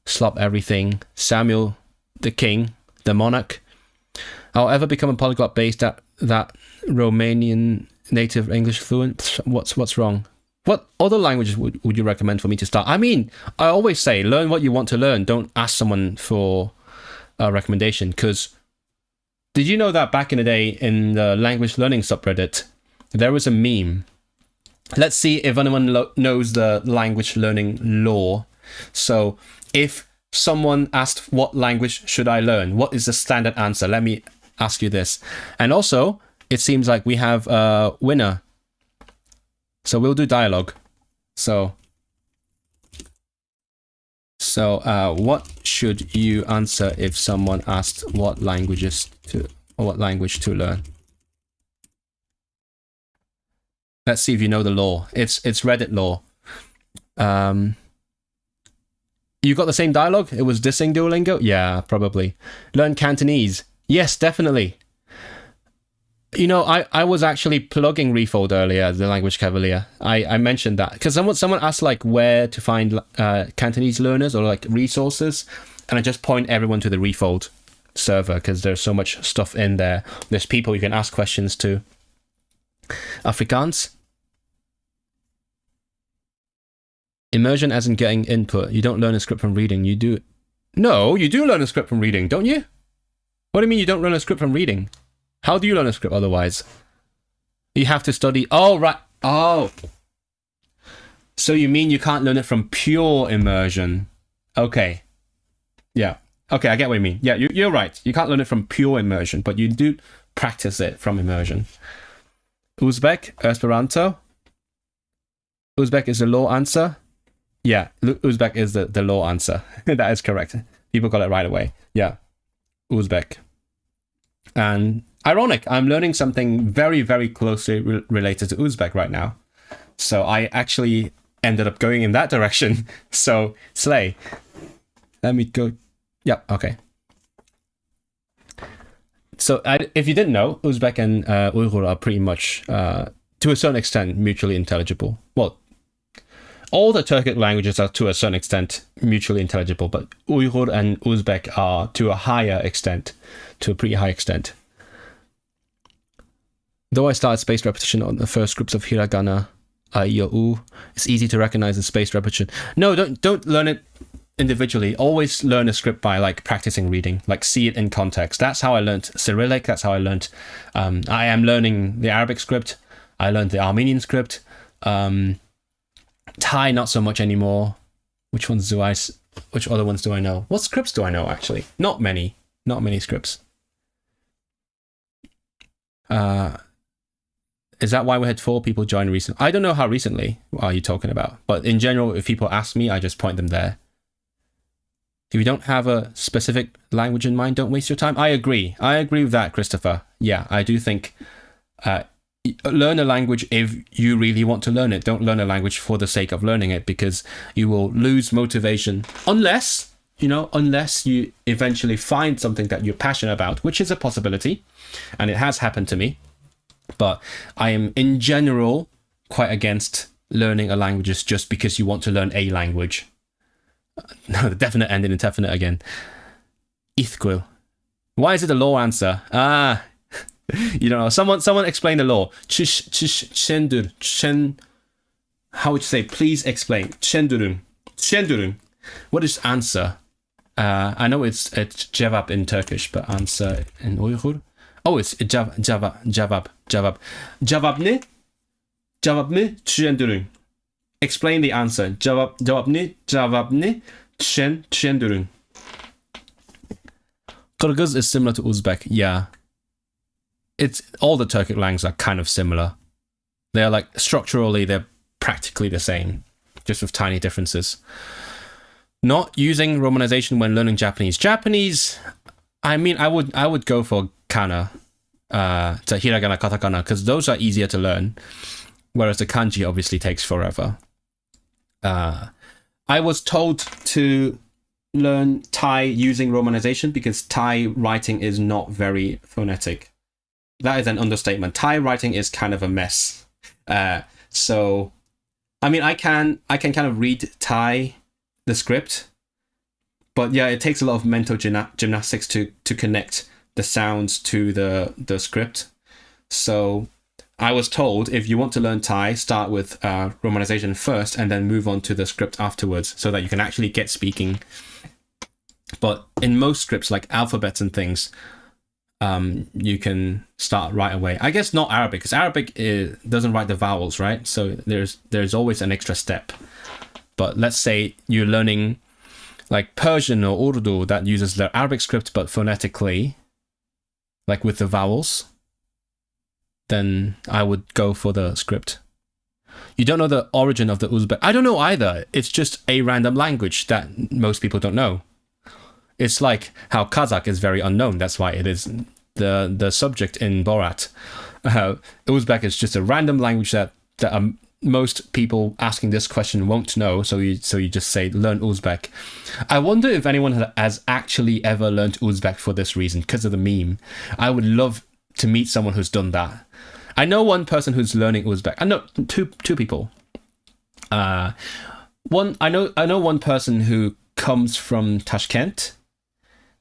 Slop everything. Samuel, the king, the monarch. I'll ever become a polyglot based at that Romanian native English fluent. What's wrong? What other languages would you recommend for me to start? I mean, I always say, learn what you want to learn. Don't ask someone for a recommendation, because did you know that back in the day in the language learning subreddit, there was a meme. Let's see if anyone knows the language learning lore. So if someone asked, what language should I learn? What is the standard answer? Let me ask you this. And also, it seems like we have a winner. So we'll do dialogue. So what should you answer if someone asked what language to learn? Let's see if you know the lore. It's Reddit lore. You got the same dialogue? It was dissing Duolingo? Yeah, probably. Learn Cantonese. Yes, definitely. You know, I was actually plugging Refold earlier, the Language Cavalier. I mentioned that because someone asked like where to find Cantonese learners or like resources, and I just point everyone to the Refold server because there's so much stuff in there. There's people you can ask questions to. Afrikaans. Immersion as in getting input. You don't learn a script from reading. You do. No, you do learn a script from reading, don't you? What do you mean you don't learn a script from reading? How do you learn a script otherwise? You have to study. Oh, right. Oh. So you mean you can't learn it from pure immersion? Okay. Yeah. Okay, I get what you mean. Yeah, you're right. You can't learn it from pure immersion, but you do practice it from immersion. Uzbek, Esperanto. Uzbek is the law answer. Yeah, Uzbek is the law answer. That is correct. People got it right away. Yeah, Uzbek. And ironic, I'm learning something very, very closely related to Uzbek right now. So I actually ended up going in that direction. So, slay. Let me go. Yeah, okay. So if you didn't know, Uzbek and Uyghur are pretty much, to a certain extent, mutually intelligible. Well, all the Turkic languages are to a certain extent mutually intelligible, but Uyghur and Uzbek are to a higher extent, to a pretty high extent. Though I started spaced repetition on the first groups of hiragana, u, it's easy to recognize the spaced repetition. No, don't learn it individually. Always learn a script by like practicing reading, like see it in context. That's how I learned Cyrillic. That's how I learned. I am learning the Arabic script. I learned the Armenian script. Thai, not so much anymore. Which other ones do I know? What scripts do I know actually? Not many scripts. Is that why we had 4 people join recently? I don't know how recently are you talking about, but in general, if people ask me, I just point them there. If you don't have a specific language in mind, don't waste your time. I agree with that, Christopher. Yeah, I do think learn a language if you really want to learn it. Don't learn a language for the sake of learning it, because you will lose motivation unless you eventually find something that you're passionate about, which is a possibility, and it has happened to me. But I am in general quite against learning a language just because you want to learn a language. No, the definite ending in definite again. Ithquil. Why is it the law answer? You don't know. Someone explain the law. How would you say? Please explain. Çendurun. What is answer? I know it's cevap in Turkish, but answer in Uyghur. Oh, it's cevap. Cevap ne? Cevap ne? Çendurun. Explain the answer. Cevap ne? Çendurun. Kyrgyz is similar to Uzbek. Yeah. It's all the Turkic languages are kind of similar. They're like structurally they're practically the same, just with tiny differences. Not using romanization when learning Japanese. I mean, I would go for kana, to hiragana, katakana, because those are easier to learn, whereas the kanji obviously takes forever. I was told to learn Thai using romanization because Thai writing is not very phonetic. That is an understatement. Thai writing is kind of a mess. So, I mean, I can kind of read Thai, the script, but yeah, it takes a lot of mental gymnastics to connect the sounds to the script. So I was told if you want to learn Thai, start with romanization first and then move on to the script afterwards so that you can actually get speaking. But in most scripts, like alphabets and things, you can start right away. I guess not Arabic, because Arabic doesn't write the vowels, right? So there's always an extra step. But let's say you're learning like Persian or Urdu that uses the Arabic script but phonetically, like with the vowels, then I would go for the script. You don't know the origin of the Uzbek. I don't know either. It's just a random language that most people don't know. It's like how Kazakh is very unknown. That's why it is the subject in Borat. Uzbek is just a random language that most people asking this question won't know. So you just say learn Uzbek. I wonder if anyone has actually ever learned Uzbek for this reason, because of the meme. I would love to meet someone who's done that. I know one person who's learning Uzbek. I know two people. I know one person who comes from Tashkent,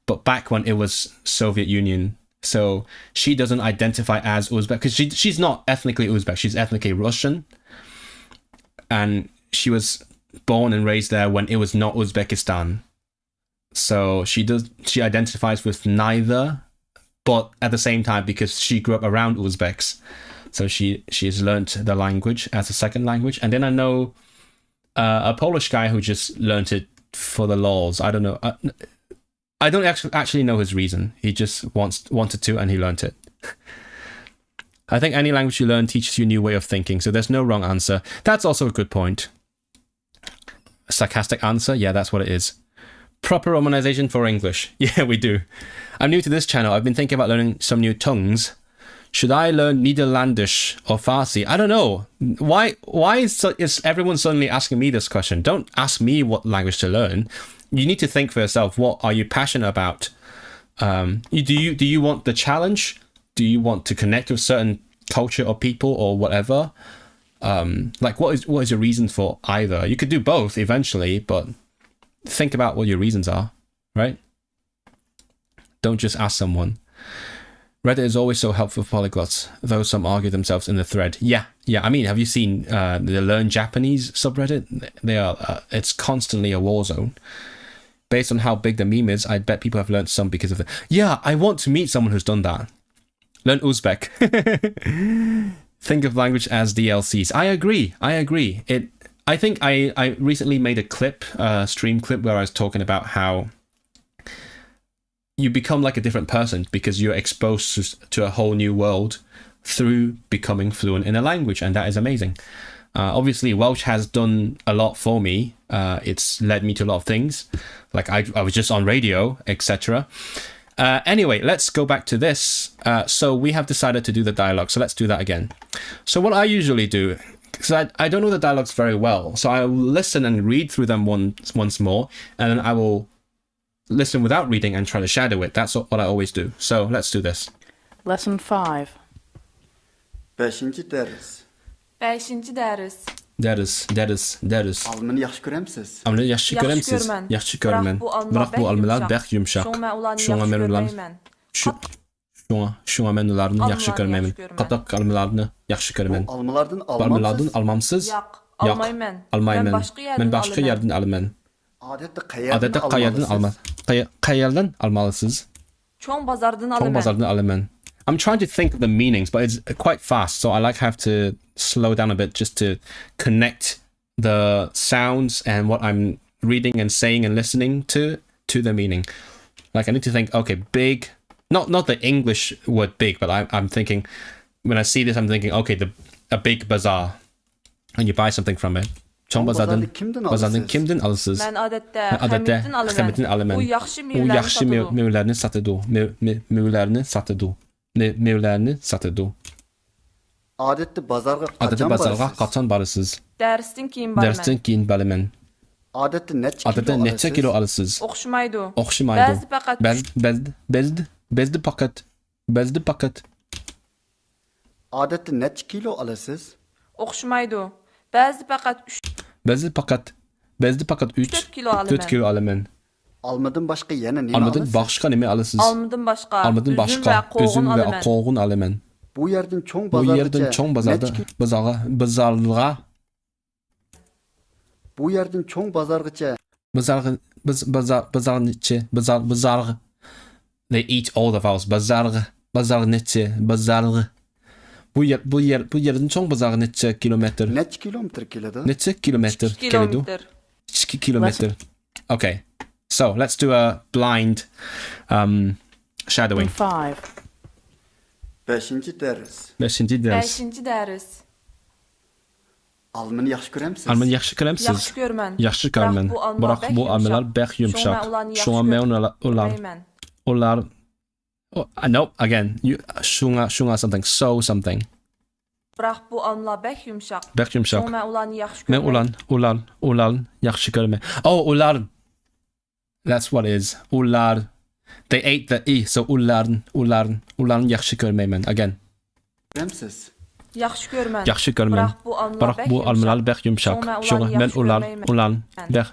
but back when it was Soviet Union. So she doesn't identify as Uzbek because she's not ethnically Uzbek. She's ethnically Russian, and she was born and raised there when it was not Uzbekistan. So she identifies with neither, but at the same time, because she grew up around Uzbeks, so she's learnt the language as a second language. And then I know a Polish guy who just learnt it for the lols. I don't know. I don't actually know his reason. He just wanted to, and he learnt it. I think any language you learn teaches you a new way of thinking, so there's no wrong answer. That's also a good point. A sarcastic answer? Yeah, that's what it is. Proper romanization for English. Yeah, we do. I'm new to this channel. I've been thinking about learning some new tongues. Should I learn Nederlandish or Farsi? I don't know. Why is everyone suddenly asking me this question? Don't ask me what language to learn. You need to think for yourself. What are you passionate about? Do you want the challenge? Do you want to connect with certain culture or people or whatever? Like what is your reason for either? You could do both eventually, but think about what your reasons are, right? Don't just ask someone. Reddit is always so helpful for polyglots, though some argue themselves in the thread. Yeah. I mean, have you seen the Learn Japanese subreddit? They are. It's constantly a war zone. Based on how big the meme is, I bet people have learned some because of it. Yeah, I want to meet someone who's done that. Learn Uzbek. Think of language as DLCs. I agree. I think I recently made a clip, stream clip, where I was talking about how you become like a different person because you're exposed to a whole new world through becoming fluent in a language, and that is amazing. Obviously, Welsh has done a lot for me. It's led me to a lot of things, like I was just on radio, etc. Anyway, let's go back to this. So we have decided to do the dialogue, so let's do that again. So what I usually do, because I don't know the dialogues very well, so I will listen and read through them once more, and then I will listen without reading and try to shadow it. That's what I always do. So let's do this. Lesson 5. 5-ci dərs. 5-ci dərs. Dərs. Almanı yaxşı görəmsiz? Almanı yaxşı görəmsiz? Yaxşı görmən. Biroq bu almalar bək yumşaq. Şuna mən onlarını yaxşı görməyəm. Qataq almalarını yaxşı görmən. Bu almalardan Almalardan almamsız? Yox, almayman. Mən başqa yerdən almam. Adətdə qayerdən almalısınız? Çoğ bazardan Çoğ bazardan alıman. I'm trying to think of the meanings, but it's quite fast, so I have to slow down a bit just to connect the sounds and what I'm reading and saying and listening to the meaning. Like I need to think, okay, big, not the English word big, but I'm thinking, when I see this, I'm thinking, okay, a big bazaar, and you buy something from it. Çoğ bazardan kimdən alırsınız? Mən adətdə Həmiddən alıram. Bu yaxşı meyvələrini satıdı. Adətdə bazarğa qaçan barısınız? Dərsdən keyin bəlimən. Adətdə neçə kilo alırsınız? Oxşumaydı. Bezdi paket. Adətdə neçə kilo alırsınız? Oxşumaydı. Bəzi faqat Bezdi paket 3 kilo alıram. Almadan başqa yana nə Almadan alırsınız? başqa nə alırsınız? Almadan başqa üzüm və qoğun alıram. Bu yerdən çoğ bazarlığa Bu yerdən çoğ bazarğıca bazarğı. They eat all the vowels. Bazarğı. Bu yerdən çoğ bazarı neçə kilometr? Neçə kilometr kilodur? Neçə kilometr kilodur? 2 kilometr. Okay. So, let's do a blind shadowing. 5. 5-ci dərs. 5-ci dərs. 5-ci dərs. Almanı yaxşı görəmsiz? Almanı yaxşı görəmsiz? Yaxşı görmən. Biroq bu almalar bək yumşaq. Şuna mən onlar nope, again. Şuna something. So something. Biroq bu almalar bək yumşaq. Şuna mən ulan yaxşı görmən. Oh, ular. That's what it is. Ular. They ate the e, so uların yaxşı görməyəm. Again. Görəmsiz? Yaxşı görmən. Biroq bu almalar bək yumşaq. Şuna mən ulan bək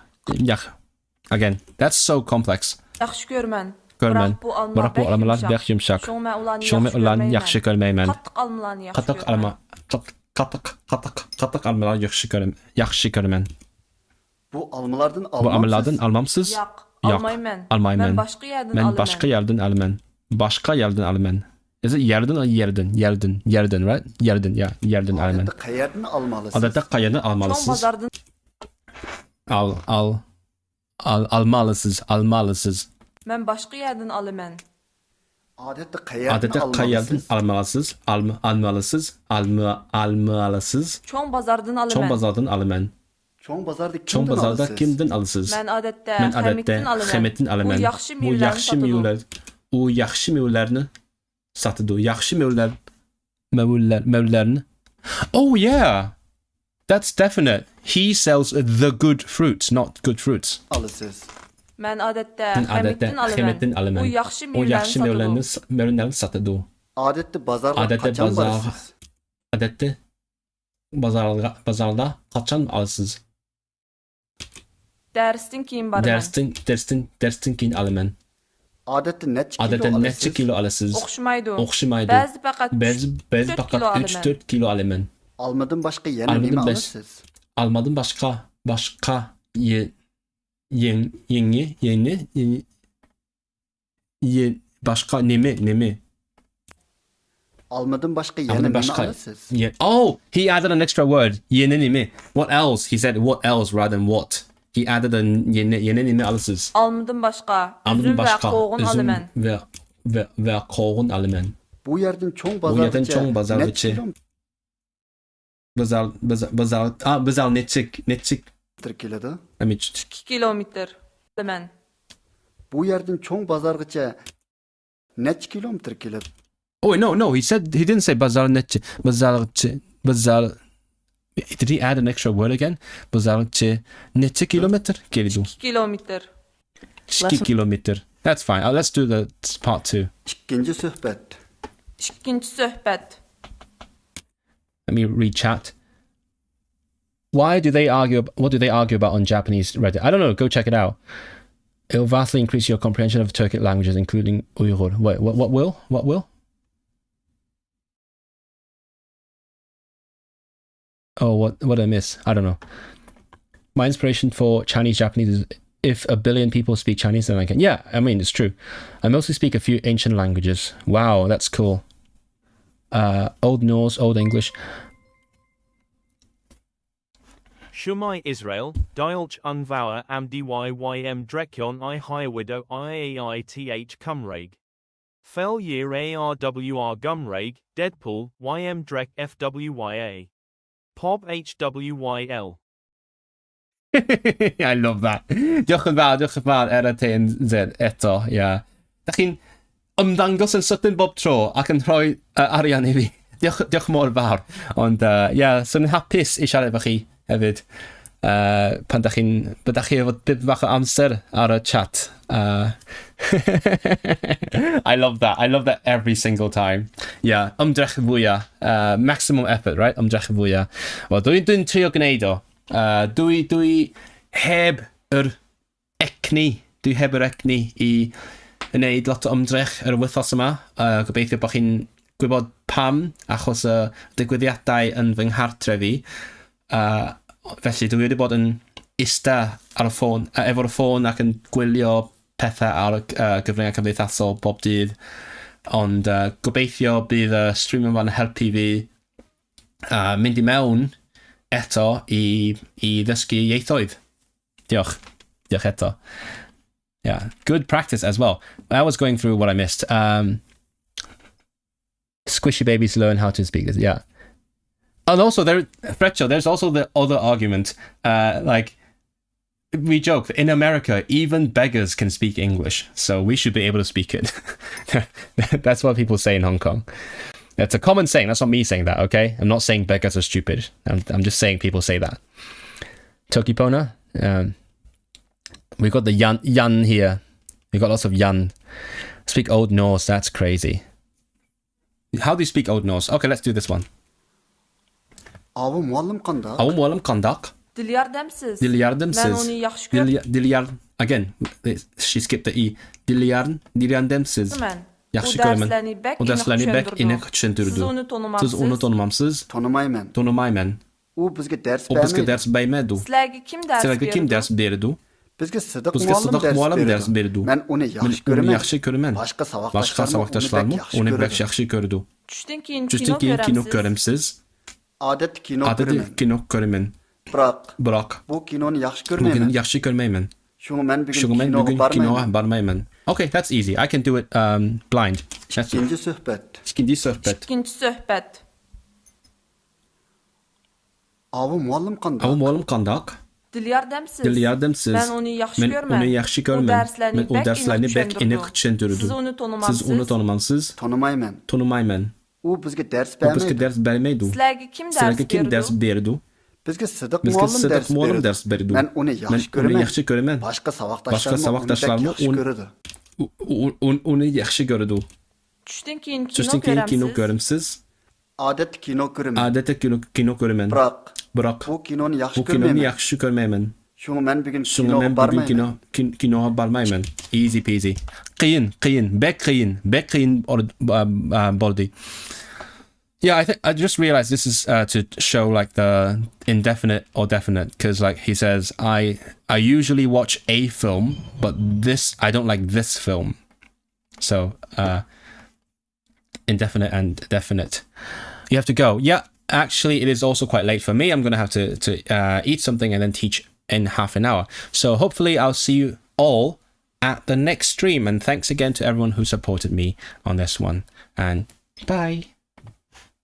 Again. That's so complex. Yaxşı görmən. Biroq bu almalar bək yumşaq. Şuna mən ulan yaxşı görməyəm. Qatıq almalar yaxşı görmən. Bu almalardan almamsız? Yox, almayman. Mən başqa yerdən alıram. Başqa yerdən alıram. Is it yerdən or yerdən? Yerdən, right? Yerdən alıram. Adətdə qayerdən almalısınız? Almalısınız. Mən başqa yerdən alıman. Adətdə Adətdə qayerdən almalısınız? Almalısınız. Çoğ bazardan alıman. Çoğ bazardan alıman. Çoğ bazarda Çoğ bazarda kimdən alırsınız? Mən adətdə Mən adətdə xəmitdən alıman. Bu yaxşı meyvələr O yaxşı meyvələrini satıdı. Yaxşı meyvələrini. Oh yeah. That's definite. He sells the good fruits, not good fruits. alırsınız. Mən adətdə xəmitdən alıman. O yaxşı meyvələrini satıdı. Adətdə bazarda qaçan barısınız. Adətdə bazarda qaçan alırsınız. Dərsdən keyin barman. Dərsdən keyin alıman. Adətdə Adətən neçə alırsınız. kilo alırsınız? Oxşumaydı. Oxşumaydı. Bəzi faqat Bəzi faqat 3-4 kilo alıman. Almadan başqa yenə Almadan neymi bəs- alırsınız? Almadan başqa yeni başqa nemi. Almadan başqa yenə Almadan neymi başqa. alırsınız? Oh, he added an extra word. Yeni nemi. What else? He said what else rather than what. He added a yeni nemi alırsınız. almadan başqa. Almadan Üzüm və başqa. qoğun alıman. Və qoğun alıman. Bu yerdən çoğ Bu yerdən çoğ bazargacha. neçə kilometr Bazal neçik. keladi? 2 kilometr alıman. Bu yerdən çoğ bazargacha neçə kilometr keladi? Oh no. He didn't say bazal neçi. Bazal. Did he add an extra word again? Bazalgacha neçi kilometre gelidu? 2 kilometr. 2 kilometre. That's fine. Let's do the part 2. İkinci söhbət. İkinci söhbət. Let me read chat. What do they argue about on Japanese Reddit? I don't know. Go check it out. It will vastly increase your comprehension of Turkic languages, including Uyghur. Wait, what will? What will? Oh, what did I miss? I don't know. My inspiration for Chinese Japanese is if a billion people speak Chinese, then I can. Yeah, I mean, it's true. I mostly speak a few ancient languages. Wow, that's cool. Old Norse, Old English. Shwmae Israel, Diolch Unvower am DYYM Drekyon I Hirewidow IAITH Cumraig. Fell Year ARWR Gumraig, Deadpool, YM Drek FWYA. Pob HWYL. I love that. Diolch yn fawr RTNZ eto, yeah. Da chi'n ymddangos yn sydyn bob tro ac yn rhoi arian i fi. Diolch mor fawr. Ond, yeah, so ni'n hapus i siarad efo chi hefyd. Pan da chi efo byd bach o amser ar y chat. I love that. I love that every single time. Yeah, ymdrech fwyaf. Maximum effort, right? Ymdrech fwyaf. Wel, dwi'n trio gwneud o. Dwi heb yr ecni. Dwi heb yr ecni i wneud lot o ymdrech yr wythnos yma. Gobeithio bod chi'n gwybod pam, achos y digwyddiadau yn fy nghartre fi. Felly dwi wedi bod yn ista ar y ffôn, efo'r ffôn ac yn gwylio pethau ar gyfryngau cymdeithasol bob dydd. Ond gobeithio bydd y stream yma'n helpu fi mynd i mewn eto i ddysgu ieithoedd. Diolch. Diolch eto. Yeah, good practice as well. I was going through what I missed. Squishy babies learn how to speak this. Yeah. And also, there's also the other argument. Like, we joke, in America, even beggars can speak English. So we should be able to speak it. That's what people say in Hong Kong. It's a common saying. That's not me saying that, okay? I'm not saying beggars are stupid. I'm just saying people say that. Tokipona. We've got the Yan here. We've got lots of Yan. Speak Old Norse. That's crazy. How do you speak Old Norse? Okay, let's do this one. Avı muallim qandaq? Avı muallim qandaq? Dil yardımsız. Dil yardımsız. Ben onu yaxşı gör. Dil again, she skipped the E. Dil yardımsız. Mən. Yaxşı O görmən. dərslərini bək inek düşündürdü. Siz onu tanımamsız. Siz onu tanımamsız. Tanımayman. O bizga ders bermedi. Sizlərə kim dərs berdi? Bizga Sıdıq Sıdıq muallim ders berdi. Mən onu yaxşı görmən. Başqa savaqdaşlarım onu bək yaxşı gördü. Düşdən keyin kino görəmsiz. Adət kino görmən. Bırak. Bu kinonu yaxşı Bugün görməyəm. yaxşı görməyəm. Şunu mən Bugün kinoya barmayım. Okay, that's easy. I can do it blind. That's İkinci söhbət. İkinci söhbət. İkinci söhbət. Avı muallim qandaq? Ama muallim qandaq? Dil yardımsız. Dil yardımsız. Ben onu yaxşı Ben görməm. onu yaxşı görməm. Ben o dərslərini bək eniq düşündürürdü. Siz onu tanımamsınız. Siz onu tanımamsınız. Tanımayman. Tanımayman. U bizga ders O bizə berməydi. dərs verməydi. Sizlərə kim Sizlərə kim dərs dərs verdi? verdi? Bizga Sıdıq Bizə muallim Sıdıq muallim ders dərs verdi. Ben onu yaxşı Mən onu görməm. yaxşı görməm. Başqa Başqa savaqdaşlarım savaqdaşlarımı onu yaxşı görürdü. Onu yaxşı görürdü. Düşdün keyin Düşdün kino keyin kino görəmsiz. görümsüz. Adət kino görürəm. Adətə kino görəmən. Biroq Biroq bu kinoni yaxşı bu kinoni görməyəm. yaxşı görməyəm. Şunu mən bugün Şunu kinoga mən bugün barmayman. kinoga barmayman. Easy peasy. Qiyin, bek qiyin bo'ldi. Yeah, I just realized this is to show like the indefinite or definite, because like he says, I usually watch a film, but I don't like this film. So indefinite and definite. You have to go. Yeah, actually, it is also quite late for me. I'm gonna have to eat something and then teach in half an hour. So hopefully, I'll see you all at the next stream. And thanks again to everyone who supported me on this one. And bye.